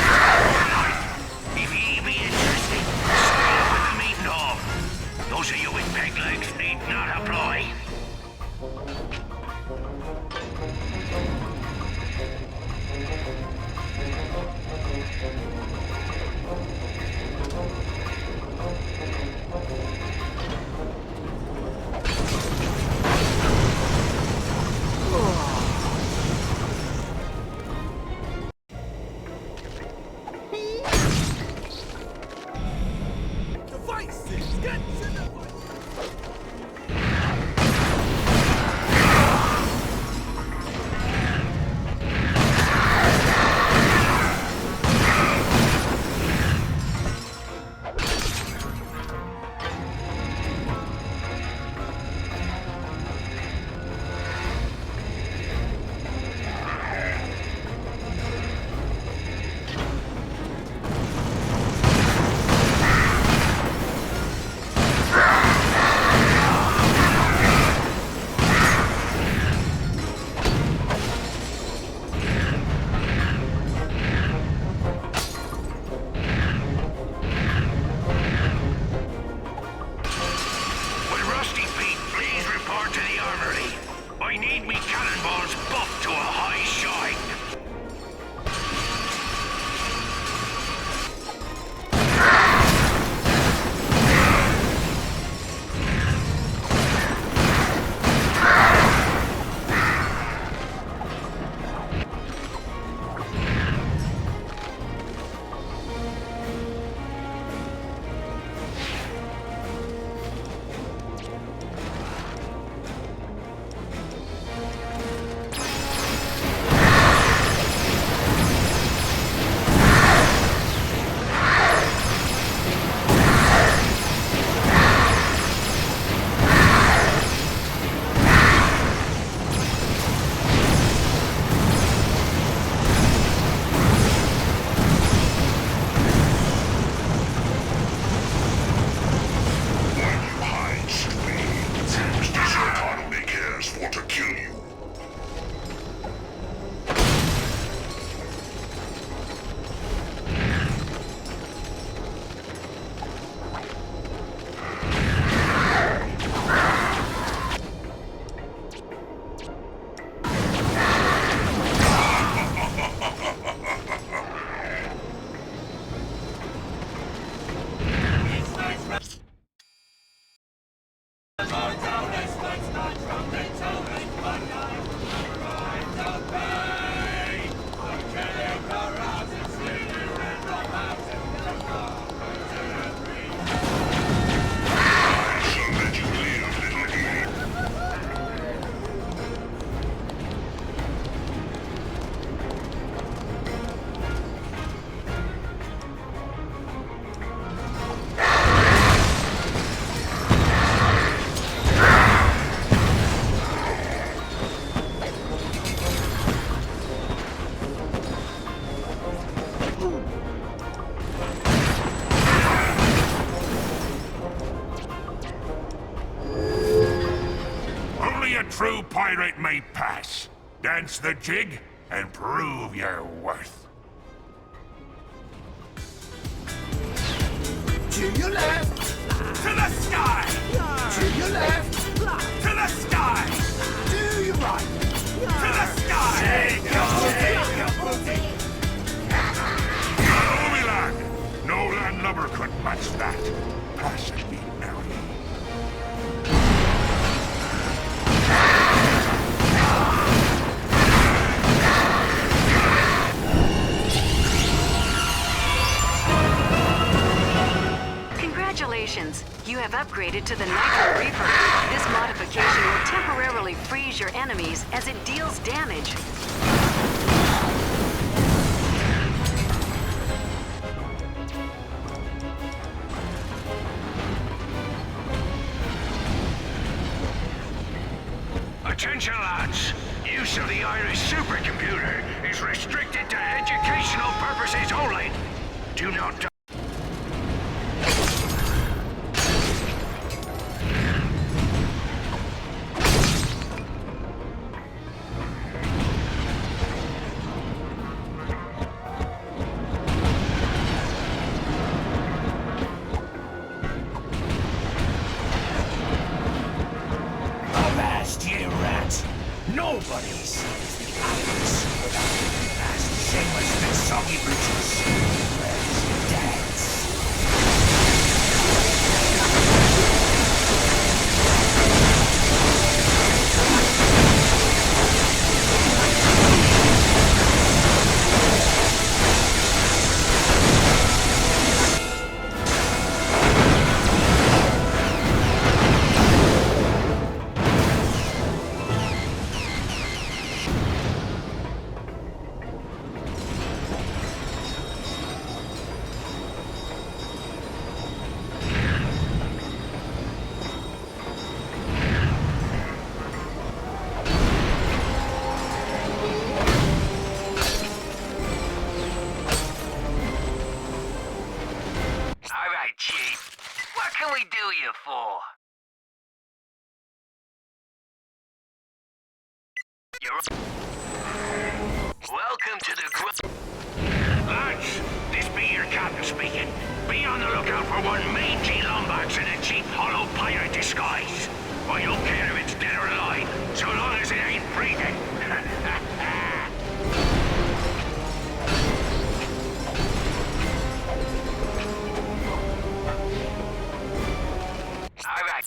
If ye be interested, sign up at the meeting hall. Those of you with peg legs need not apply. Devices! Get to the pirate may pass. Dance the jig and prove your worth. To your left. To the sky! To your left. To the sky! To your right. To the sky! Take your booty. Follow me, lad. No landlubber could match that. Pass it me, Mary. Congratulations! You have upgraded to the Nitro Reaper. This modification will temporarily freeze your enemies as it deals damage. Attention, lads. Use of the Iris supercomputer is restricted to educational purposes only. Do not... Avast, ye rat! Nobody sees the Iris without the vast shamelessness of your riches. Let's dance. Welcome to the Lads, this be your captain speaking. Be on the lookout for one mangy Lombax in a cheap hollow pirate disguise. I don't care if it's dead or alive, so long as it ain't breathing. All right.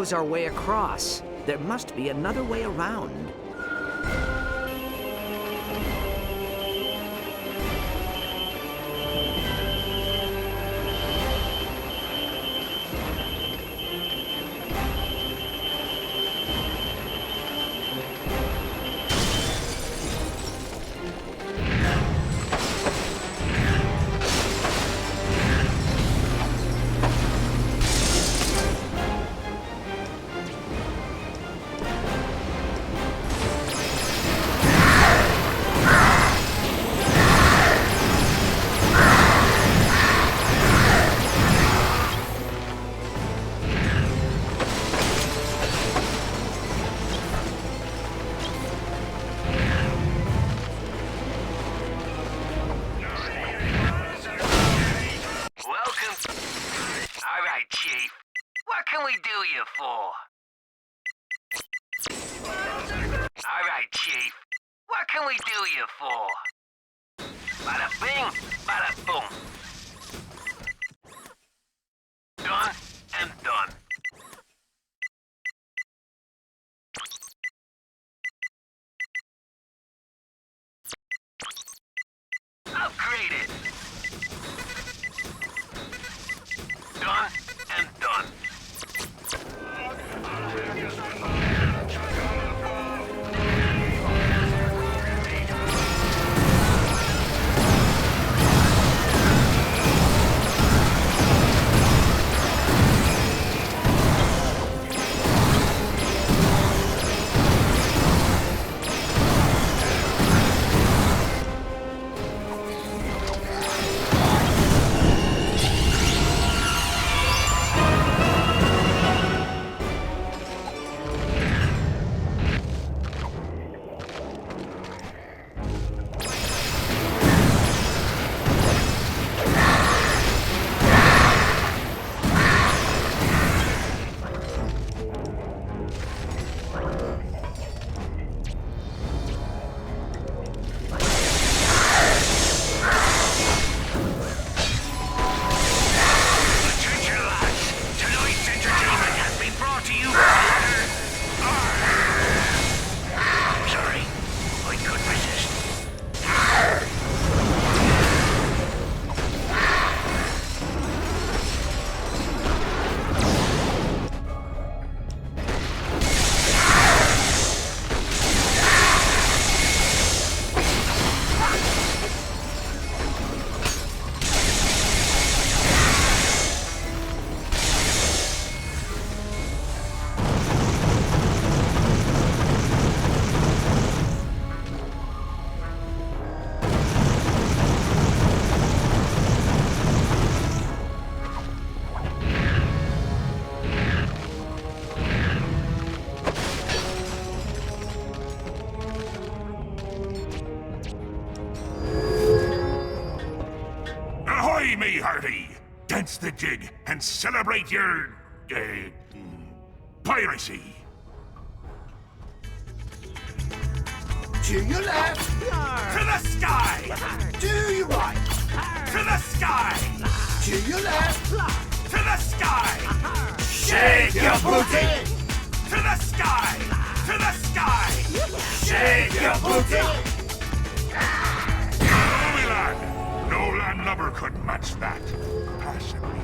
shows our way across. There must be another way around. me hearty. Dance the jig and celebrate your... piracy. To your left. To the sky. To your right. To the sky. To your left. To the sky. Shake your booty. To the sky. To the sky. Shake your booty. No, me lad. No landlubber could match that. Passively.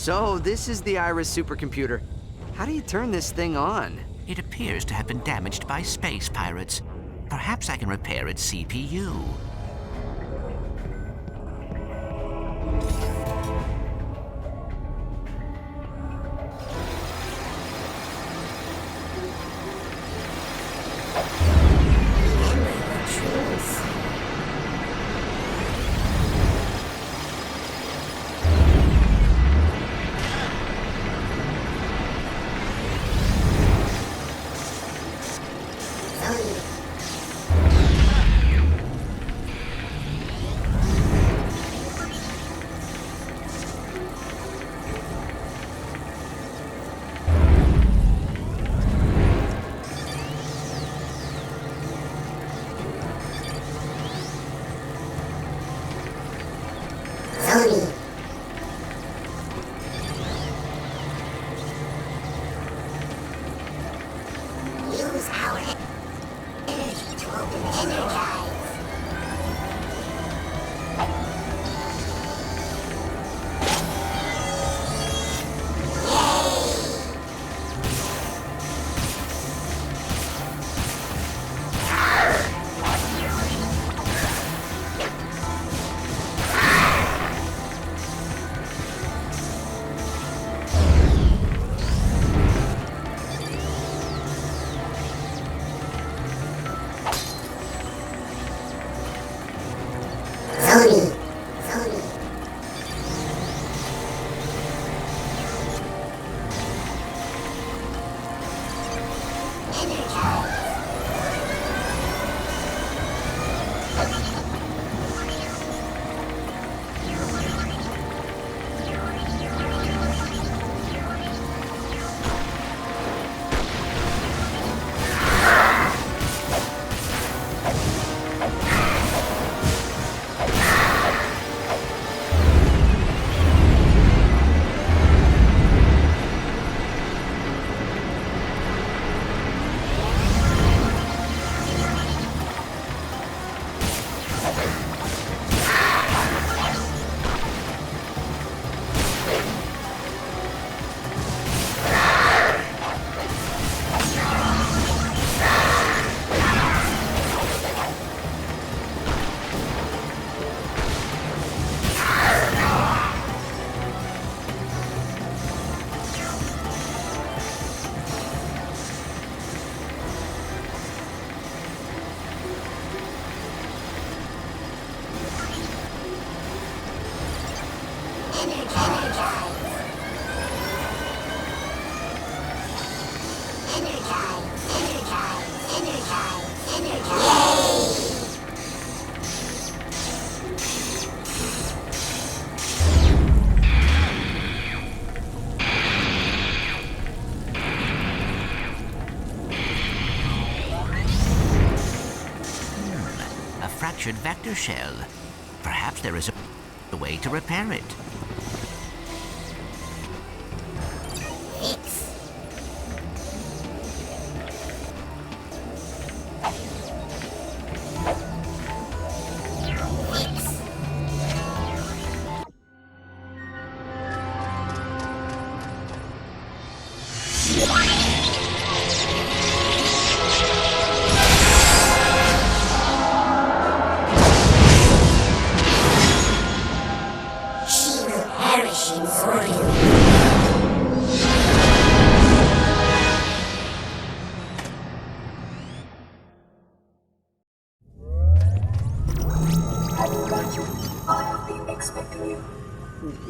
So, this is the Iris supercomputer. How do you turn this thing on? It appears to have been damaged by space pirates. Perhaps I can repair its CPU. Fractured vector shell. Perhaps there is a way to repair it.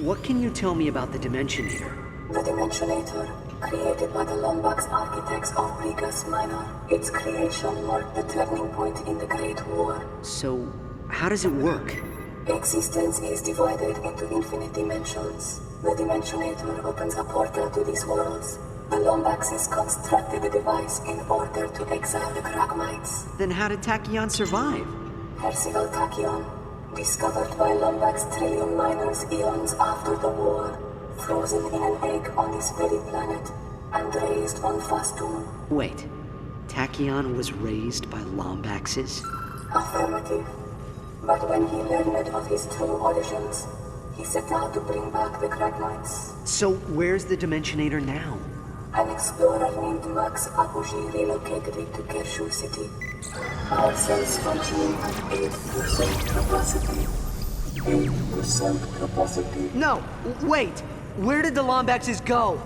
What can you tell me about the Dimensionator? The Dimensionator, created by the Lombax architects of Brigas Minor. Its creation marked the turning point in the Great War. So, how does it work? Existence is divided into infinite dimensions. The Dimensionator opens a portal to these worlds. The Lombaxes constructed the device in order to exile the Cragmites. Then how did Tachyon survive? Percival Tachyon, discovered by Lombax trillium miners eons after the war, frozen in an egg on this very planet, and raised on Fastoon. Wait, Tachyon was raised by Lombaxes? Affirmative. But when he learned of his true origins, He set out to bring back the Cragmites. So where's the Dimensionator now? An explorer named Max Apogee relocated it to Kershu City. Our cells functioning at 8% capacity. 8% capacity. No, wait! Where did the Lombaxes go?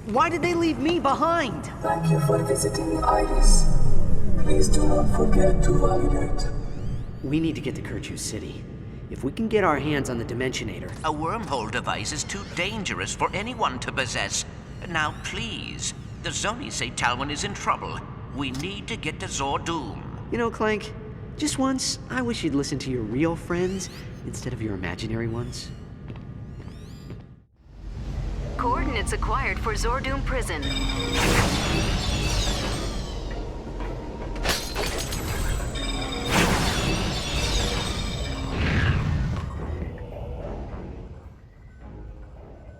Why did they leave me behind? Thank you for visiting Iris. Please do not forget to validate. We need to get to Kershu City. If we can get our hands on the Dimensionator. A wormhole device is too dangerous for anyone to possess. Now, please. The Zonies say Talwyn is in trouble. We need to get to Zordoom. You know, Clank, just once, I wish you'd listen to your real friends instead of your imaginary ones. Coordinates acquired for Zordoom Prison.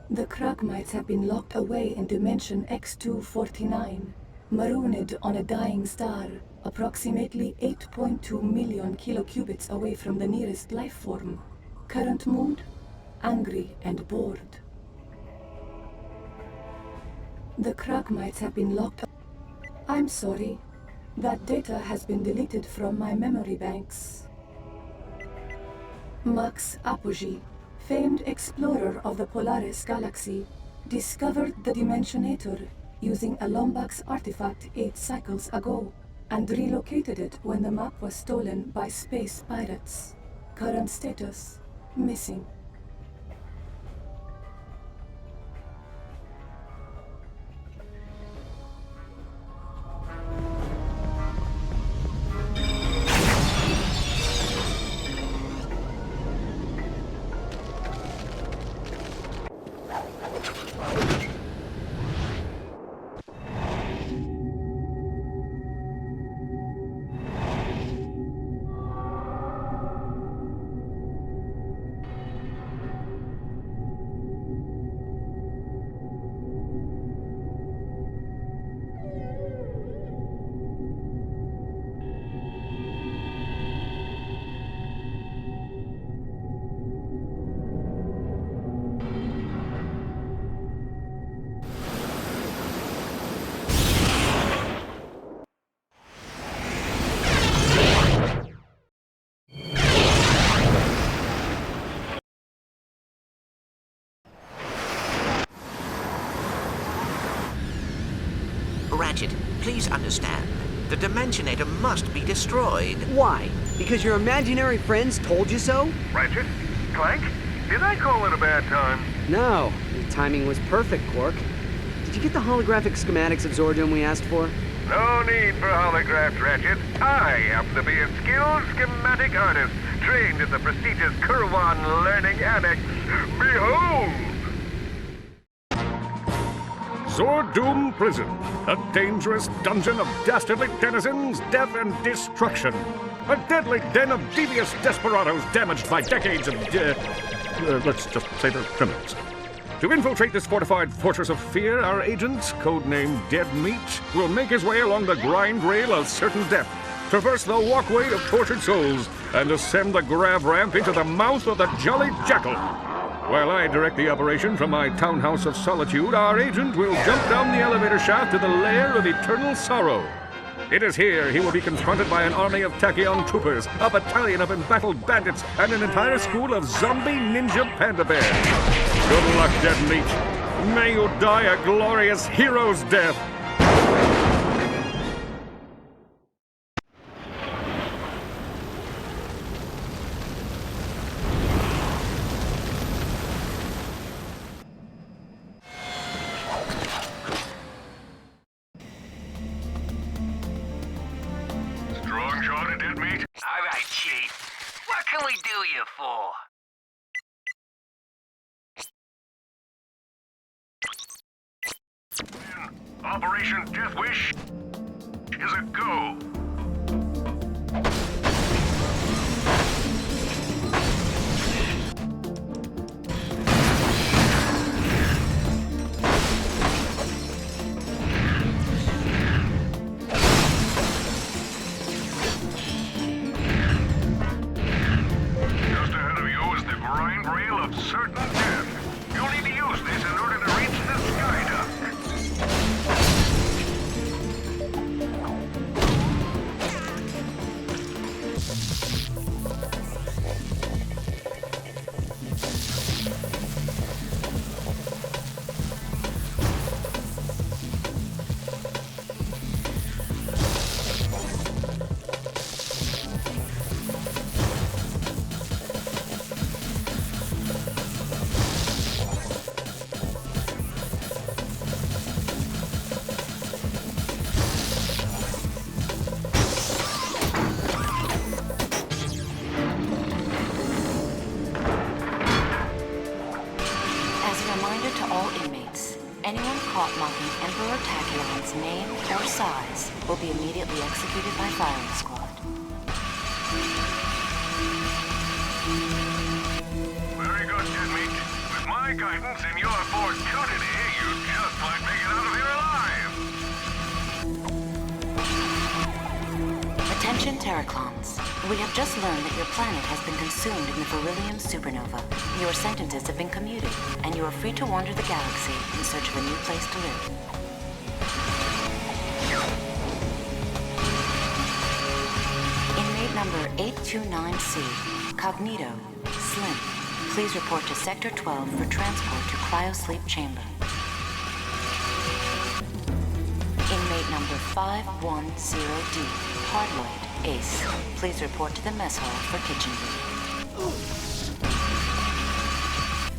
The Cragmites have been locked away in Dimension X249, marooned on a dying star, approximately 8.2 million kilocubits away from the nearest life form. Current mood? Angry and bored. The Cragmites have been locked. I'm sorry. That data has been deleted from my memory banks. Max Apogee, famed explorer of the Polaris Galaxy, discovered the Dimensionator using a Lombax artifact 8 cycles ago, and relocated it when the map was stolen by space pirates. Current status: missing. Ratchet, please understand. The Dimensionator must be destroyed. Why? Because your imaginary friends told you so? Ratchet? Clank? Did I call it a bad time? No. Your timing was perfect, Quark. Did you get the holographic schematics of Zordoom we asked for? No need for holographs, Ratchet. I happen to be a skilled schematic artist, trained in the prestigious Kerwan Learning Annex. Behold! Zordoom Prison, a dangerous dungeon of dastardly denizens, death and destruction. A deadly den of devious desperados damaged by decades of, let's just say they're criminals. To infiltrate this fortified fortress of fear, our agent, codenamed Dead Meat, will make his way along the grind rail of certain death, traverse the walkway of tortured souls, and ascend the grav ramp into the mouth of the Jolly Jackal. While I direct the operation from my townhouse of solitude, our agent will jump down the elevator shaft to the lair of eternal sorrow. It is here he will be confronted by an army of Tachyon troopers, a battalion of embattled bandits, and an entire school of zombie ninja panda bears. Good luck, Dead Meat. May you die a glorious hero's death. Strong shot at Dead Meat. All right, Chief. What can we do you for? Operation Death Wish is a go. Just ahead of you is the grind rail copying Emperor Tachyon's name or size will be immediately executed by firing squad. Very good, Deadmeat. With my guidance and your fortuity, you just might make it out of here alive. Attention, Terraclons. We have just learned that your planet has been consumed in the beryllium supernova. Your sentences have been commuted, and you are free to wander the galaxy in search of a new place to live. Inmate number 829C, Cognito, Slim. Please report to Sector 12 for transport to Cryosleep Chamber. Inmate number 510D, Hardloid, Ace. Please report to the mess hall for kitchen duty.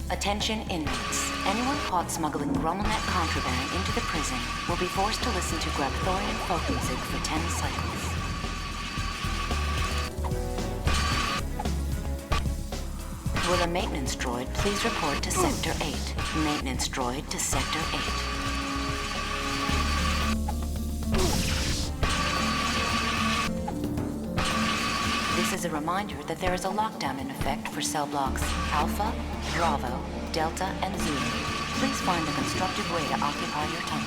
Attention inmates. Anyone caught smuggling Grommelnet contraband into the prison will be forced to listen to Grapthorian folk music for 10 cycles. Will a maintenance droid please report to Sector 8? Maintenance droid to Sector 8. This is a reminder that there is a lockdown in effect for cell blocks Alpha, Bravo, Delta, and Zulu. Please find a constructive way to occupy your time.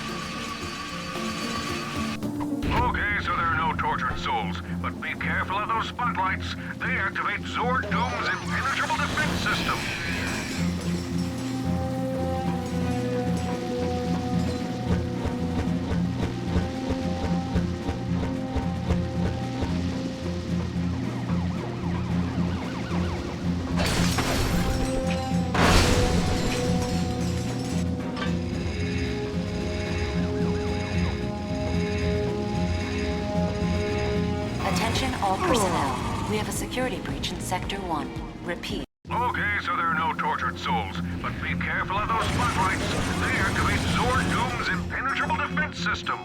Okay, so there are no tortured souls, but be careful of those spotlights. They activate Zord Doom's impenetrable defense system. All personnel, we have a security breach in Sector 1. Repeat. Okay, so there are no tortured souls, but be careful of those spotlights. They activate Zord Doom's impenetrable defense system.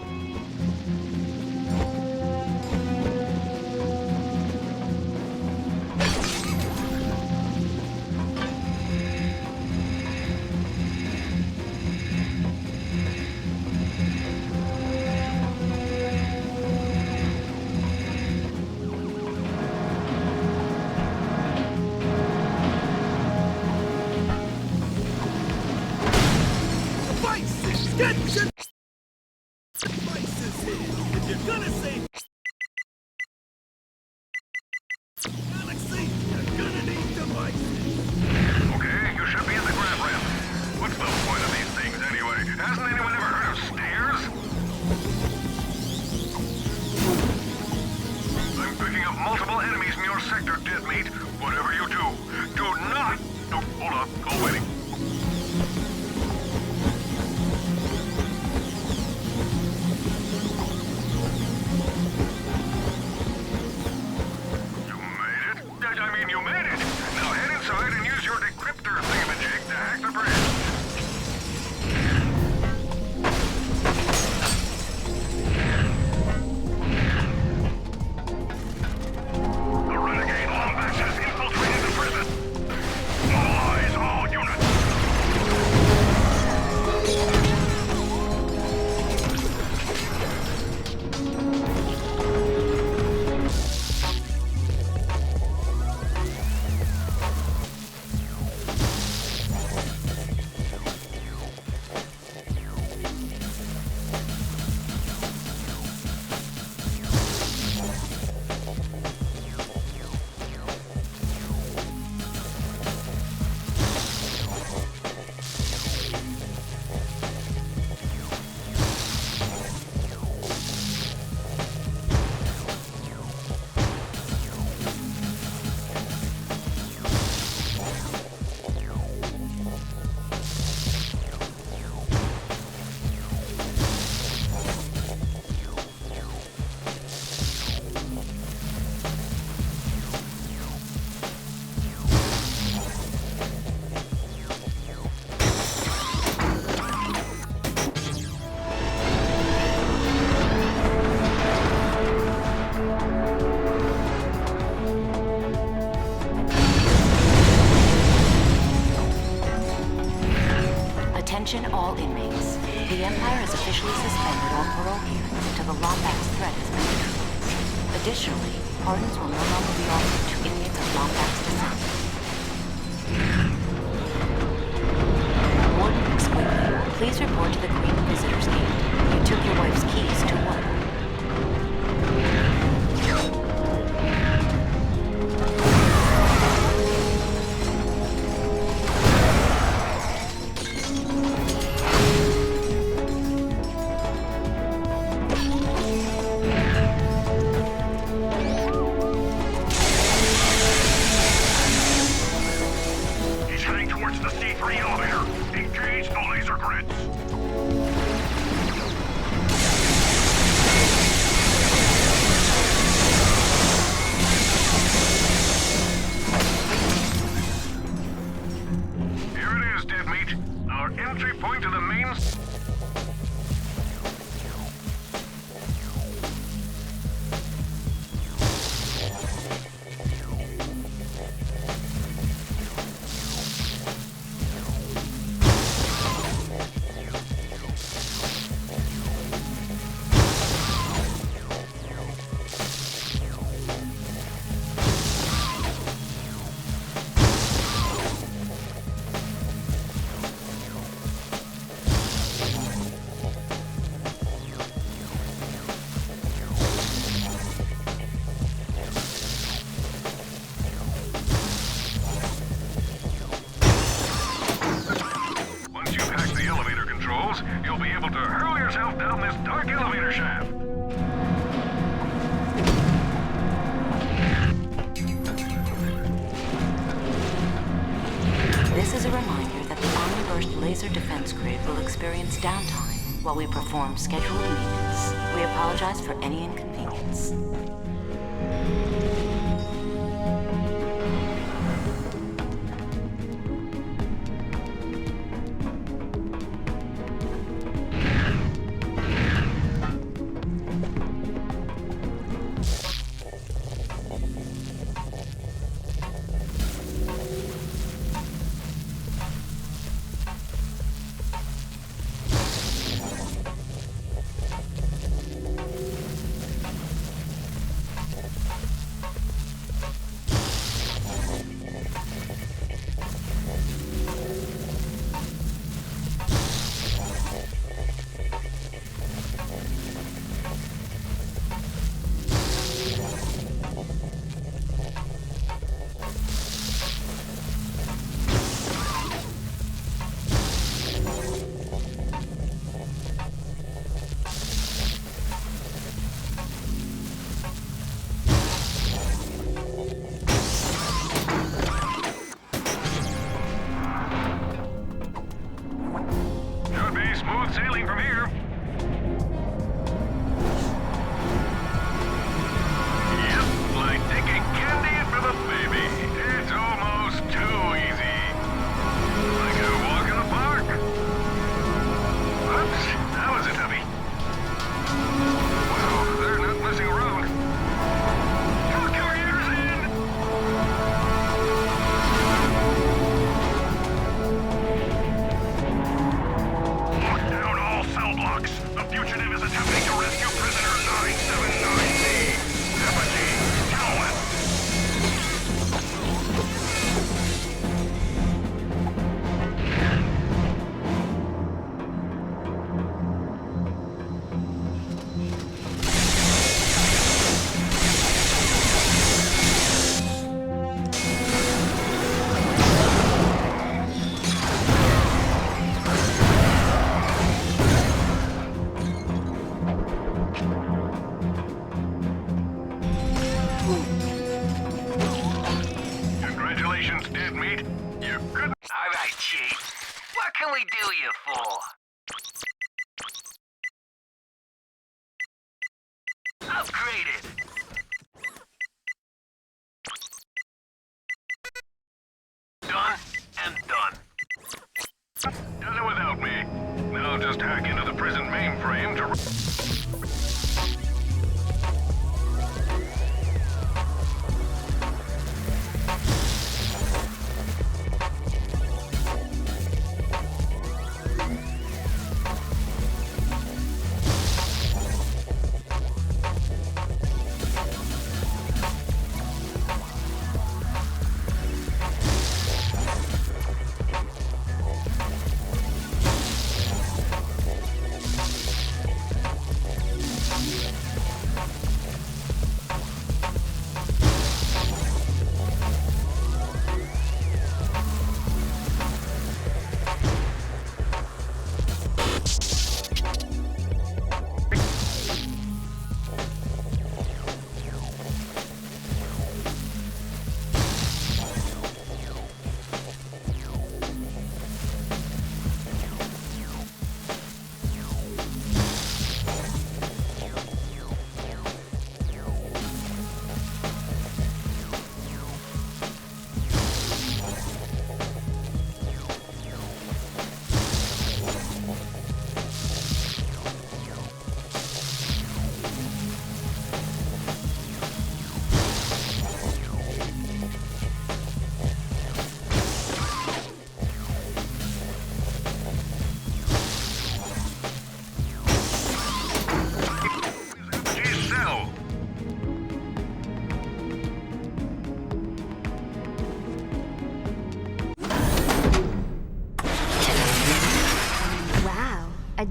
officially suspended all parole hearings until the Lombax threat has been neutralized. Additionally, pardons will no longer be offered to inmates of Lombax descent. Warden Exquisite, please report to the Queen Visitor's Gate. You took your wife's keys to what? You'll be able to hurl yourself down this dark elevator shaft. This is a reminder that the Omniburst laser defense grid will experience downtime while we perform scheduled maintenance. We apologize for any inconvenience. Sailing from here. Yep, like taking candy from a baby. It's almost too easy. Like a walk in the park. Oops, that was a dummy. Wow, they're not messing around. Tuck your ears The fugitive is attempting to rescue prisoner 979C. Apogee, Kerwan. Congratulations, dead meat. You couldn't. All right, Chief. What can we do you for? Upgraded. Done and done. Does it without me. Now just hack into the prison mainframe to...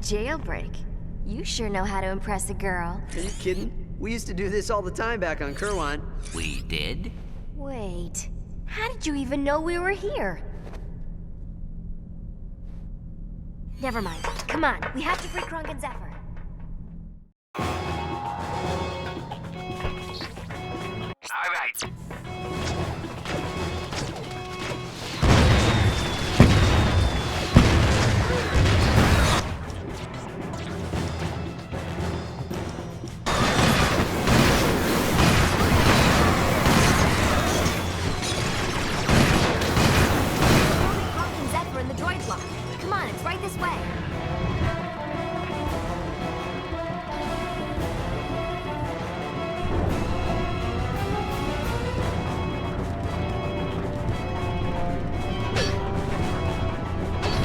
jailbreak. You sure know how to impress a girl. Are you kidding? We used to do this all the time back on Kerwan. We did? Wait, how did you even know we were here? Never mind. Come on, we have to free Krunk and Zephyr. All right. Krunk and Zephyr in the droid block. Come on, it's right this way.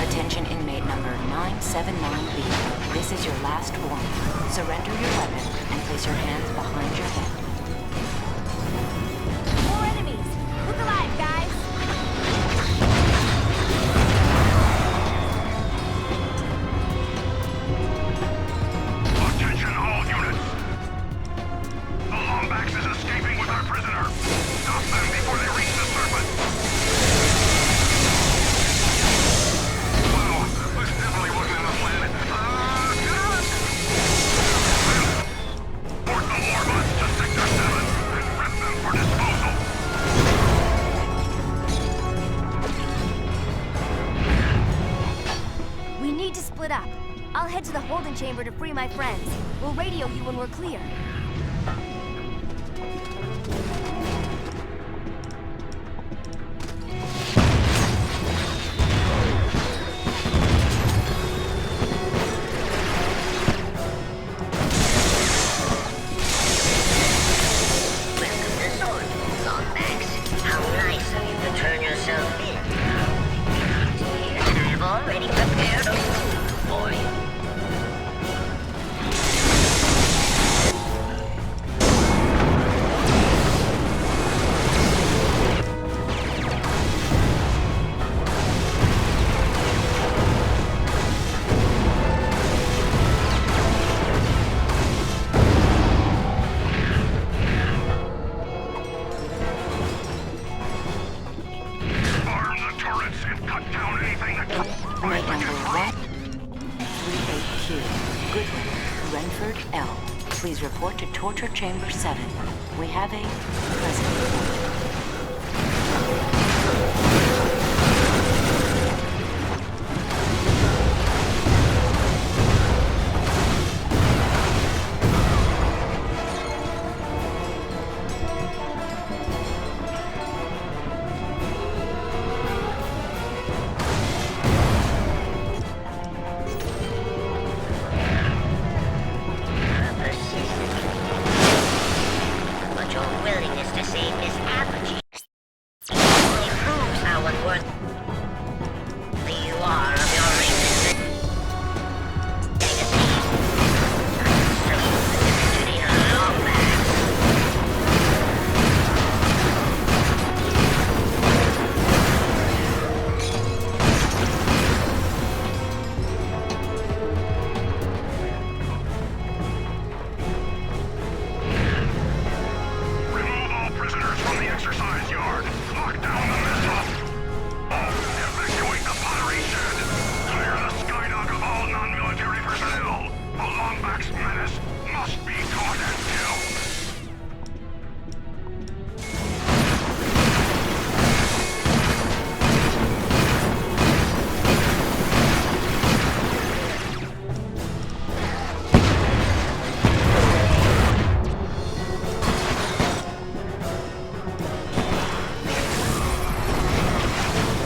Attention inmate number 979B. This is your last warning. Surrender your weapon and place your hands behind your head. More enemies! Look alive, guys! Attention all units! The Lombax is escaping with our prisoner. Stop them before they reach the surface. Wow, this definitely wasn't in the plan. Port the Lorbots to Sector 7 and prep them for disposal. We need to split up. I'll head to the holding chamber to free my friends. We'll radio you when we're clear. Welcome to Sword, Lombax. How nice of you to turn yourself in. I've already prepared a food for you. Arm the turrets and cut down anything that Inmate number 138Q. Goodwin, Renford L. Please report to Torture Chamber 7. We have a present report. But your willingness to save Miss Apogee only proves how unworthy you are of your racist legacy. I salute the divinity of Lombax. remove all prisoners from the exercise yard. Lock down the mess hall. Evacuate the pottery shed. Clear the skydock of all non-military personnel. The Lombax menace must be caught and killed.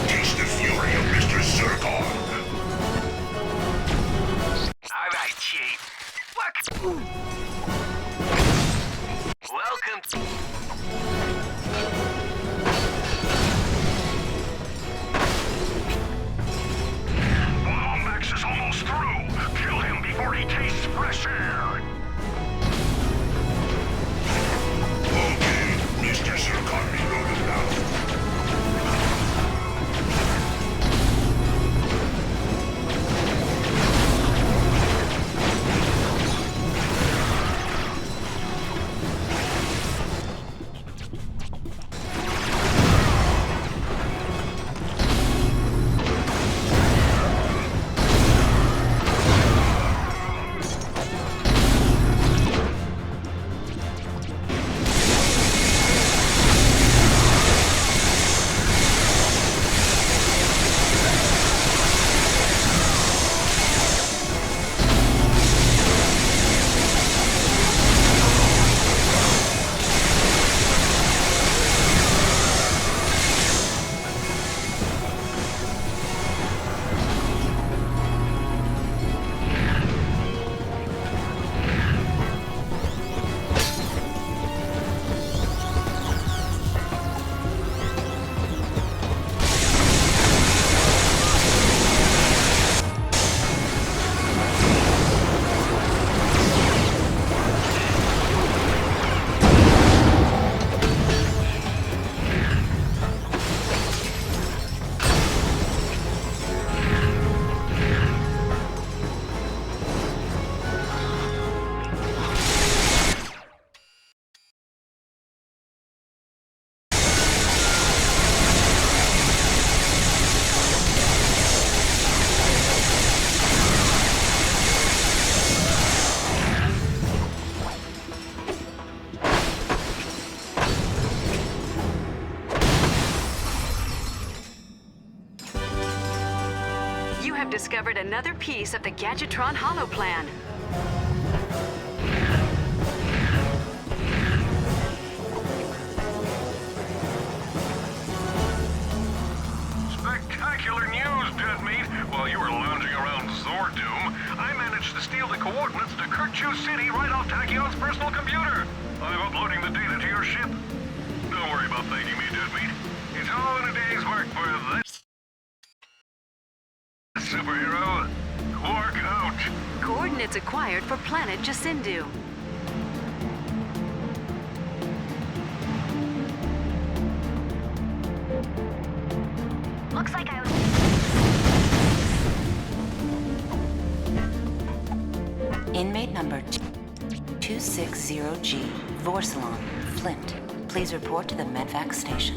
Taste the fury of Mr. Zurkon. All right, Chief. Welcome. Lombax is almost through. Kill him before he tastes fresh air. Okay, Mr. Zurkon reloaded now. discovered another piece of the Gadgetron Hollow plan. Spectacular news, Deadmeat! While you were lounging around Zordum, I managed to steal the coordinates to Kirchu City right off Tachyon's personal computer. I'm uploading the data to your ship. Don't worry about thanking me, Deadmeat. It's all in a day's work for this superhero. Quark out. Coordinates acquired for planet Jacindu. Looks like I was... Inmate number 260G, Vorsalon, Flint. Please report to the medvac station.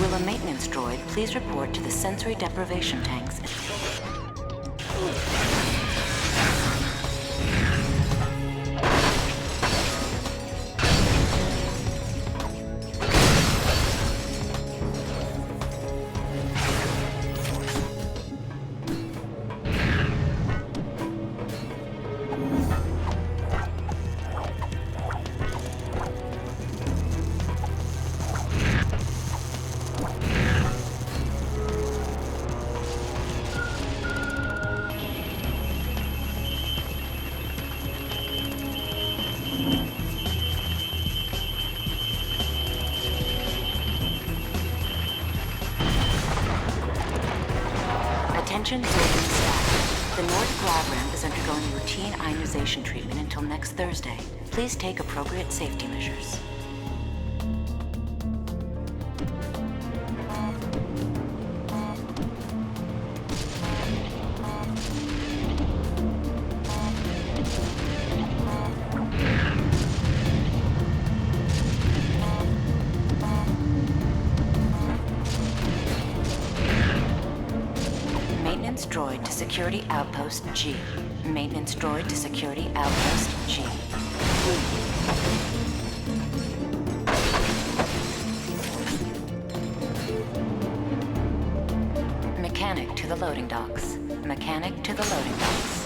Will a maintenance droid please report to the sensory deprivation tanks? Attention Zordon staff. The North Grav ramp is undergoing routine ionization treatment until next Thursday. Please take appropriate safety measures. Maintenance droid to Security Outpost G. Maintenance droid to Security Outpost G. Mechanic to the loading docks. Mechanic to the loading docks.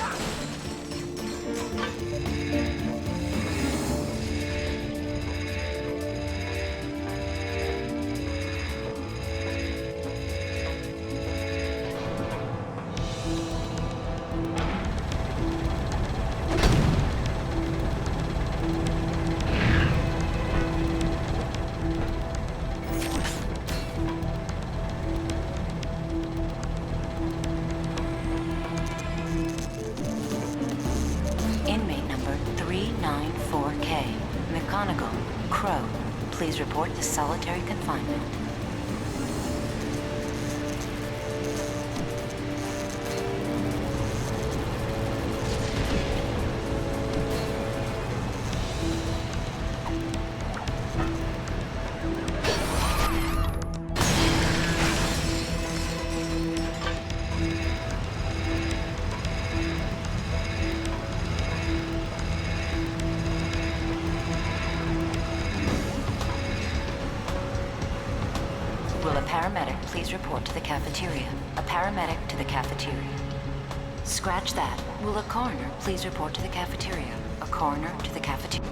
Inmate number 394K. McGonagall, Crow. Please report to solitary confinement. Will a paramedic please report to the cafeteria? A paramedic to the cafeteria. Scratch that. Will a coroner please report to the cafeteria? A coroner to the cafeteria.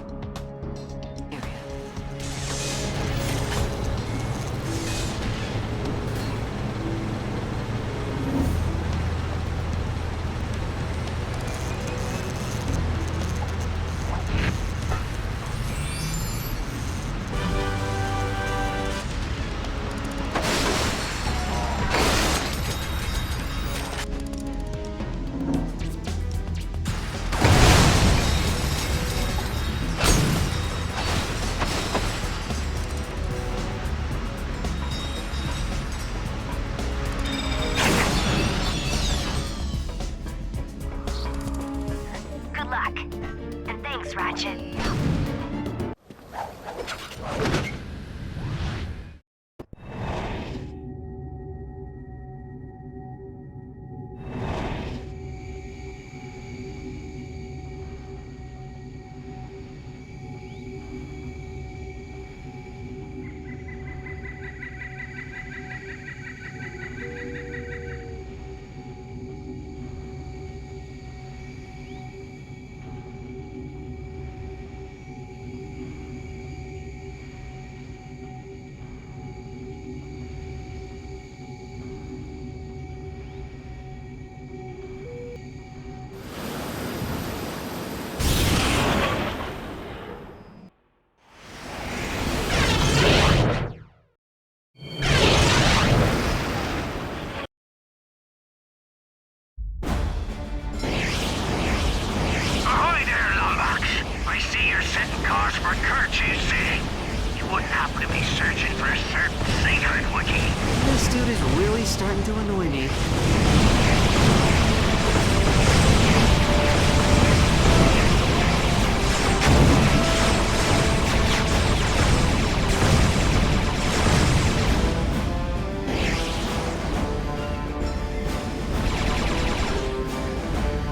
searching for a certain secret, Wookie. This dude is really starting to annoy me.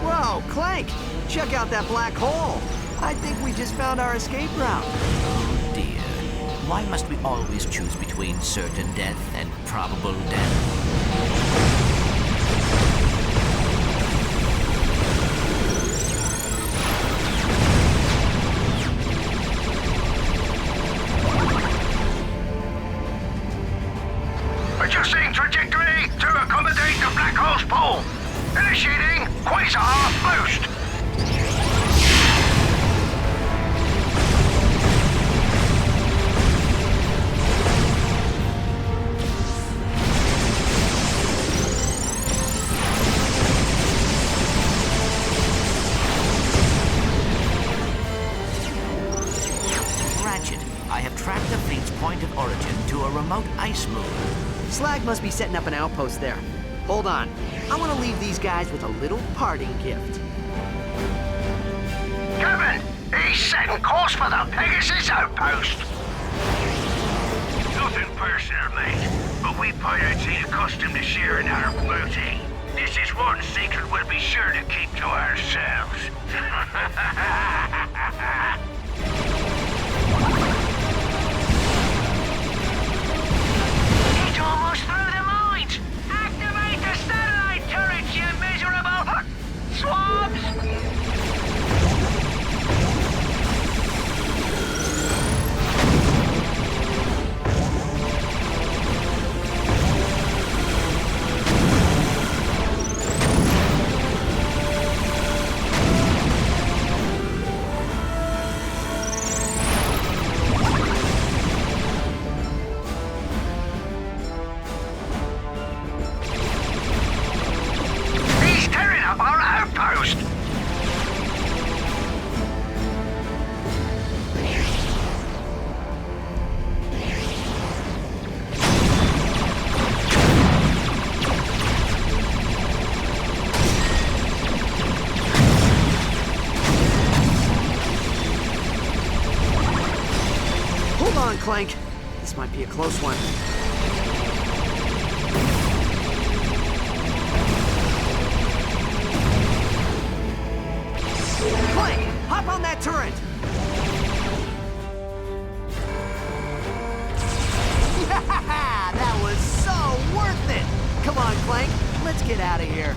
Whoa, Clank! Check out that black hole! I think we just found our escape route. Oh dear. Why must we always choose between certain death and probable death? Adjusting trajectory to accommodate the black hole's pull. Initiating quasar boost. Ratchet, I have tracked the fleet's point of origin to a remote ice moon. Slag must be setting up an outpost there. Hold on. I want to leave these guys with a little parting gift. Kevin, he's setting course for the Pegasus outpost. Nothing personal, mate, but we pirates ain't accustomed to sharing our booty. This is one secret we'll be sure to keep to ourselves. It's almost through the mines! Activate the satellite turrets, you miserable swabs! He's tearing up our outpost! Hold on, Clank. This might be a close one. Clank, hop on that turret! That was so worth it! Come on, Clank, let's get out of here.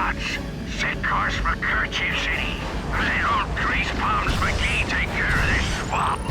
robots. Set course for Kerchief City. And let old Grease Palms McGee take care of this swamp.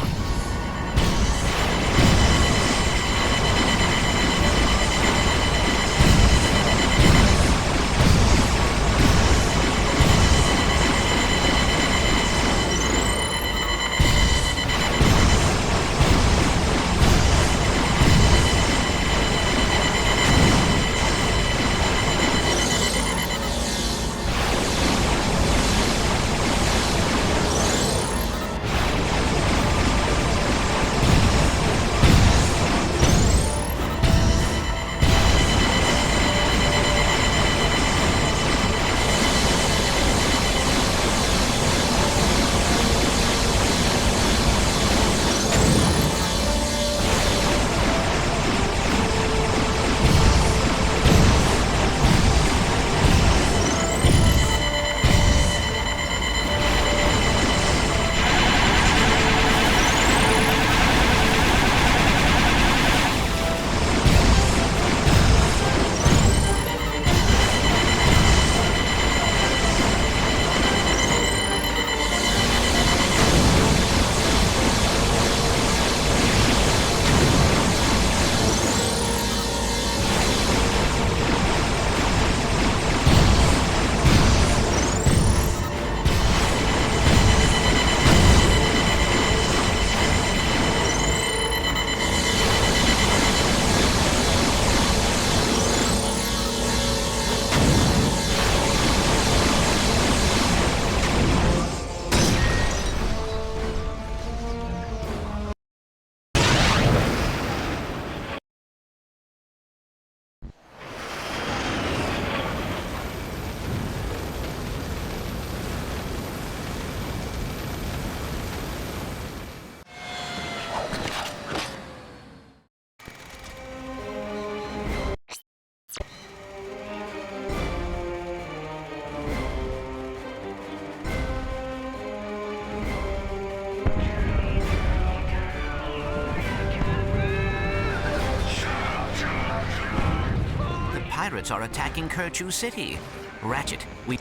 Pirates are attacking Kerchu City. Ratchet, we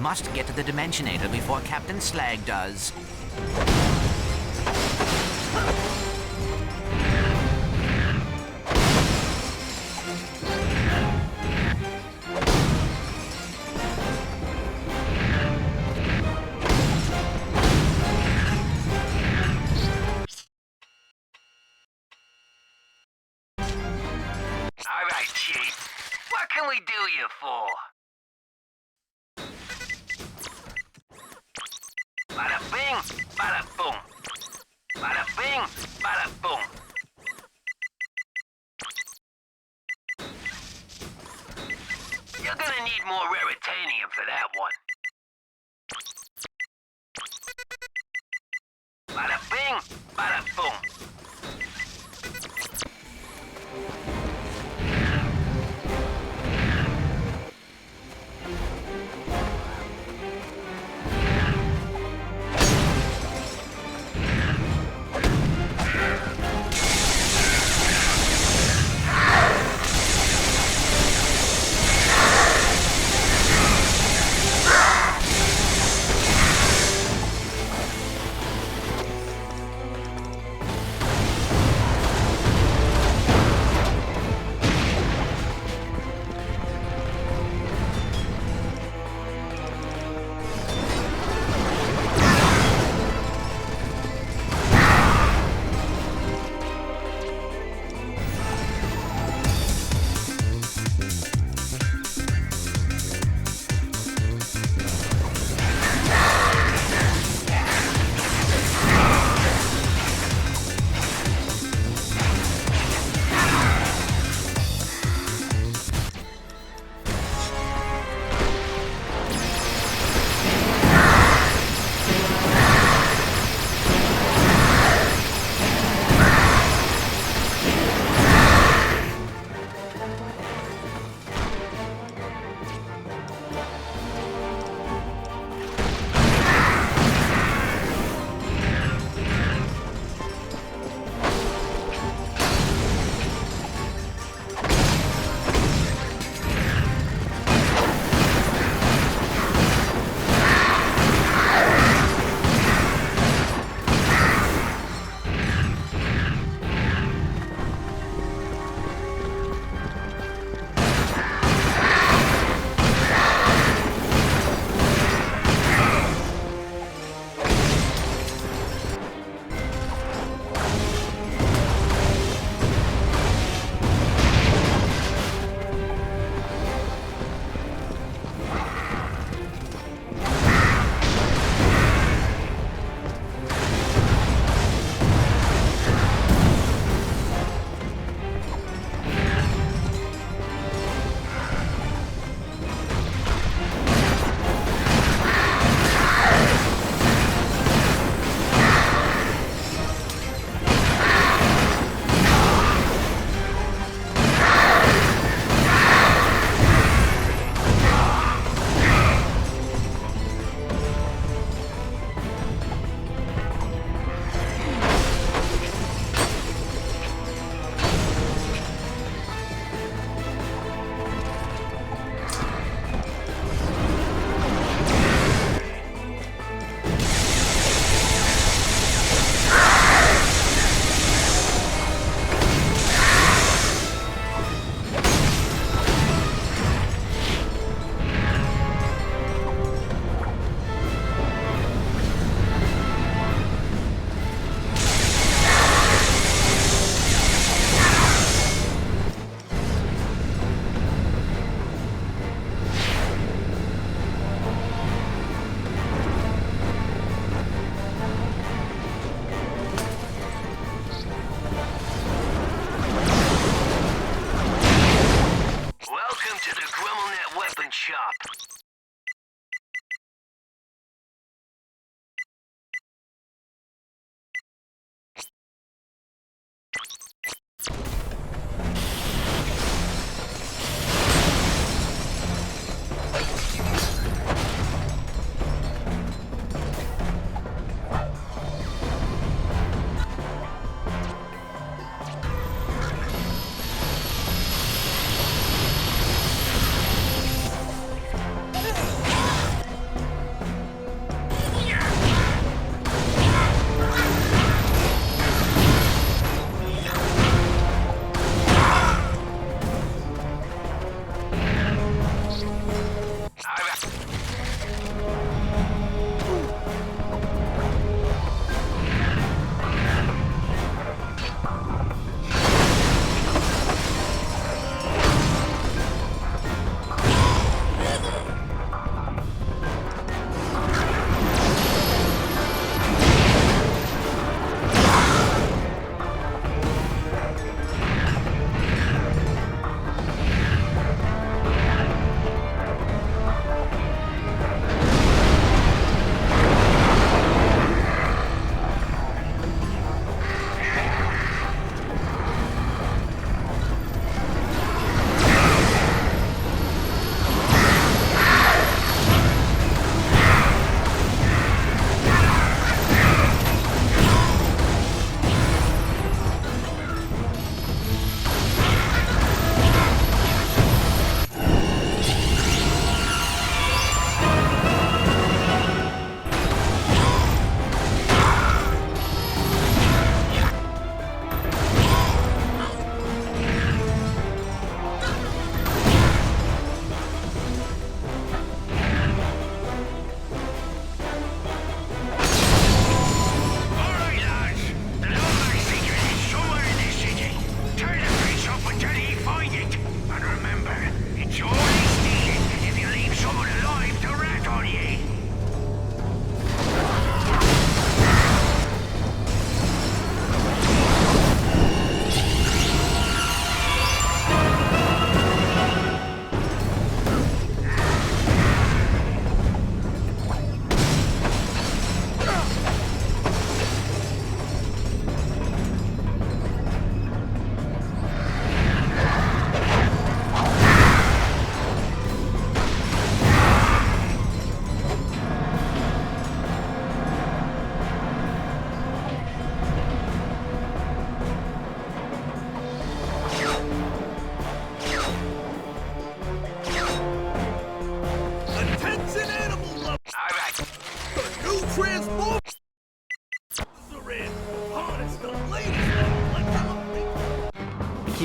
must get to the Dimensionator before Captain Slag does. All right, Chief. What can we do you for? Bada bing, bada boom. Bada bing, bada boom. You're gonna need more raritanium for that one. Bada bing, bada boom.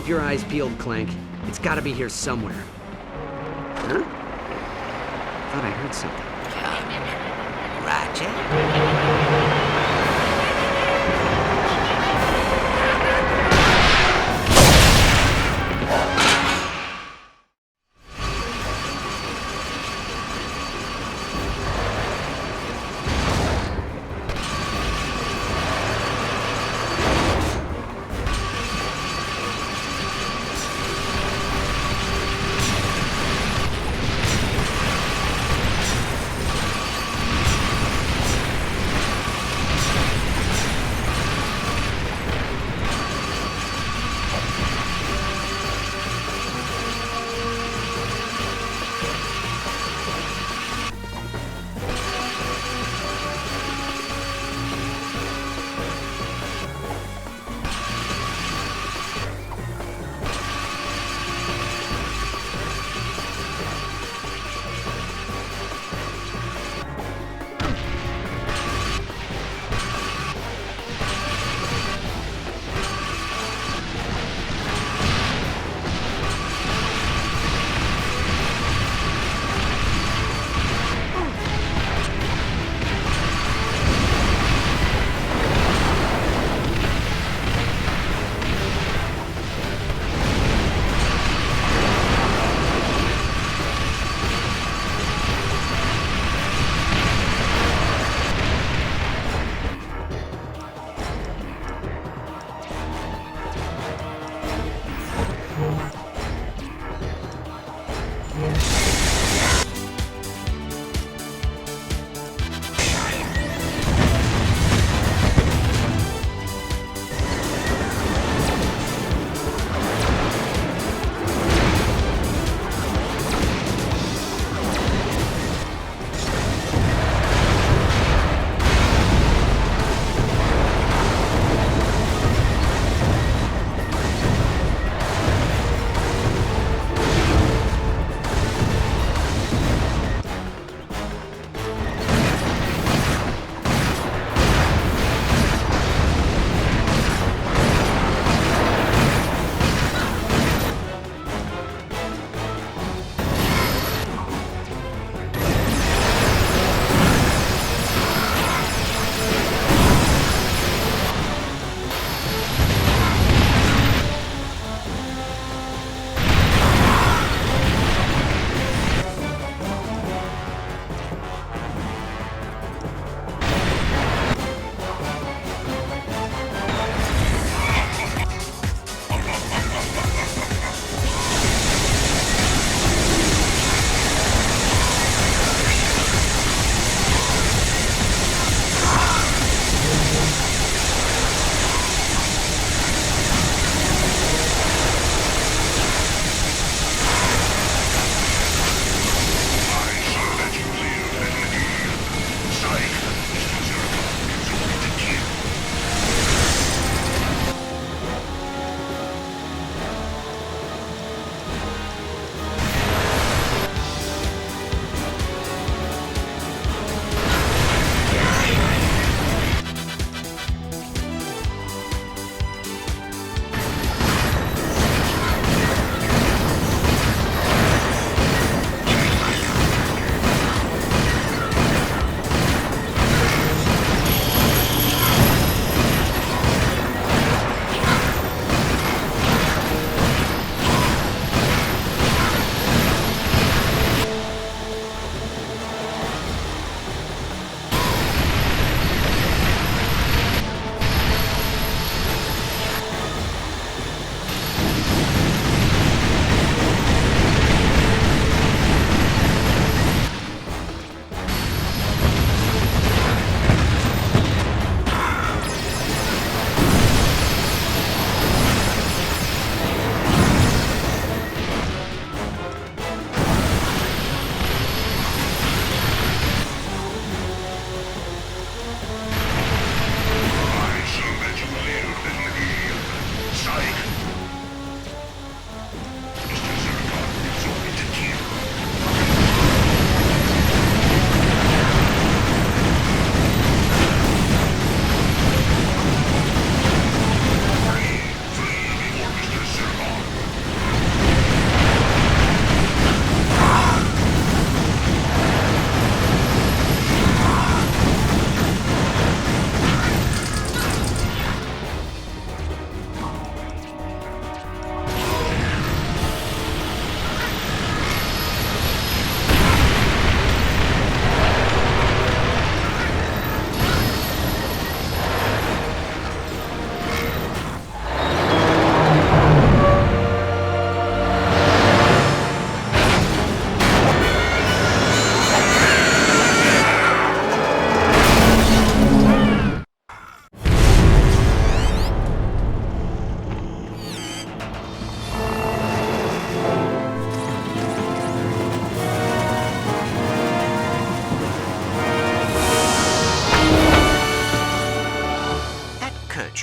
Keep your eyes peeled, Clank. It's gotta be here somewhere. Huh? Thought I heard something. Ratchet?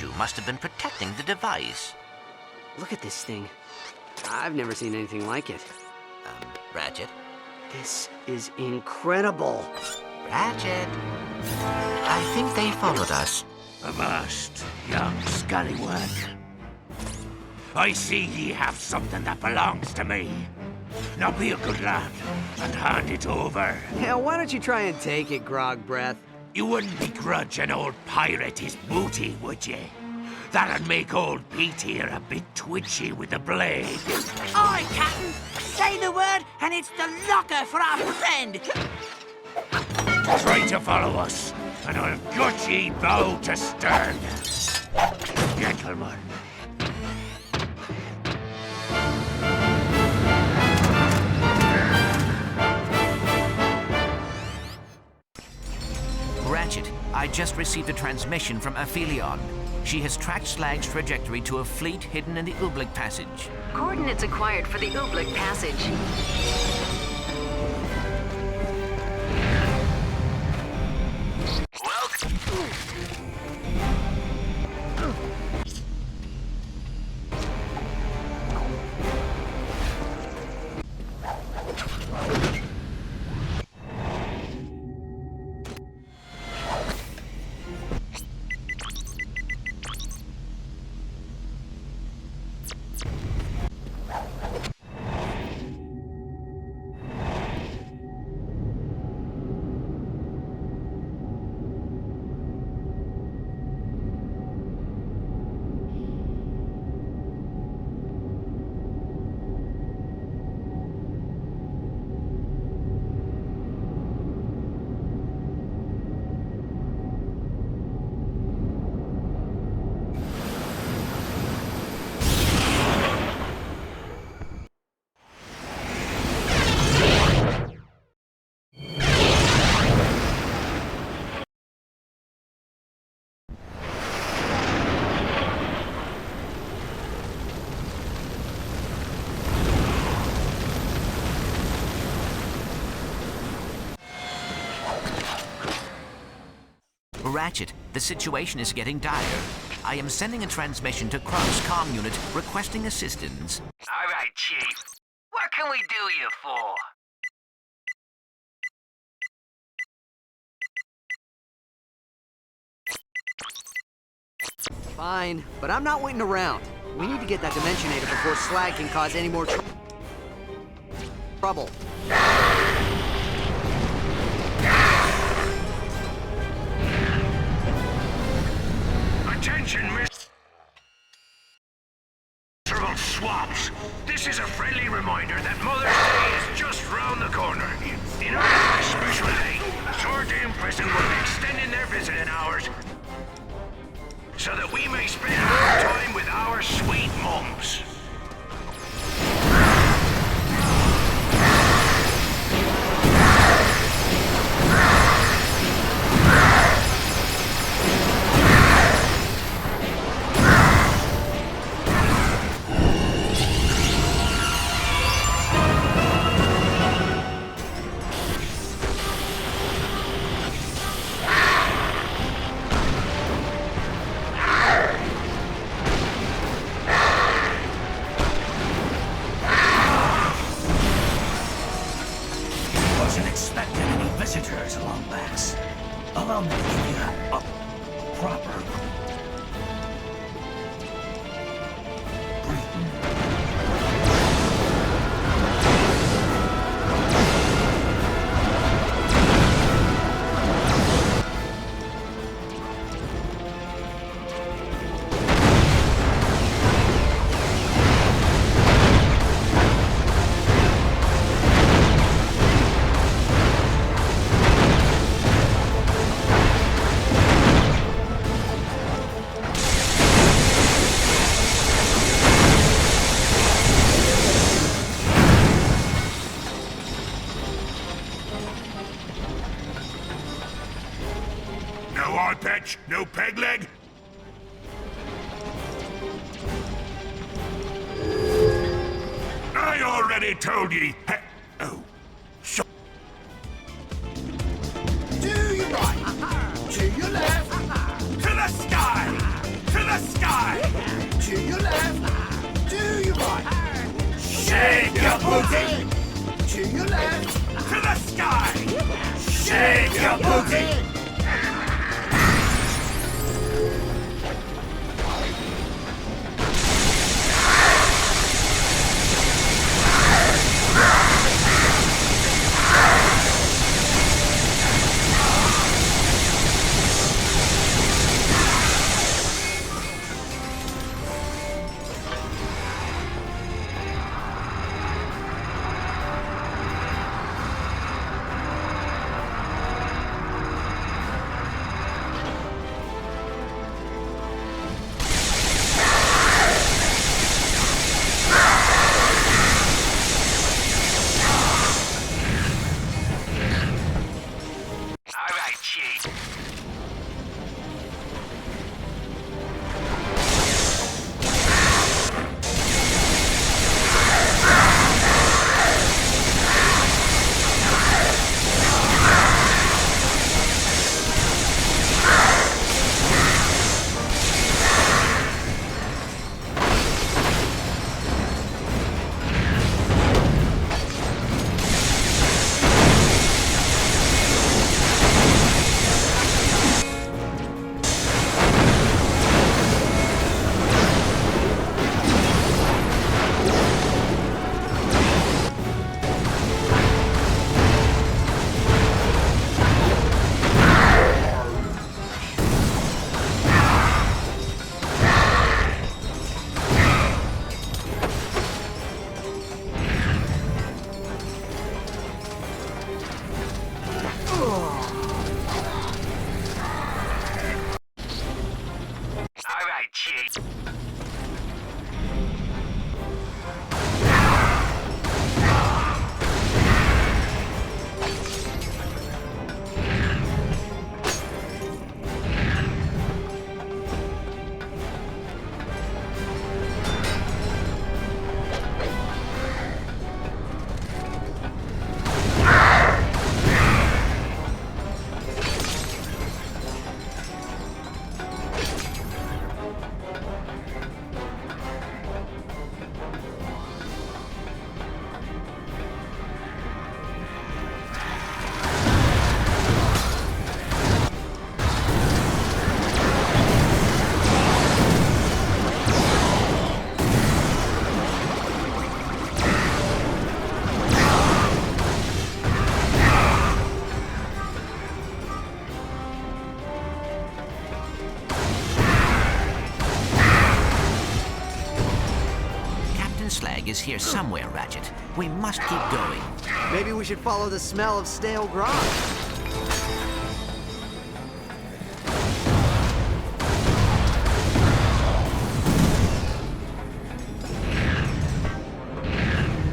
statue must have been protecting the device. Look at this thing. I've never seen anything like it. Ratchet? This is incredible. Ratchet? I think they followed us. Avast, young scallywag. I see ye have something that belongs to me. Now be a good lad and hand it over. Yeah, why don't you try and take it, Grog Breath? You wouldn't begrudge an old pirate his booty, would ye? That'd make old Pete here a bit twitchy with the blade. Aye, Captain. Say the word, and it's the locker for our friend. Try to follow us, and I'll gut ye bow to stern. Gentlemen. Ratchet, I just received a transmission from Aphelion. She has tracked Slag's trajectory to a fleet hidden in the Ooblik Passage. Coordinates acquired for the Ooblik Passage. Ratchet, the situation is getting dire. I am sending a transmission to Krog's comm unit requesting assistance. All right, Chief. What can we do you for? Fine, but I'm not waiting around. We need to get that Dimensionator before Slag can cause any more trouble. Attention, miserable swabs. This is a friendly reminder that Mother's Day is just round the corner. In honor of this special day, Doom Prison will be extending their visiting hours so that we may spend more time with our sweet mums. visitors, Lombax. Allow me to give you a proper no peg leg? I already told ye. Oh. To your right, to your left, to the sky, to the the sky! To your left, to your right. Shake your booty! To your left, To the sky! Shake your booty! Is here somewhere, Ratchet. We must keep going. Maybe we should follow the smell of stale grog.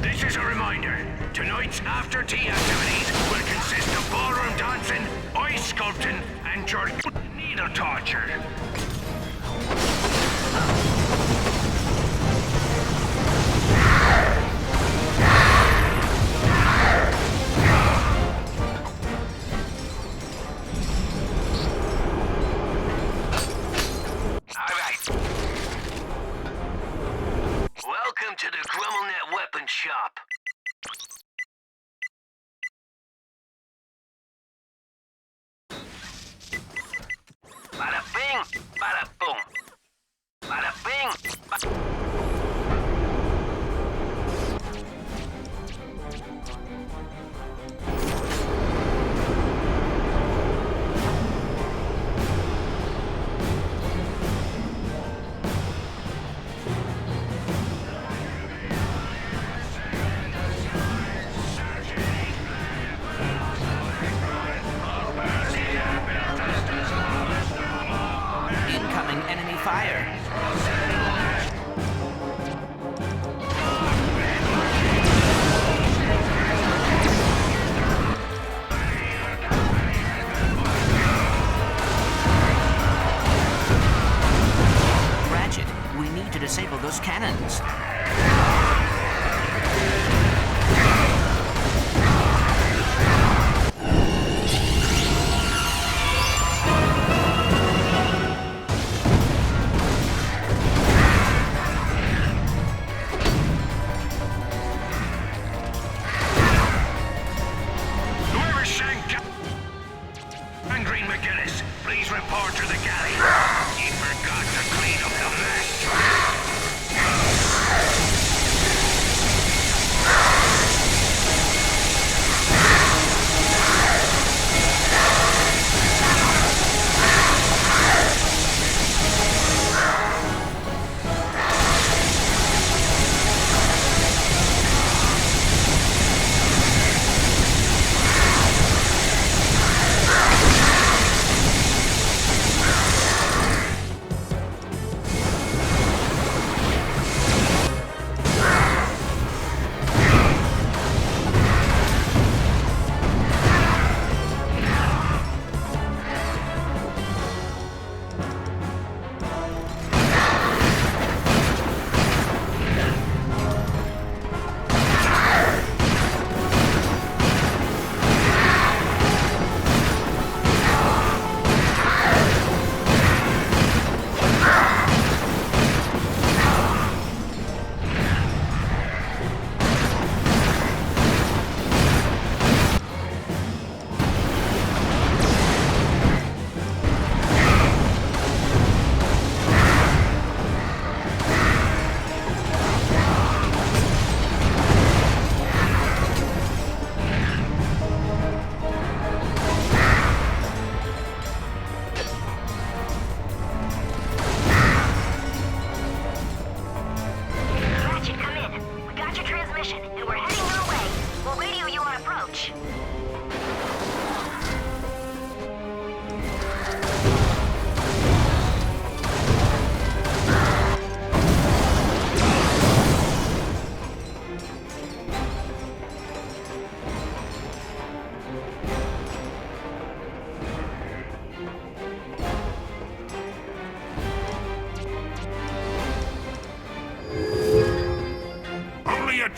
This is a reminder. Tonight's after-tea activities will consist of ballroom dancing, ice sculpting, and your needle torture. Welcome to the GrummelNet Weapon Shop. Bada bing, bada boom. Bada bing.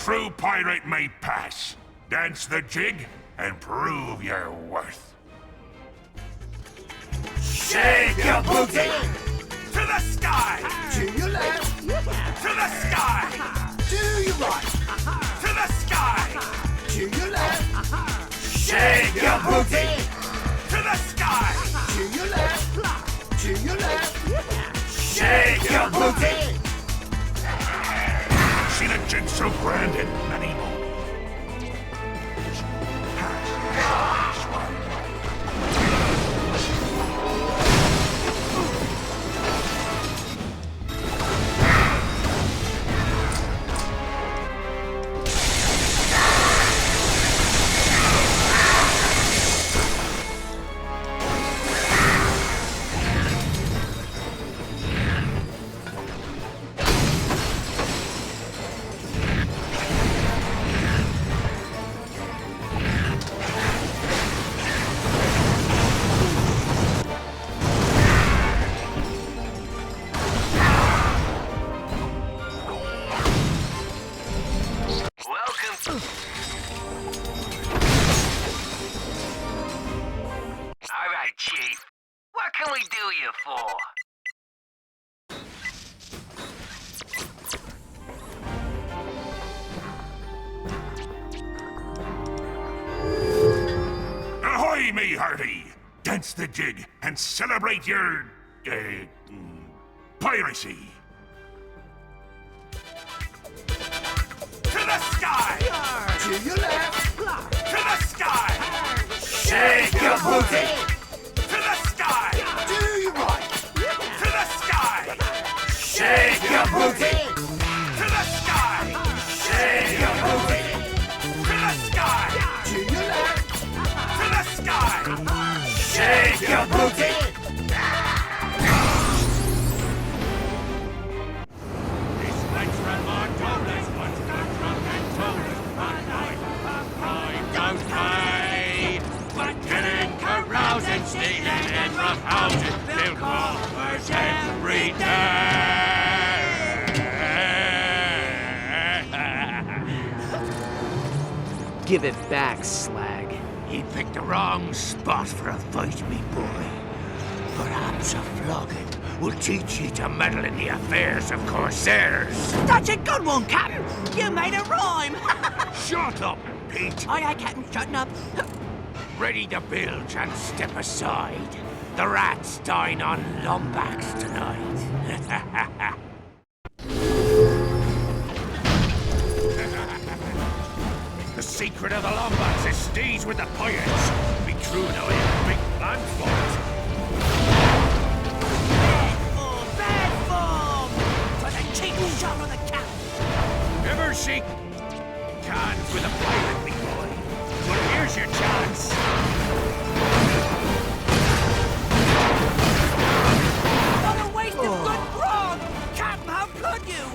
true pirate may pass. Dance the jig and prove your worth. Shake your booty! To the sky! To your left! To the sky! To your right! To the sky! To your left! Shake your booty! To the sky! To your left! To your left! Shake your booty! See the jig so grand and many more. Me hearty! Dance the jig and celebrate your... piracy! To the sky! To your left! To the sky! Shake your booty! To the sky! To your right! To the sky! Shake your booty! To the sky! Shake your booty! To the sky! To your left! To the sky! Shake your booty! This makes Ramon Donuts wants to drunk and told I don't mind, but killing, carousing, stealing in rough houses, build coffers every day. Give it back, slag. You picked the wrong spot for a fight, me boy. Perhaps a flogging will teach you to meddle in the affairs of corsairs. That's a good one, Captain. You made a rhyme. Shut up, Pete. Aye, Captain, shutting up. Ready to bilge and step aside. The rats dine on Lombax tonight. The secret of the Lombax is steeds with the pirates. Be true now, I have big plans for it. Bad form! For the cheap shot of the cap! Ever see cans with a pirate, me boy? Well, here's your chance. What a waste of good grog! Captain, how could you?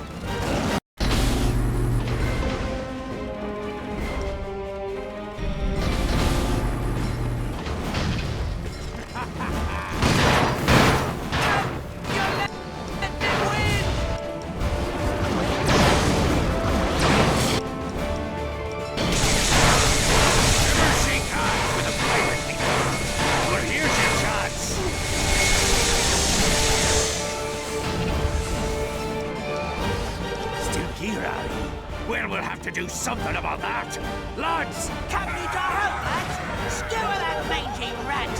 Well, we'll have to do something about that. Lads! Captain needs our help, lads! Skewer that mangy rat!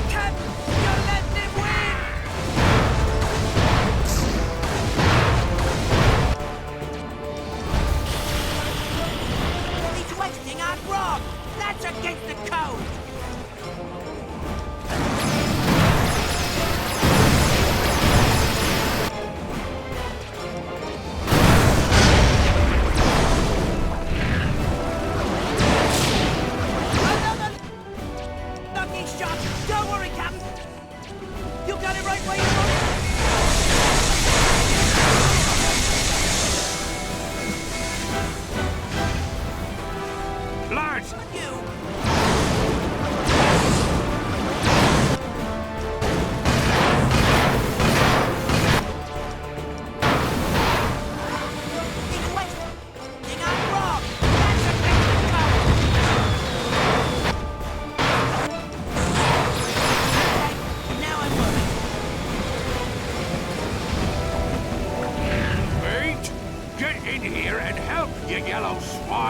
Captain, you're letting him win! He's wasting our grog! That's against the code!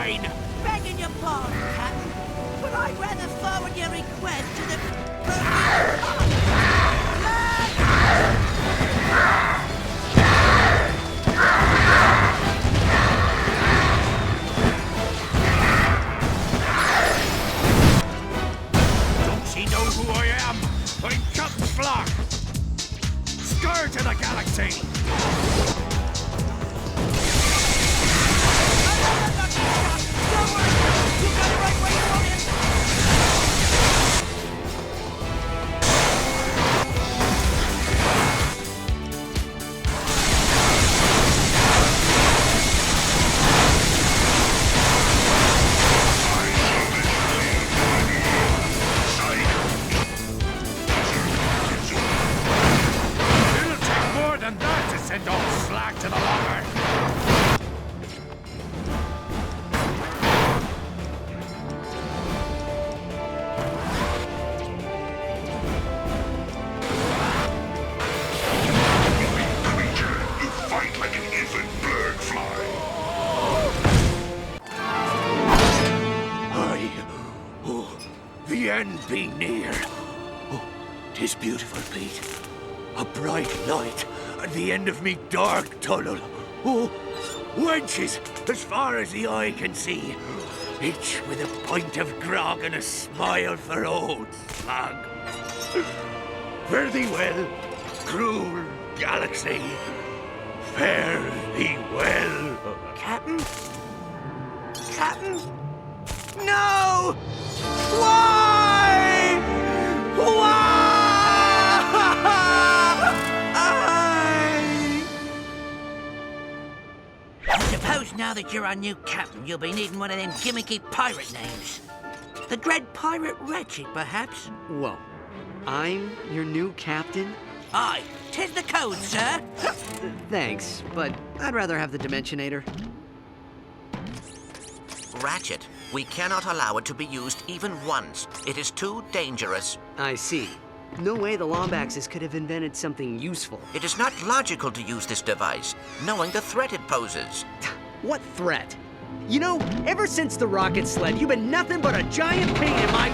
mine! Begging your pardon, Captain, but I'd rather forward your request to the... Don't she know who I am? I'm Captain Flock! Scourge of the Galaxy! Send off Slack to the locker! Creature, you fight like an infant bird fly. The end be near. Oh, 'tis beautiful, Pete. A bright light at the end of me dark tunnel. Oh, wenches as far as the eye can see, each with a pint of grog and a smile for old Slug. Fare thee well, cruel galaxy. Fare thee well. Captain? Captain? No! Why? Why? I suppose now that you're our new captain, you'll be needing one of them gimmicky pirate names. The Dread Pirate Ratchet, perhaps? Whoa. I'm your new captain? Aye, 'tis the code, sir. Thanks, but I'd rather have the Dimensionator. Ratchet, we cannot allow it to be used even once. It is too dangerous. I see. No way the Lombaxes could have invented something useful. It is not logical to use this device, knowing the threat it poses. What threat? You know, ever since the rocket sled, you've been nothing but a giant pain in my...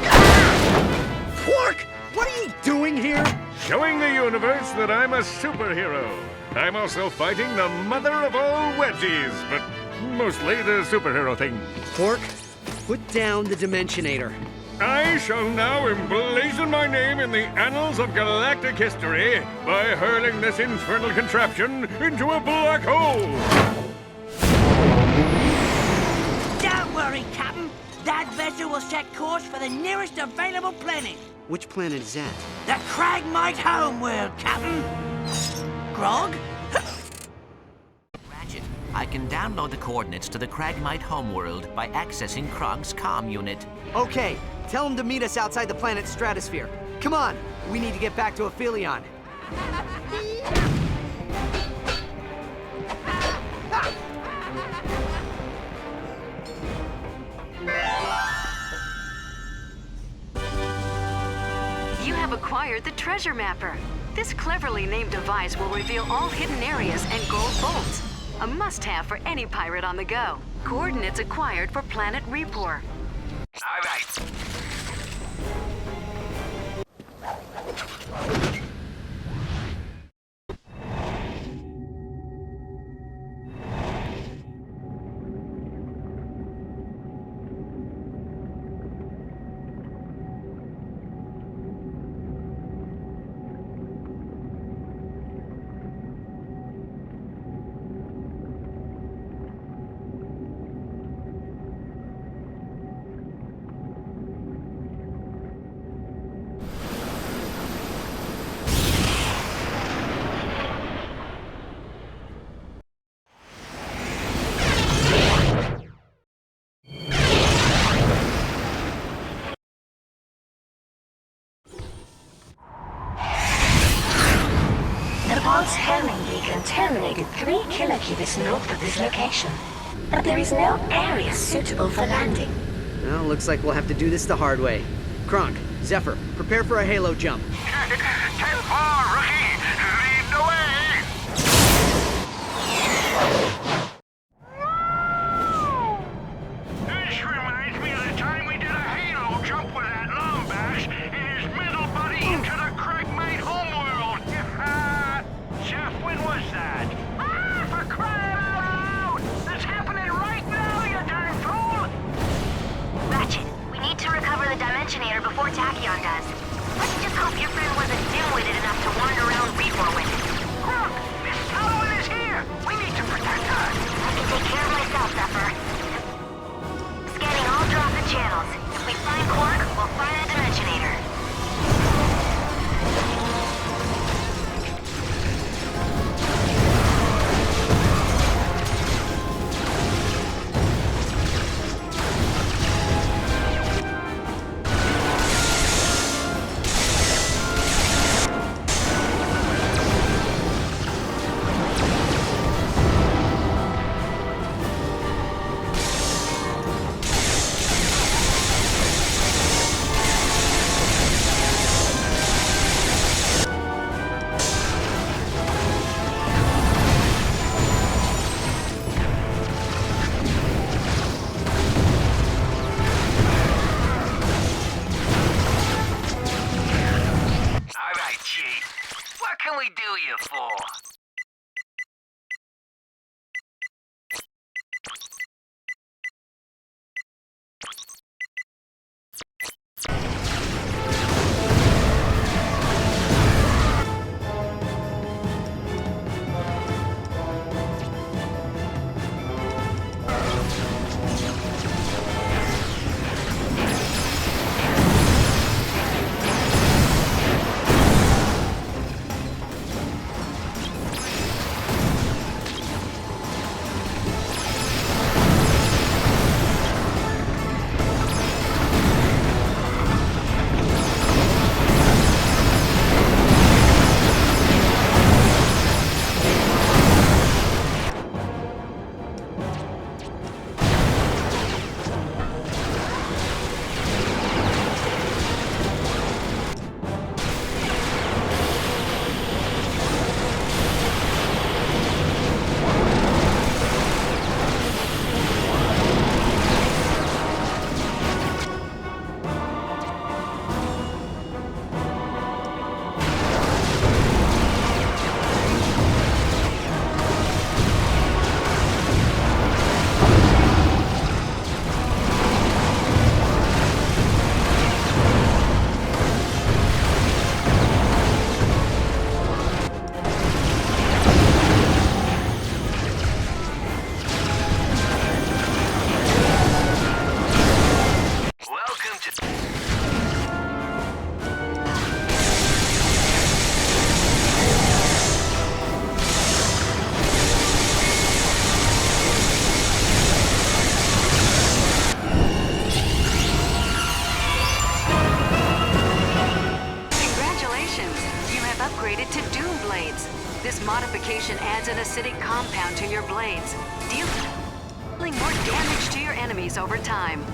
Quark! What are you doing here? Showing the universe that I'm a superhero. I'm also fighting the mother of all wedgies, but mostly the superhero thing. Quark, put down the Dimensionator. I shall now emblazon my name in the annals of galactic history by hurling this infernal contraption into a black hole. Don't worry, Captain. That vessel will set course for the nearest available planet. Which planet is that? The Cragmite homeworld, Captain. Grog? Ratchet, I can download the coordinates to the Cragmite homeworld by accessing Krog's comm unit. Okay, tell him to meet us outside the planet's stratosphere. Come on, we need to get back to Aphelion. You have acquired the Treasure Mapper. This cleverly named device will reveal all hidden areas and gold bolts. A must-have for any pirate on the go. Coordinates acquired for planet Repor. All right. Pulse homing beacon terminated 3 kilokubits north of this location, but there is no area suitable for landing. Well, looks like we'll have to do this the hard way. Kronk, Zephyr, prepare for a halo jump. 10-4, rookie! Lead the way! can we do you for? This modification adds an acidic compound to your blades, dealing more damage to your enemies over time.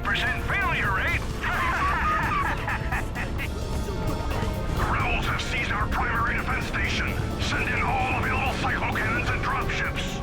100% failure rate. The rebels have seized our primary defense station. Send in all available cyclocannons and dropships.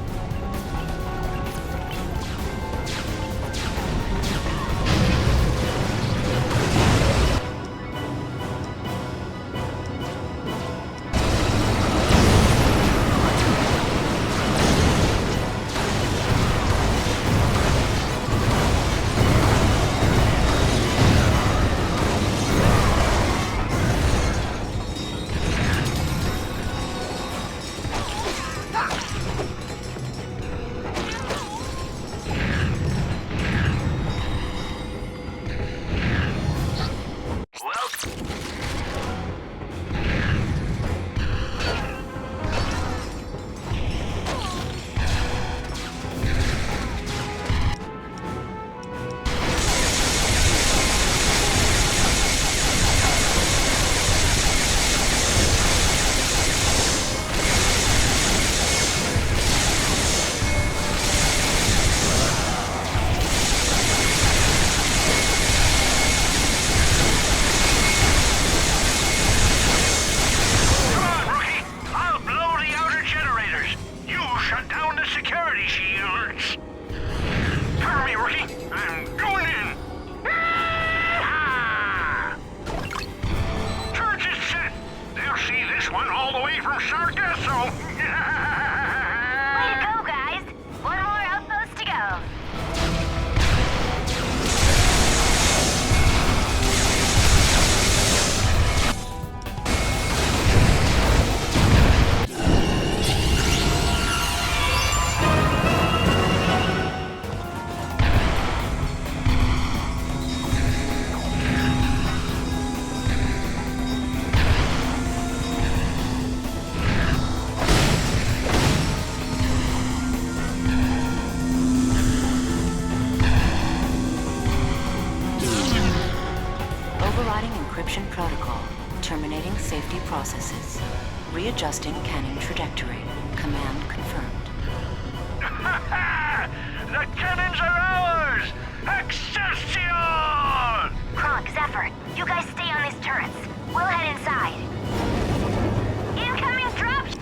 Encryption protocol. Terminating safety processes. Readjusting cannon trajectory. Command confirmed. The cannons are ours! Excelsior! Krog, Zephyr, you guys stay on these turrets. We'll head inside. Incoming drop ship!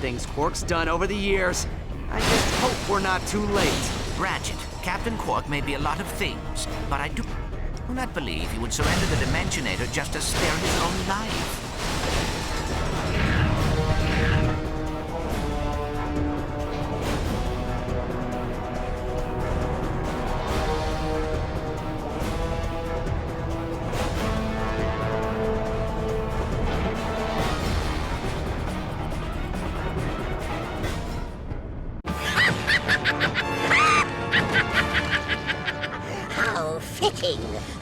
things Quark's done over the years. I just hope we're not too late. Ratchet, Captain Quark may be a lot of things, but I do not believe he would surrender the Dimensionator just to spare his own life.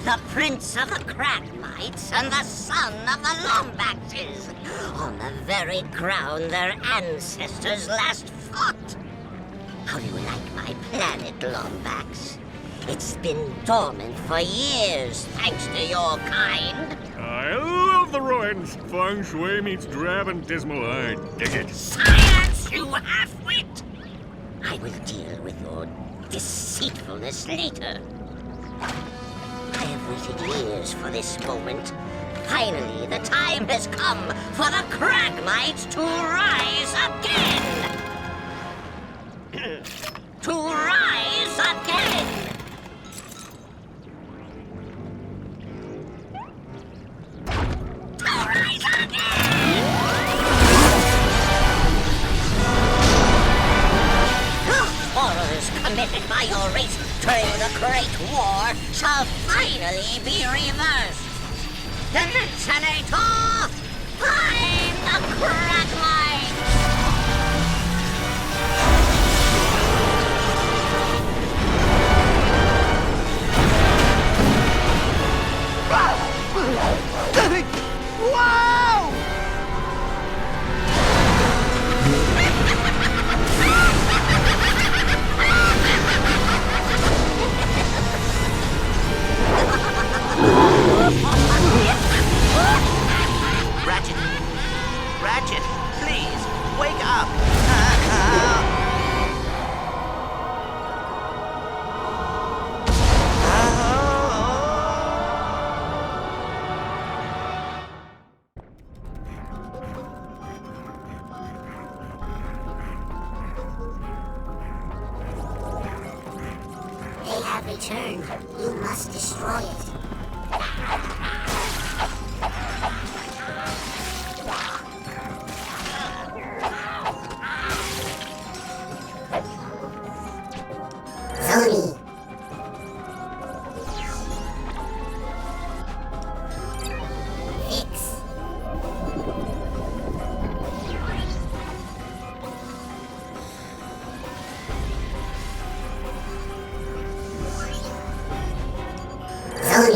The Prince of the Cragmites and the son of the Lombaxes, on the very ground their ancestors last fought. How do you like my planet, Lombax? It's been dormant for years, thanks to your kind. I love the ruins. Feng shui meets drab and dismal. I dig it. Silence, you half-wit! I will deal with your deceitfulness later. I have waited years for this moment. Finally, the time has come for the Cragmites to rise again! To rise again! To rise again! The horrors committed by your race during the Great War shall finally be reversed. Dimensionator, find the Cragmites! Wow! Ratchet, please, wake up! They have returned. You must destroy it. Zoni. Fix. Zoni.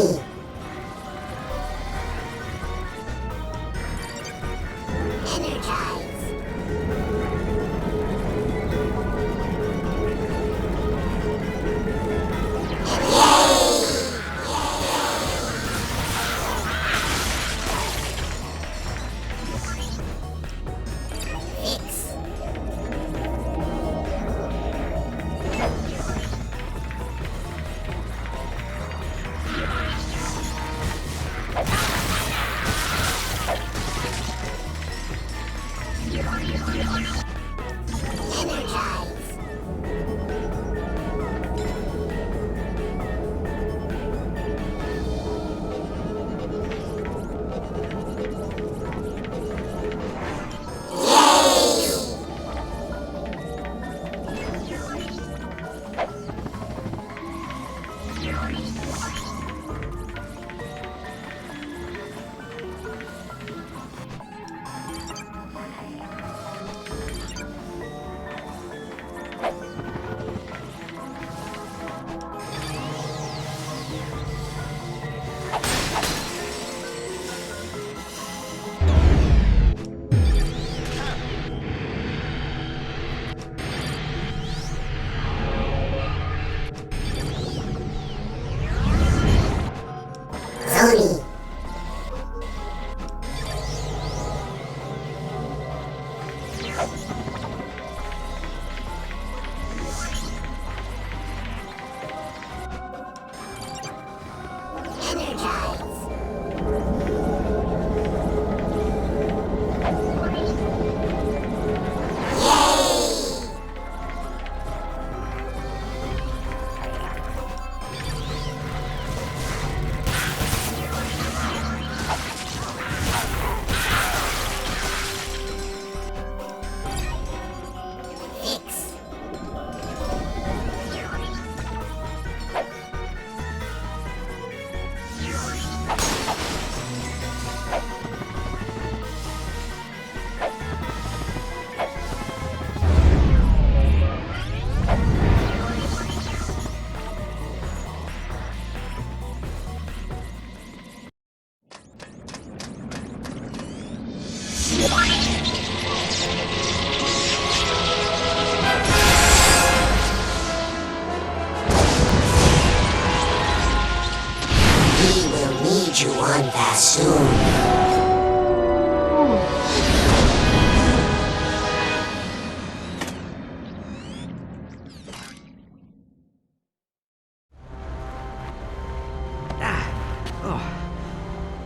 soon.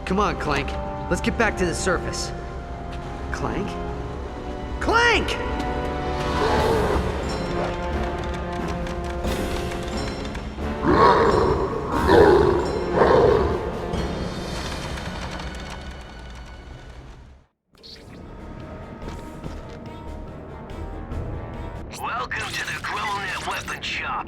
Come on, Clank. Let's get back to the surface. Clank? Clank! Welcome to the Grillnet Weapon Shop.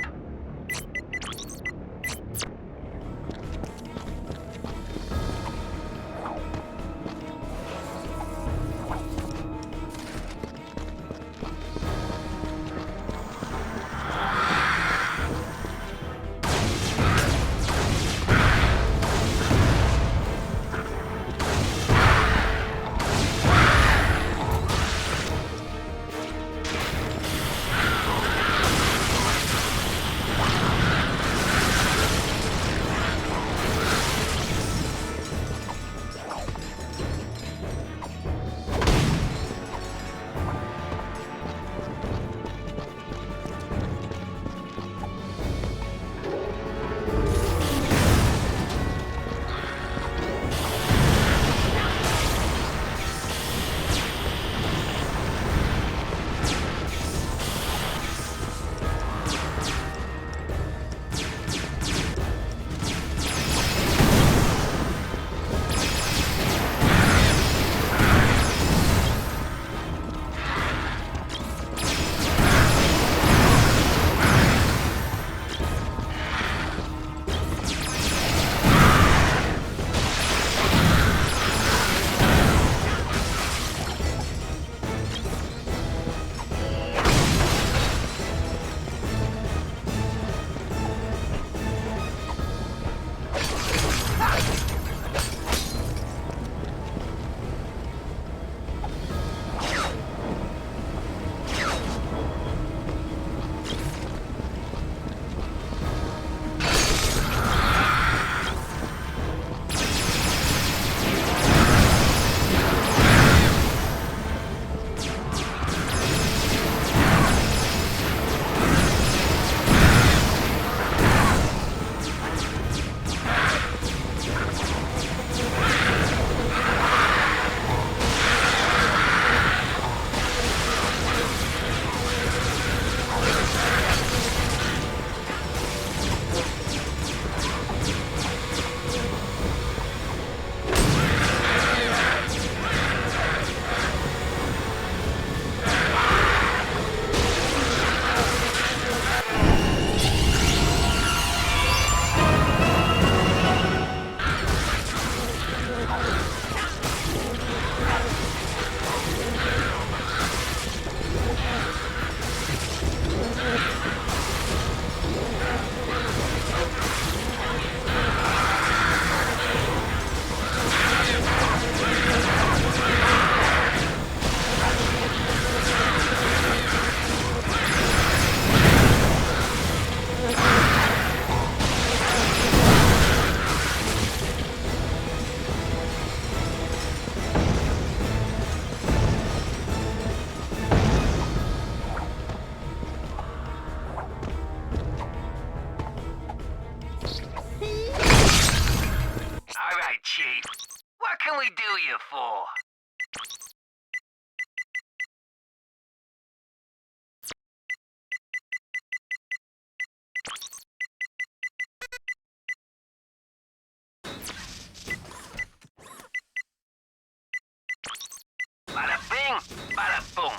Bada bing, bada boom.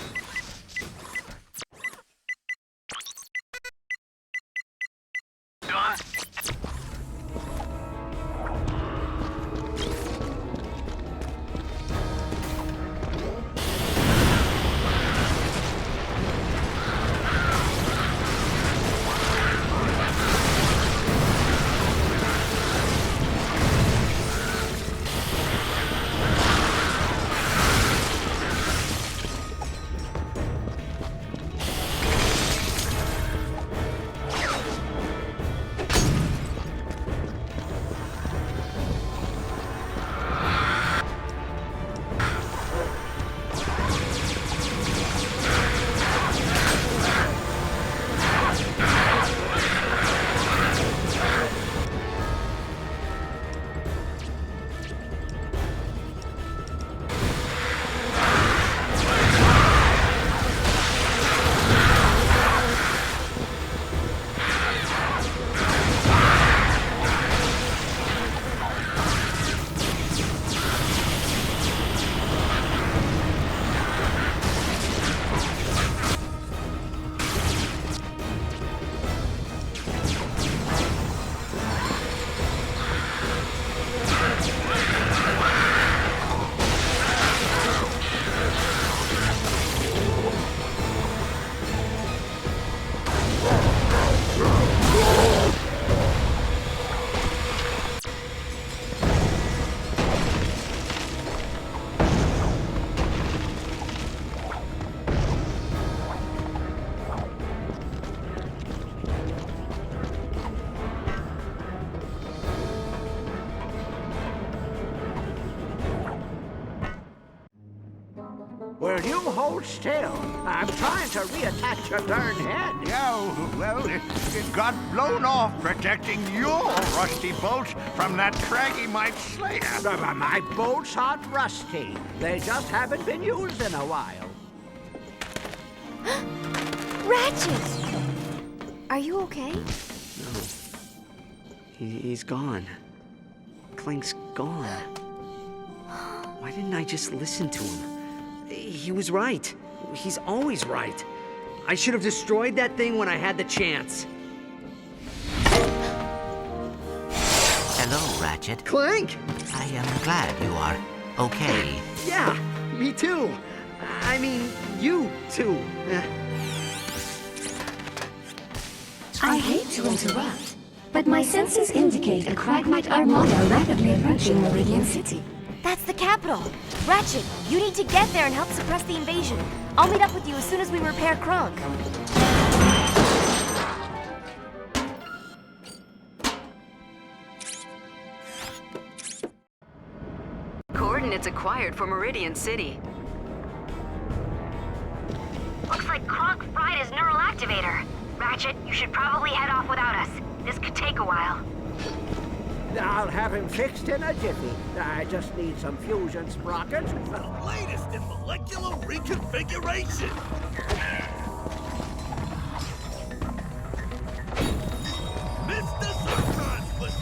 Done. will you hold still? I'm trying to reattach your darn head. Yeah, well, it got blown off protecting your rusty bolts from that Cragmite slayer. My bolts aren't rusty. They just haven't been used in a while. Ratchet! Are you okay? No. He's gone. Clank's gone. Why didn't I just listen to him? He was right. He's always right. I should have destroyed that thing when I had the chance. Hello, Ratchet. Clank! I am glad you are okay. Yeah, me too. I mean, you too. I hate to interrupt, but my senses indicate a Cragmite armada rapidly approaching Meridian City. That's the capital. Ratchet, you need to get there and help suppress the invasion. I'll meet up with you as soon as we repair Kronk. Coordinates acquired for Meridian City. Looks like Kronk fried his neural activator. Ratchet, you should probably head off without us. This could take a while. I'll have him fixed in a jiffy. I just need some fusion sprockets. The latest in molecular reconfiguration. Mr. Surprise was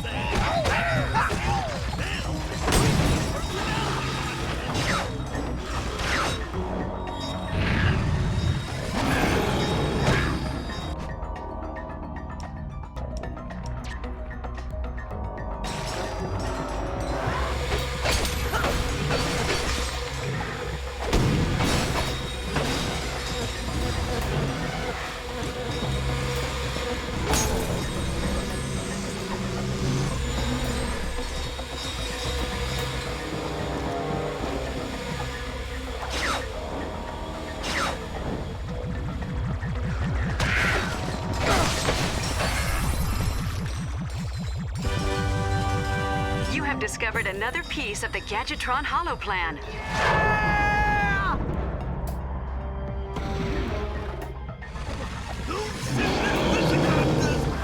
discovered another piece of the Gadgetron holoplan.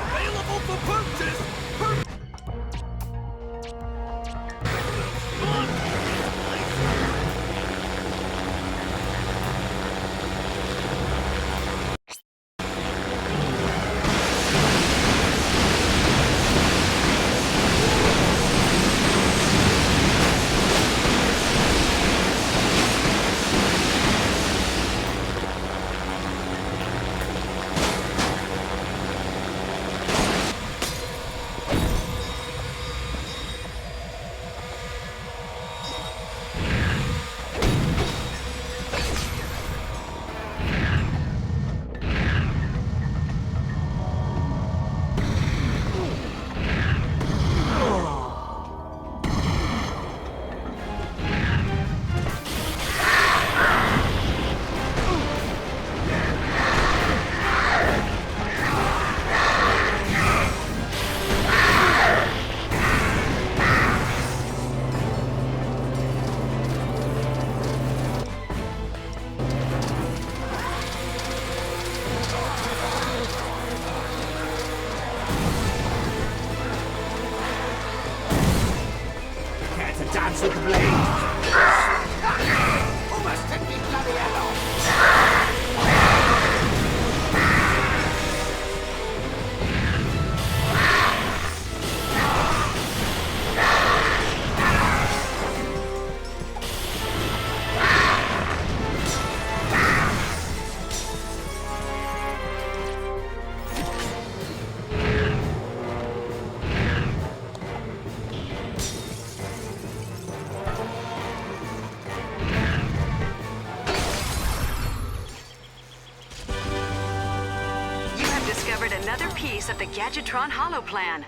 available for purchase. Dance with the blade. Almost took me bloody hell off. Another piece of the Gadgetron holoplan.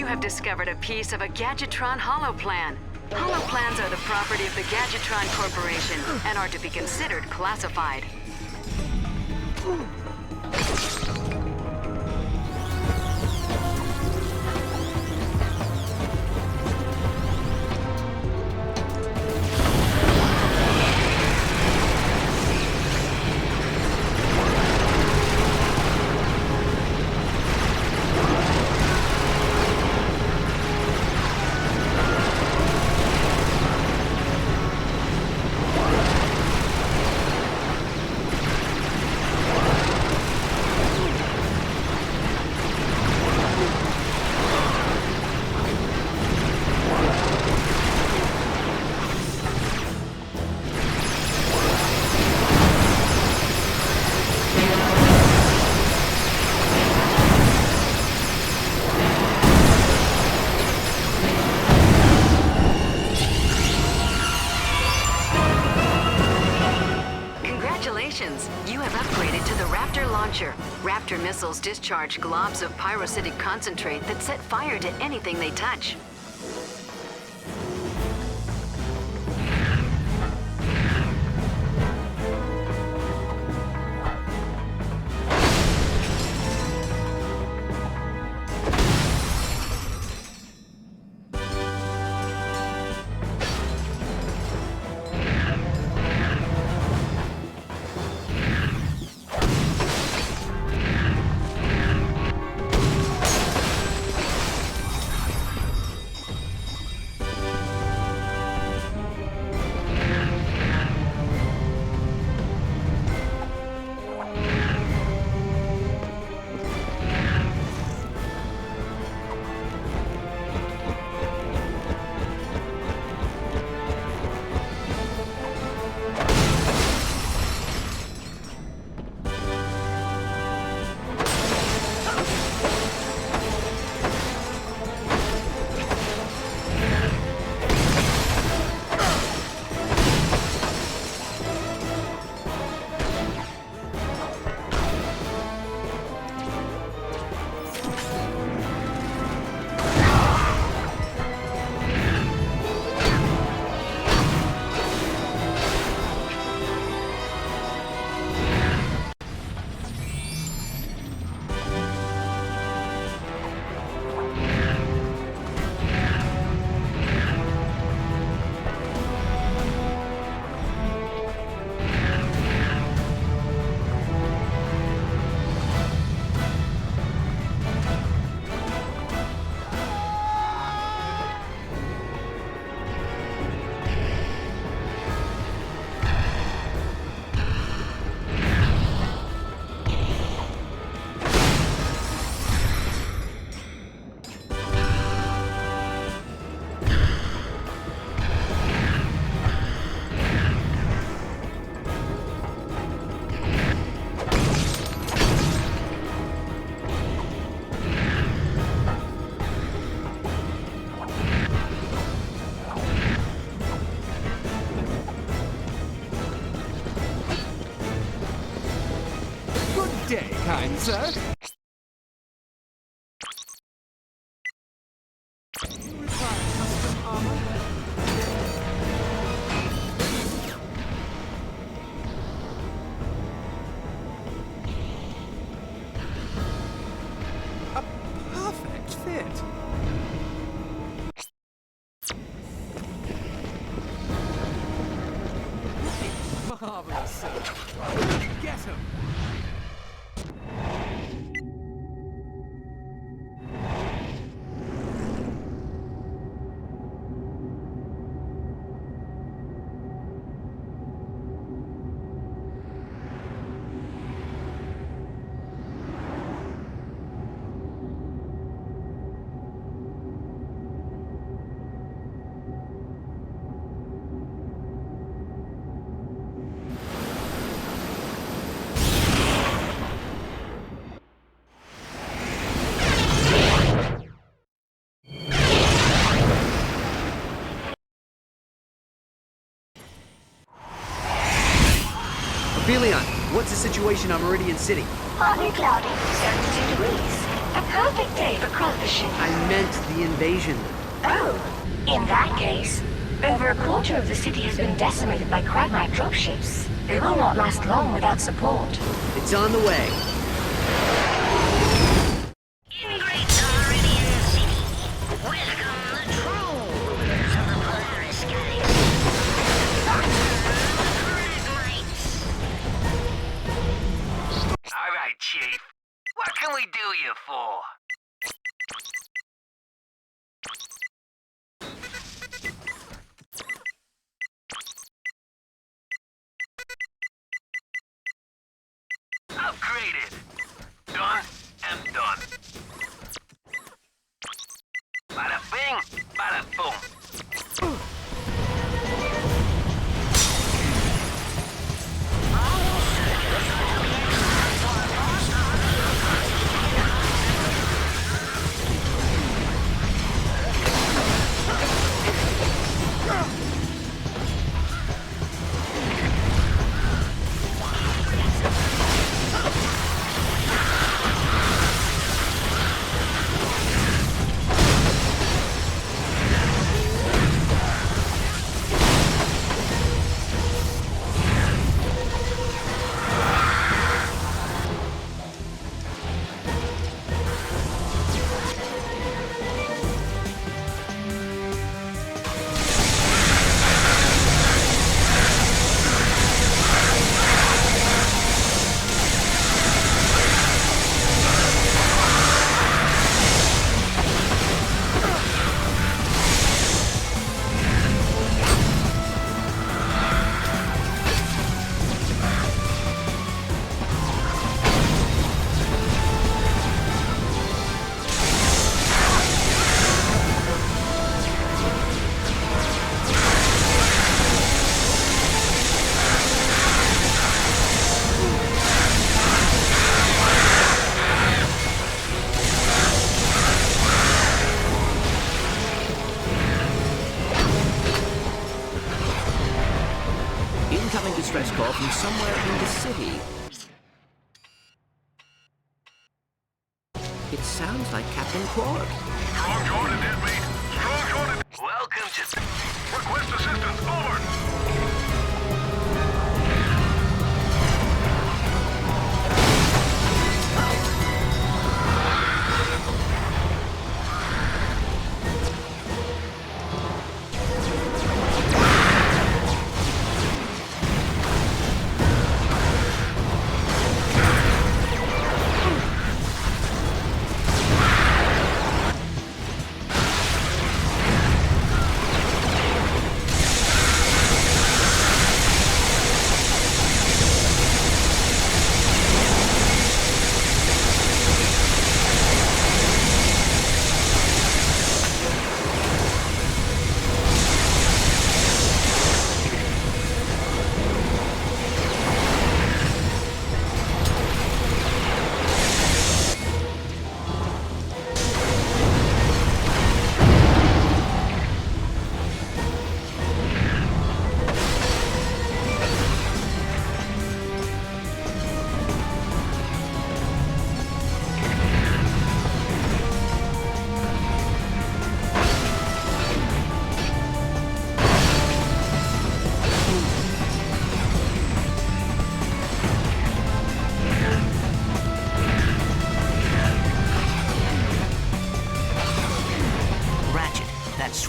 You have discovered a piece of a Gadgetron holoplan. Holoplans are the property of the Gadgetron Corporation and are to be considered classified. You have upgraded to the Raptor launcher. Raptor missiles discharge globs of pyrocytic concentrate that set fire to anything they touch. Kind sir. A perfect fit. Marvelous, sir. Get him. Leon, what's the situation on Meridian City? Partly cloudy, 72 degrees. A perfect day for crawfishing. I meant the invasion. Oh, in that case, over a quarter of the city has been decimated by Cragmite dropships. They will not last long without support. It's on the way. Ingrates already in the city. Welcome the true rulers of the Polaris Galaxy. All right, Chief. What can we do you for? Upgraded. Done and done. Bada bing, bada boom. Incoming distress call from somewhere in the city. It sounds like Captain Quark. Strong jointed, deadbeat. Strong jointed. Welcome to... Request assistance. Over.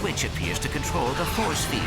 switch appears to control the force field.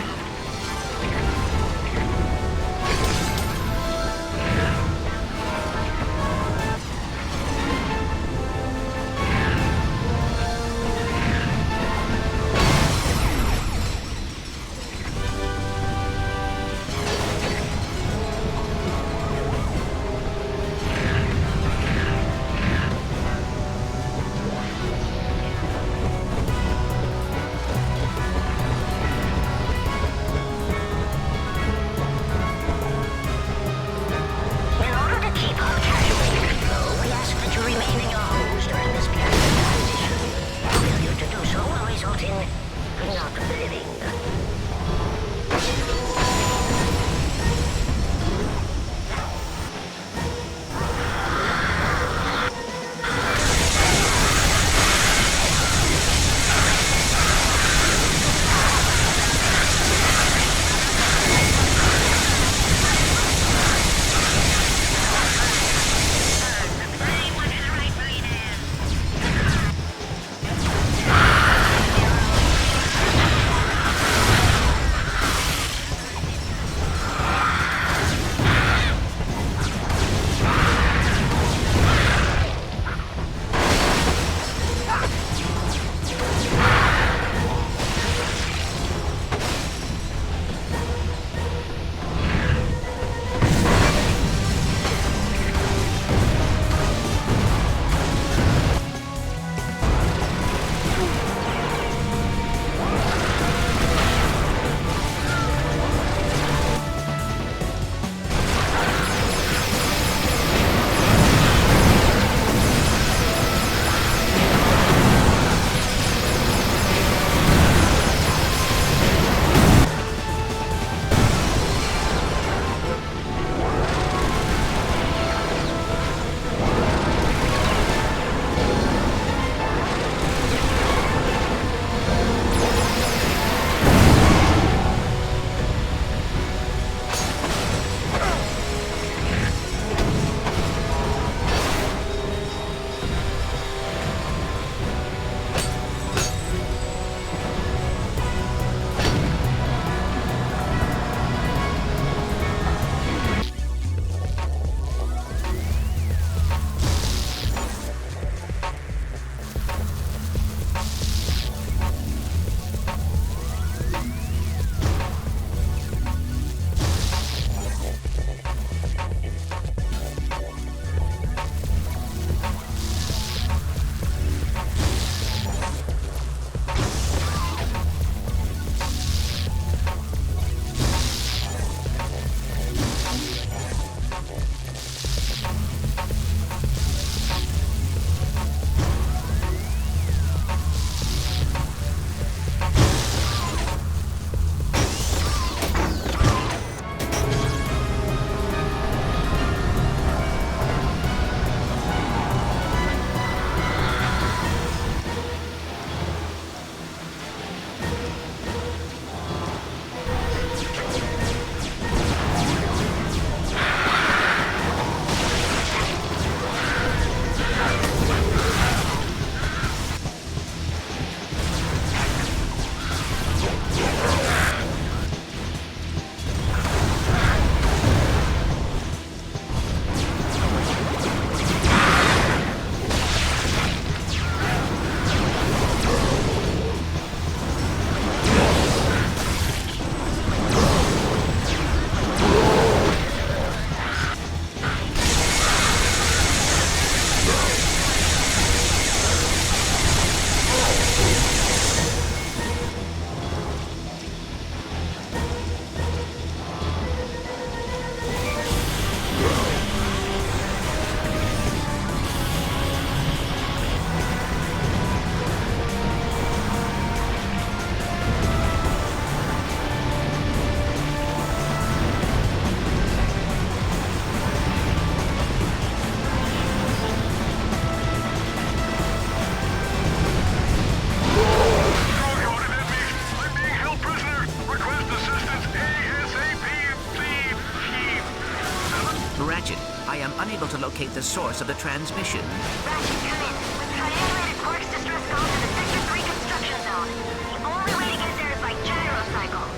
locate the source of the transmission. Ratchet, come in. We've triangulated Quark's distress call to the Sector 3 construction zone. The only way to get there is by gyrocycle.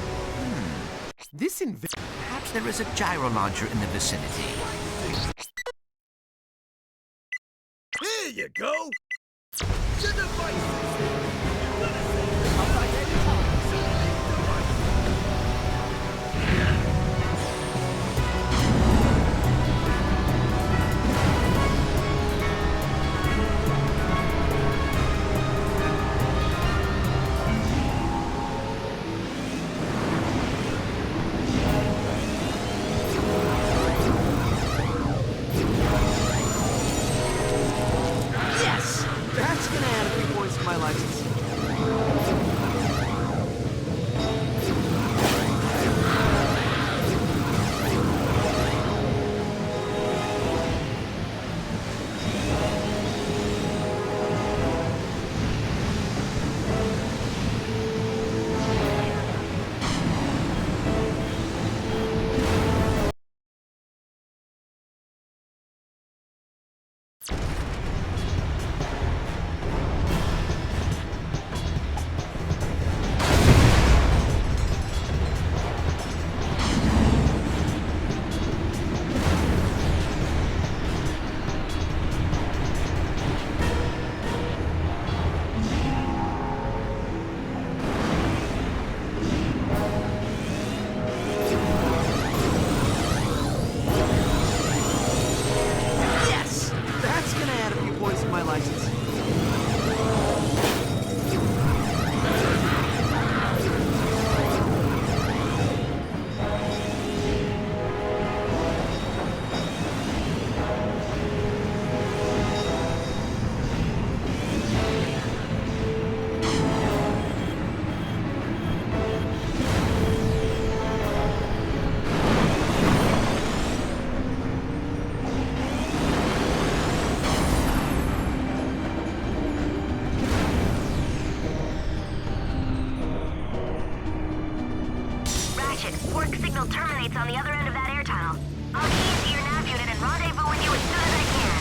Perhaps there is a gyro launcher in the vicinity. Here you go! To the devices! That's gonna add a few points to my license. Quark signal terminates on the other end of that air tunnel. I'll key into your nav unit and rendezvous with you as soon as I can.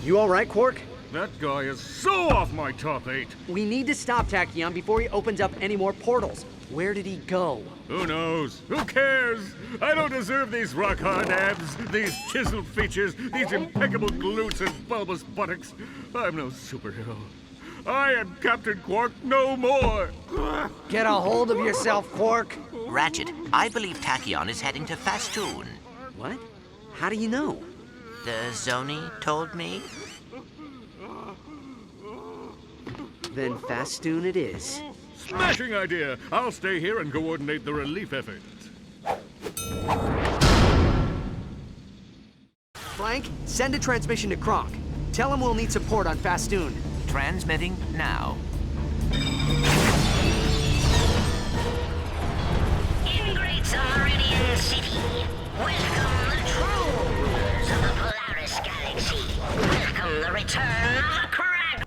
You all right, Quark? That guy is so off my top 8. We need to stop Tachyon before he opens up any more portals. Where did he go? Who knows? Who cares? I don't deserve these rock-hard abs, these chiseled features, these impeccable glutes and bulbous buttocks. I'm no superhero. I am Captain Quark no more. Get a hold of yourself, Quark. Ratchet, I believe Tachyon is heading to Fastoon. What? How do you know? The Zoni told me. Then Fastoon it is. Smashing idea! I'll stay here and coordinate the relief effort. Frank, send a transmission to Kronk. Tell him we'll need support on Fastoon. Transmitting now. In Great Meridian City, welcome the true rulers of the Polaris Galaxy. Welcome the return of the Crag.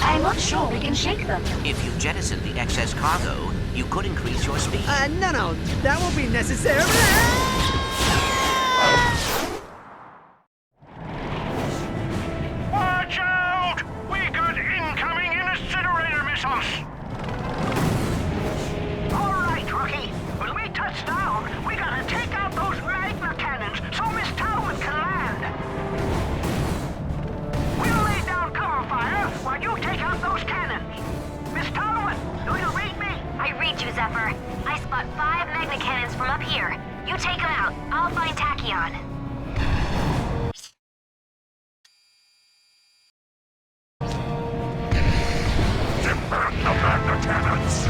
I'm not sure we can shake them. If you jettison the excess cargo, you could increase your speed. No, that won't be necessary. Watch out! We got incoming incinerator missiles! All right, rookie. When we touch down, we gotta take out those magma cannons so Miss Talbot can land. We'll lay down cover fire while you take out those cannons. Miss Talbot, do you read me? I read you, Zephyr. I spot 5 magna cannons from up here. You take them out. I'll find Tachyon. Disperse the magna cannons!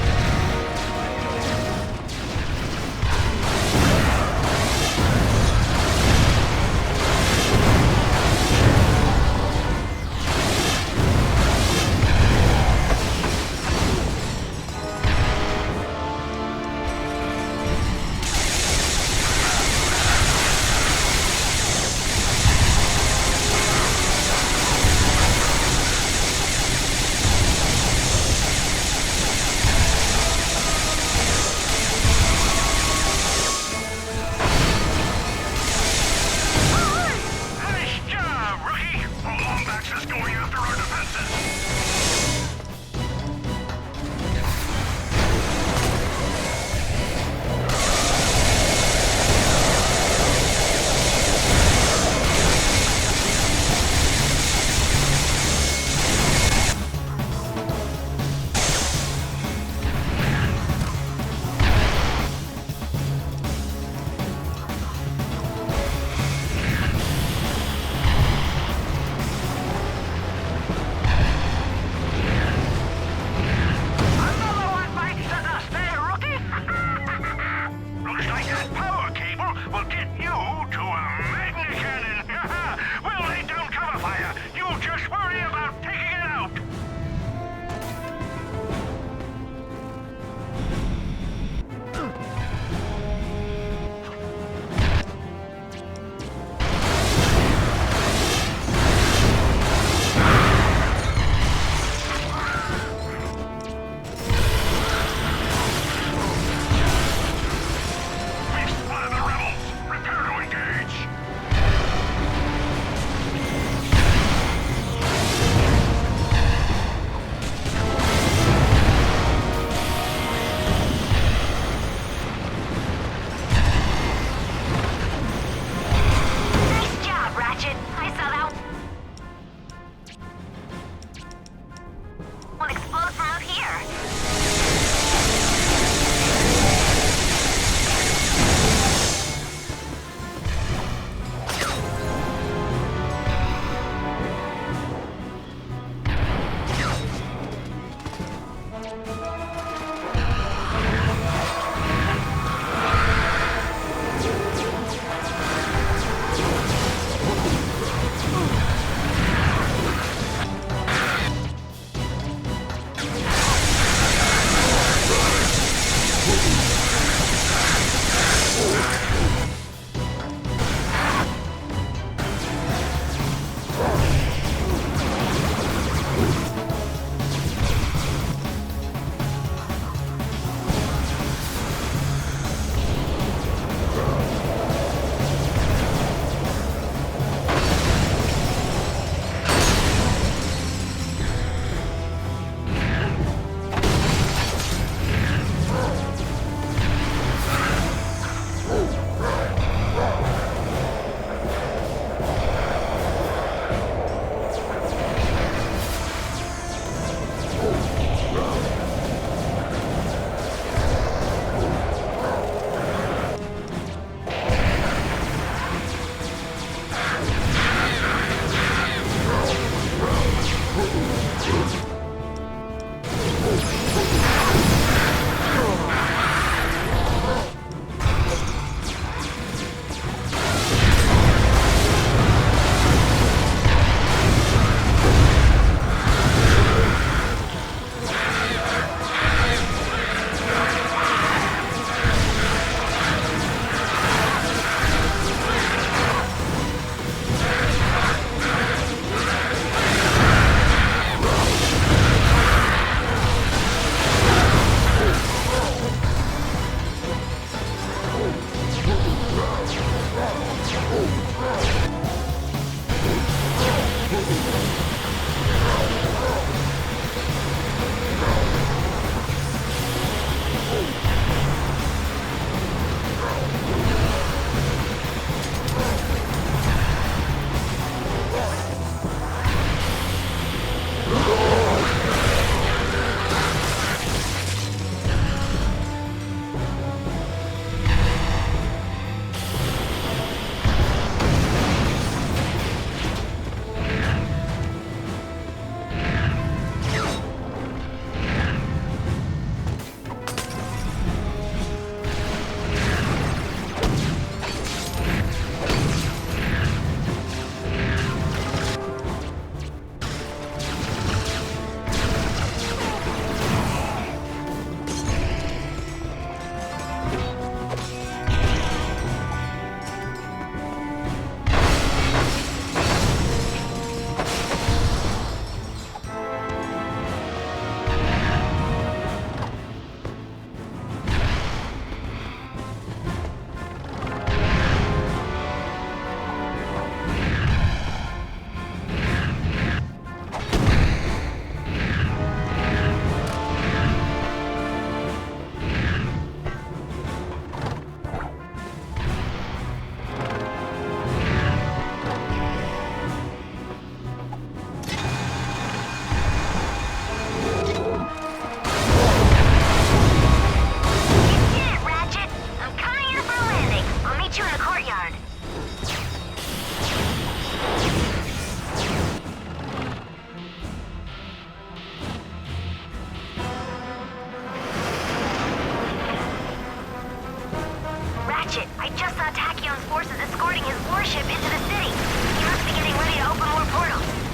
Ratchet, I just saw Tachyon's forces escorting his warship into the city. He must be getting ready to open more portals.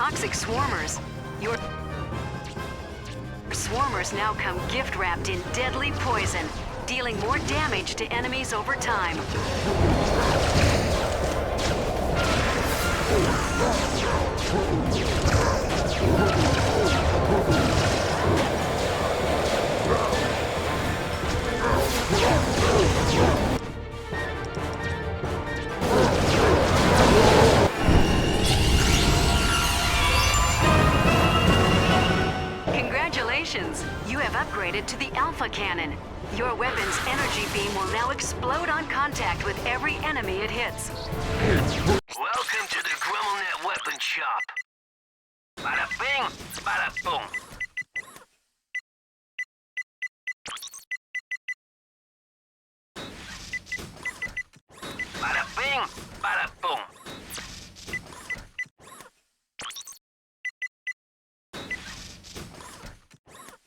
toxic swarmers. Your swarmers now come gift-wrapped in deadly poison, dealing more damage to enemies over time. Congratulations! You have upgraded to the Alpha Cannon. Your weapon's energy beam will now explode on contact with every enemy it hits. Welcome to the GrummelNet Weapon Shop. Bada bing, bada boom. Bada bing, bada boom.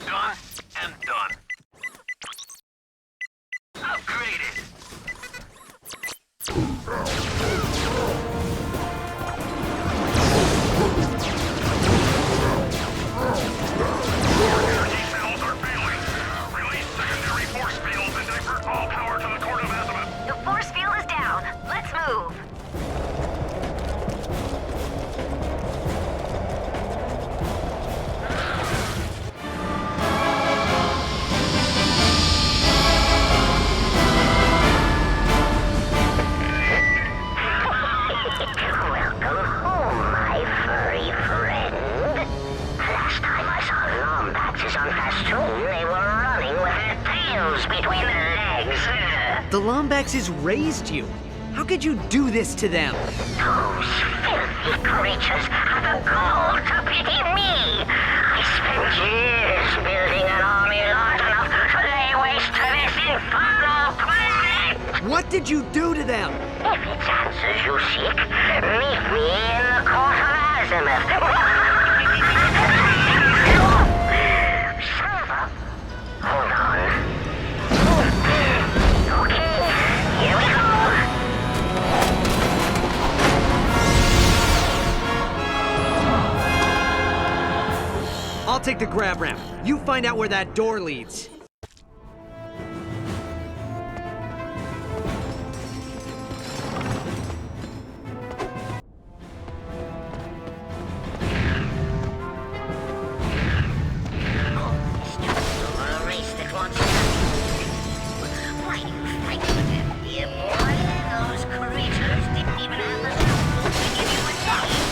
Done and done. Upgraded. Energy cells are failing. Release secondary force fields and divert all power to the core of Azimuth. The force field is down. Let's move. Welcome home, my furry friend. Last time I saw Lombaxes on Fastoon, they were running with their tails between their legs. The Lombaxes raised you. How could you do this to them? Those filthy creatures have the gall to pity me. I spent years building an army large enough to lay waste to this infernal planet. What did you do to them? If it's answers you seek, meet me in the court of Azimuth. Server, hold on. Okay, here we go. I'll take the grab ramp. You find out where that door leads. A race that wants to. Why do you fight with them, dear boy? Those creatures didn't even have the soul to give you a name.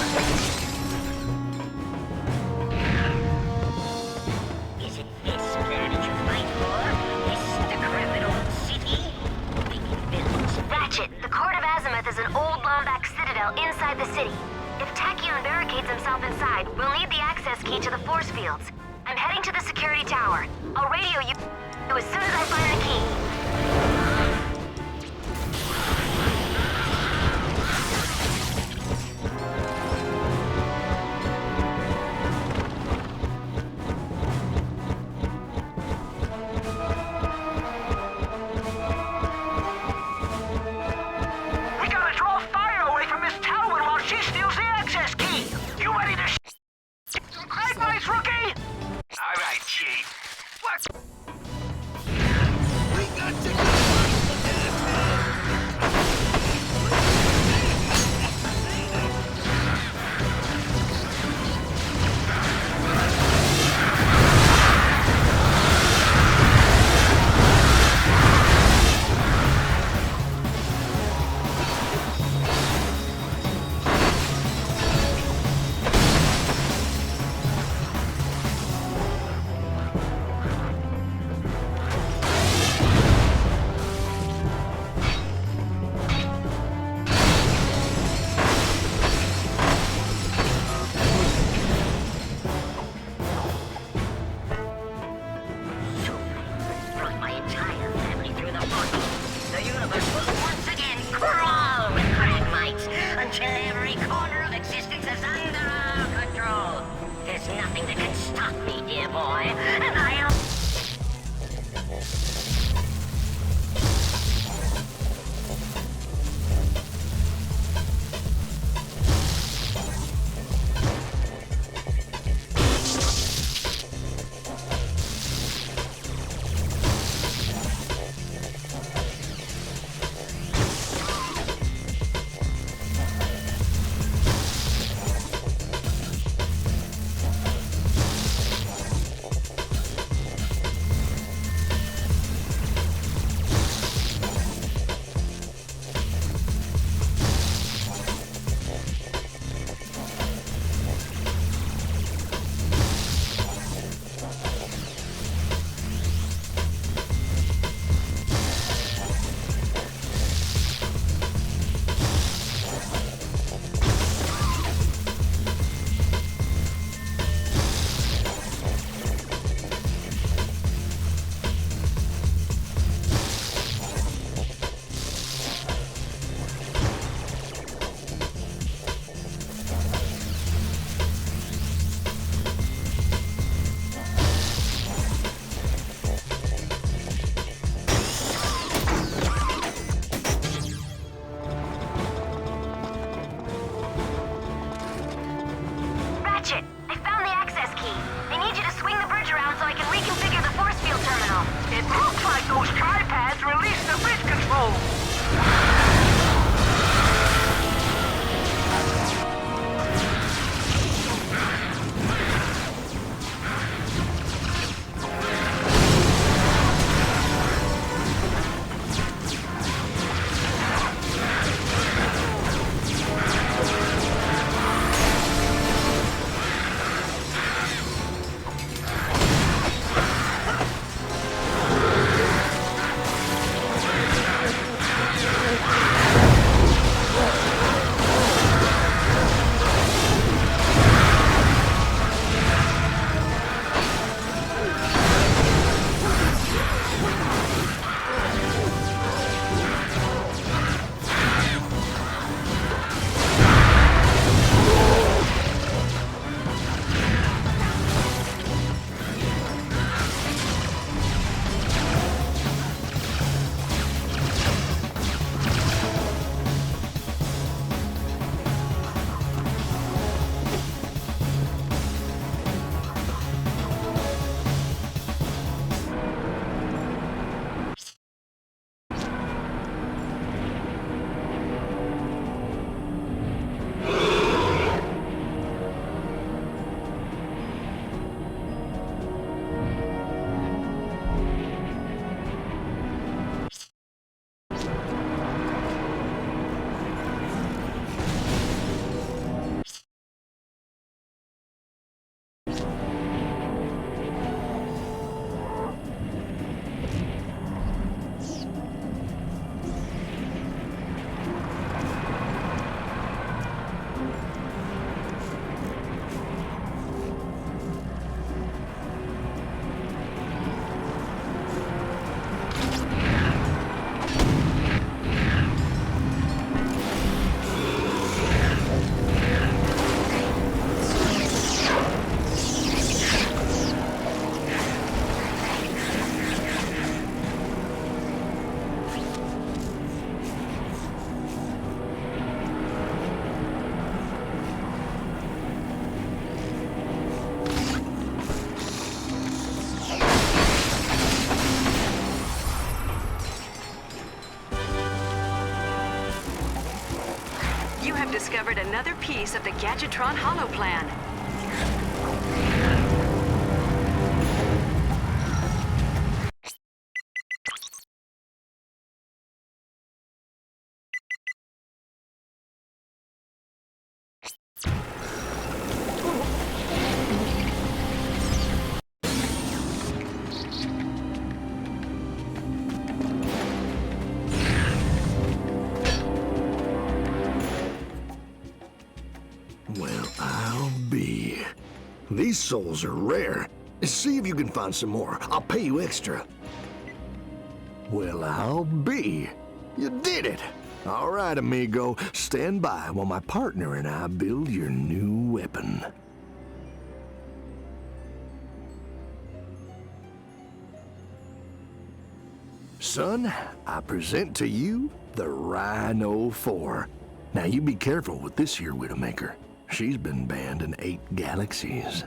Is it this planet you fight for? This decrepit old city? Wicked villains. Ratchet, the court of Azimuth is an old Lombax citadel inside the city. If Tachyon barricades himself inside, we'll need the access key to the force fields. I'm heading to the security tower. I'll radio you as soon as I find the key. We gotta draw fire away from Miss Talwyn while she steals the access key. You ready to some Cragmites, rookie? All right, Chief. What? We got to go! Brought my entire family through the portal. The universe will once again crawl with Cragmites until every corner of existence is under our control. There's nothing that can stop me, dear boy, and I'll... those tripads release the bridge control! Discovered another piece of the Gadgetron holoplan. These souls are rare. See if you can find some more. I'll pay you extra. Well, I'll be. You did it. All right, amigo. Stand by while my partner and I build your new weapon. Son, I present to you the Rhino 4. Now, you be careful with this here Widowmaker. She's been banned in 8 galaxies.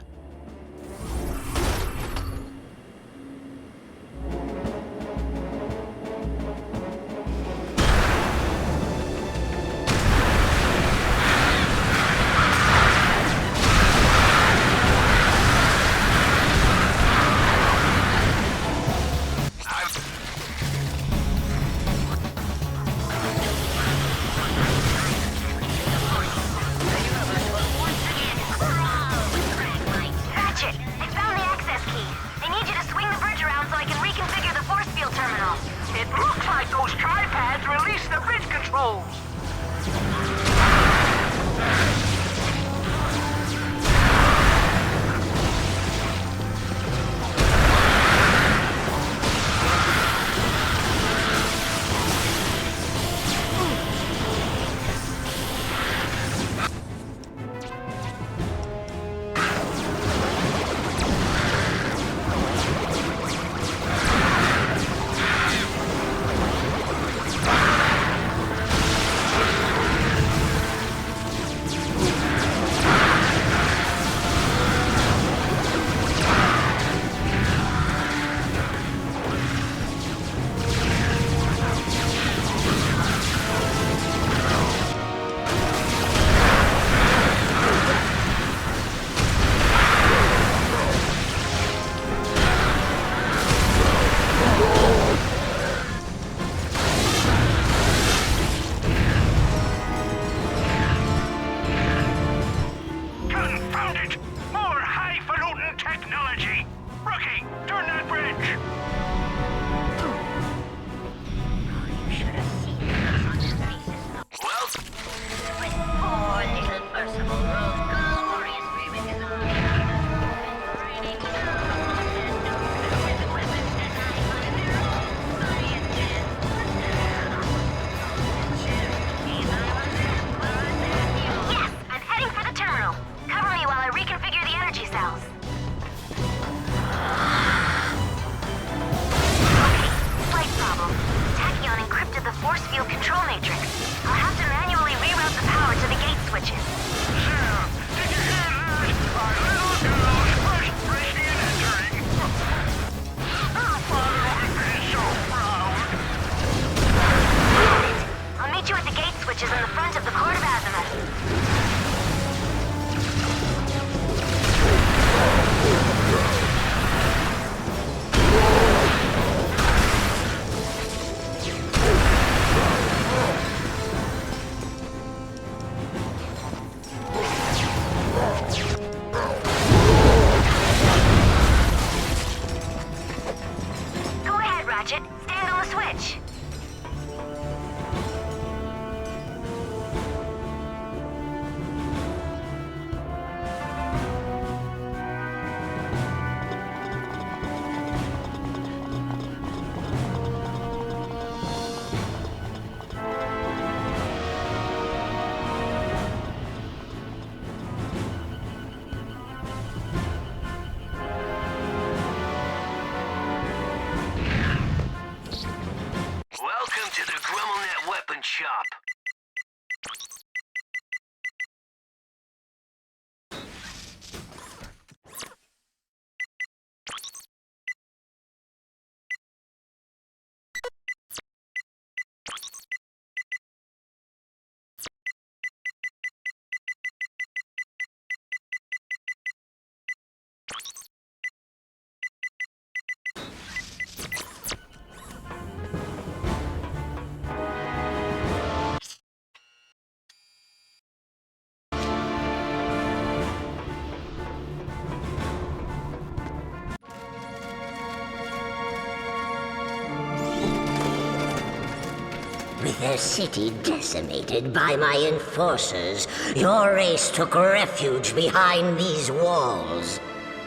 their city decimated by my enforcers, your race took refuge behind these walls.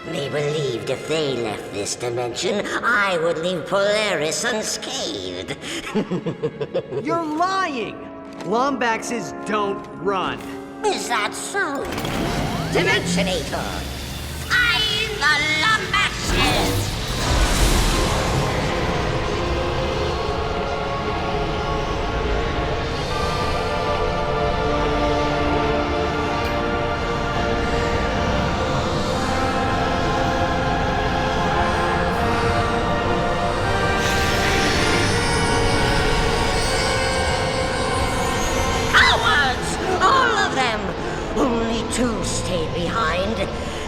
They believed if they left this dimension, I would leave Polaris unscathed. You're lying! Lombaxes don't run. Is that so? Dimensionator! Find the Lombaxes! Two stayed behind,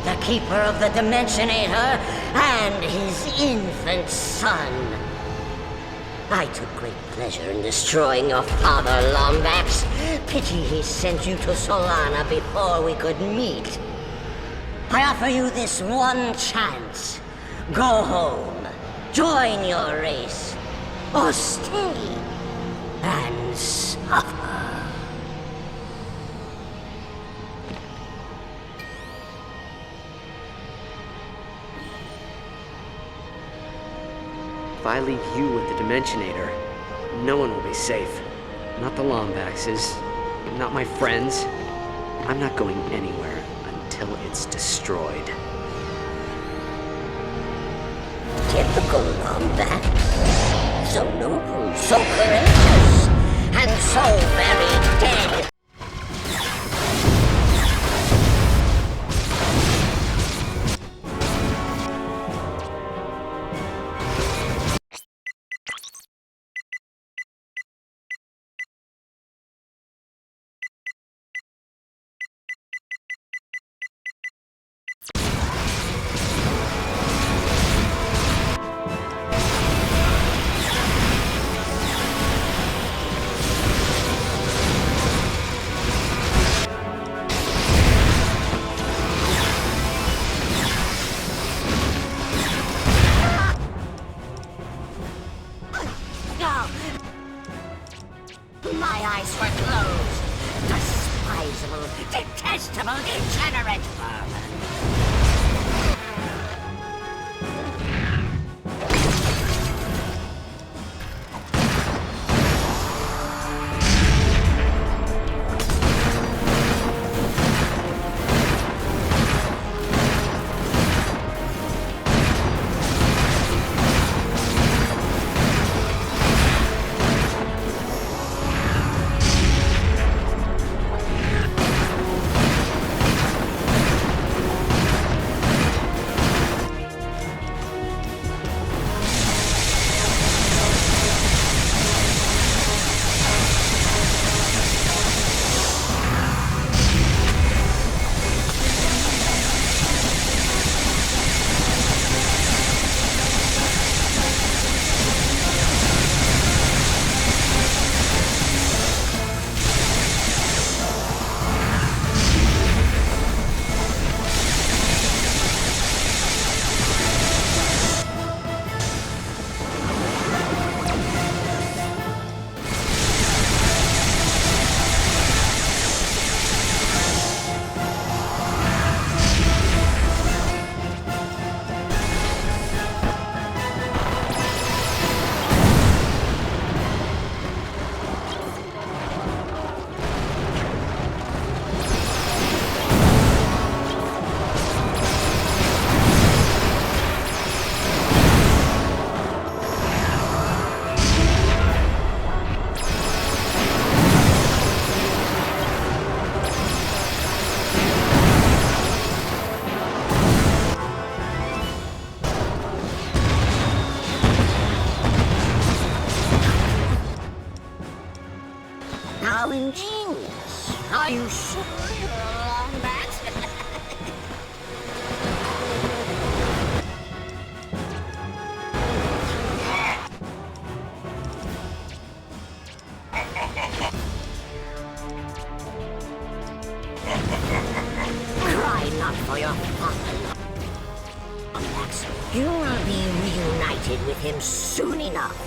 the Keeper of the Dimensionator and his infant son. I took great pleasure in destroying your father, Lombax. Pity he sent you to Solana before we could meet. I offer you this one chance. Go home, join your race, or stay and suffer. If I leave you with the Dimensionator, no one will be safe. Not the Lombaxes, not my friends. I'm not going anywhere until it's destroyed. Typical Lombax. So noble, so courageous, and so very dead. My eyes were closed. Despisable, detestable, degenerate vermin. How ingenious. Are you sure you're along that? Cry not for your father, Lombax. You will be reunited with him soon enough.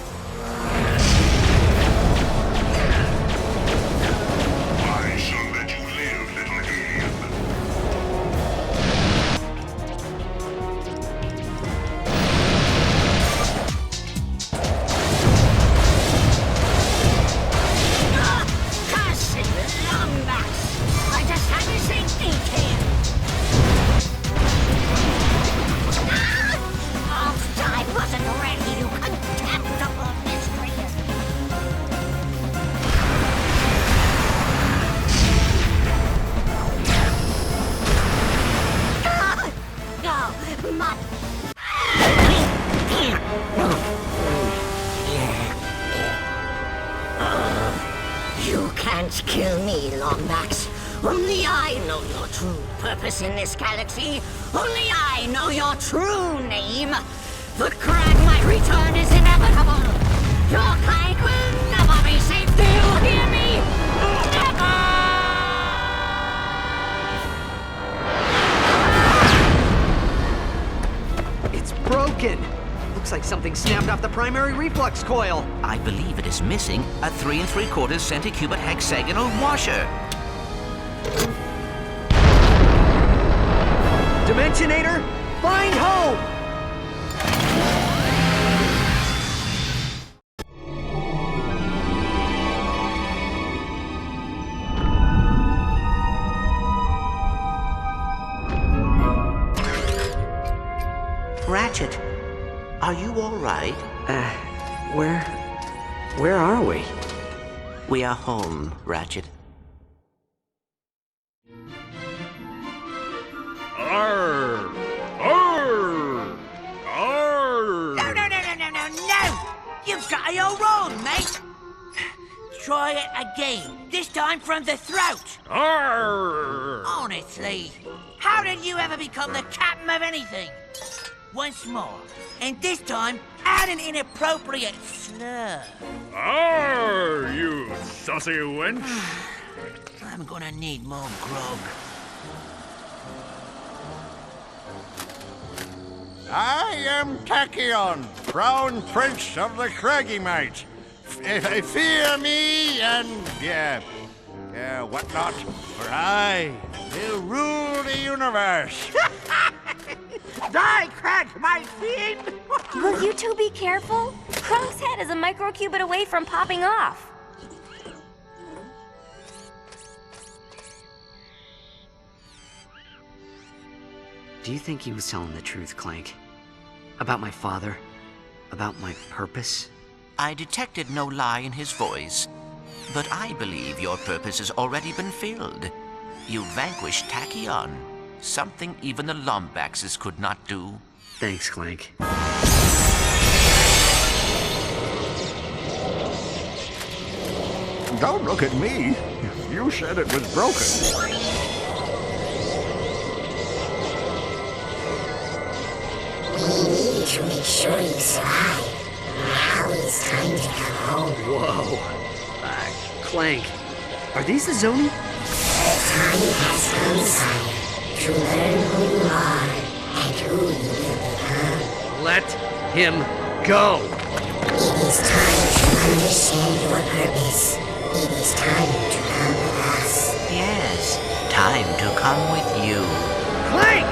can't kill me, Lombax. Only I know your true purpose in this galaxy. Only I know your true name. The Cragmite return is inevitable. Your kind will never be safe. Do you hear me? Never! It's broken! Looks like something snapped off the primary reflux coil. I believe it is missing a 3 3/4 centicubit hexagonal washer. Dimensionator, find home! Ratchet, are you all right? Where are we? We are home, Ratchet. Arr! Arr! Arr! No! You've got it all wrong, mate. Try it again. This time from the throat. Arr! Honestly, how did you ever become the captain of anything? Once more, and this time, add an inappropriate slur. Arr, you saucy wench! I'm gonna need more grog. I am Tachyon, Crown Prince of the Cragmites. Fear me and, whatnot, for I will rule the universe. Die, Cragmite fiend! Will you two be careful? Krong's head is a microcubit away from popping off. Do you think he was telling the truth, Clank? About my father? About my purpose? I detected no lie in his voice, but I believe your purpose has already been filled. You vanquished Tachyon, something even the Lombaxes could not do. Thanks, Clank. Don't look at me. You said it was broken. We need to make sure you survive. Now it's time to come home. Whoa. Clank, are these the Zoni? The time has come, sire, to learn who you are and who you will become. Let him go! It is time to understand your purpose. It is time to come with us. Yes, time to come with you. Clank!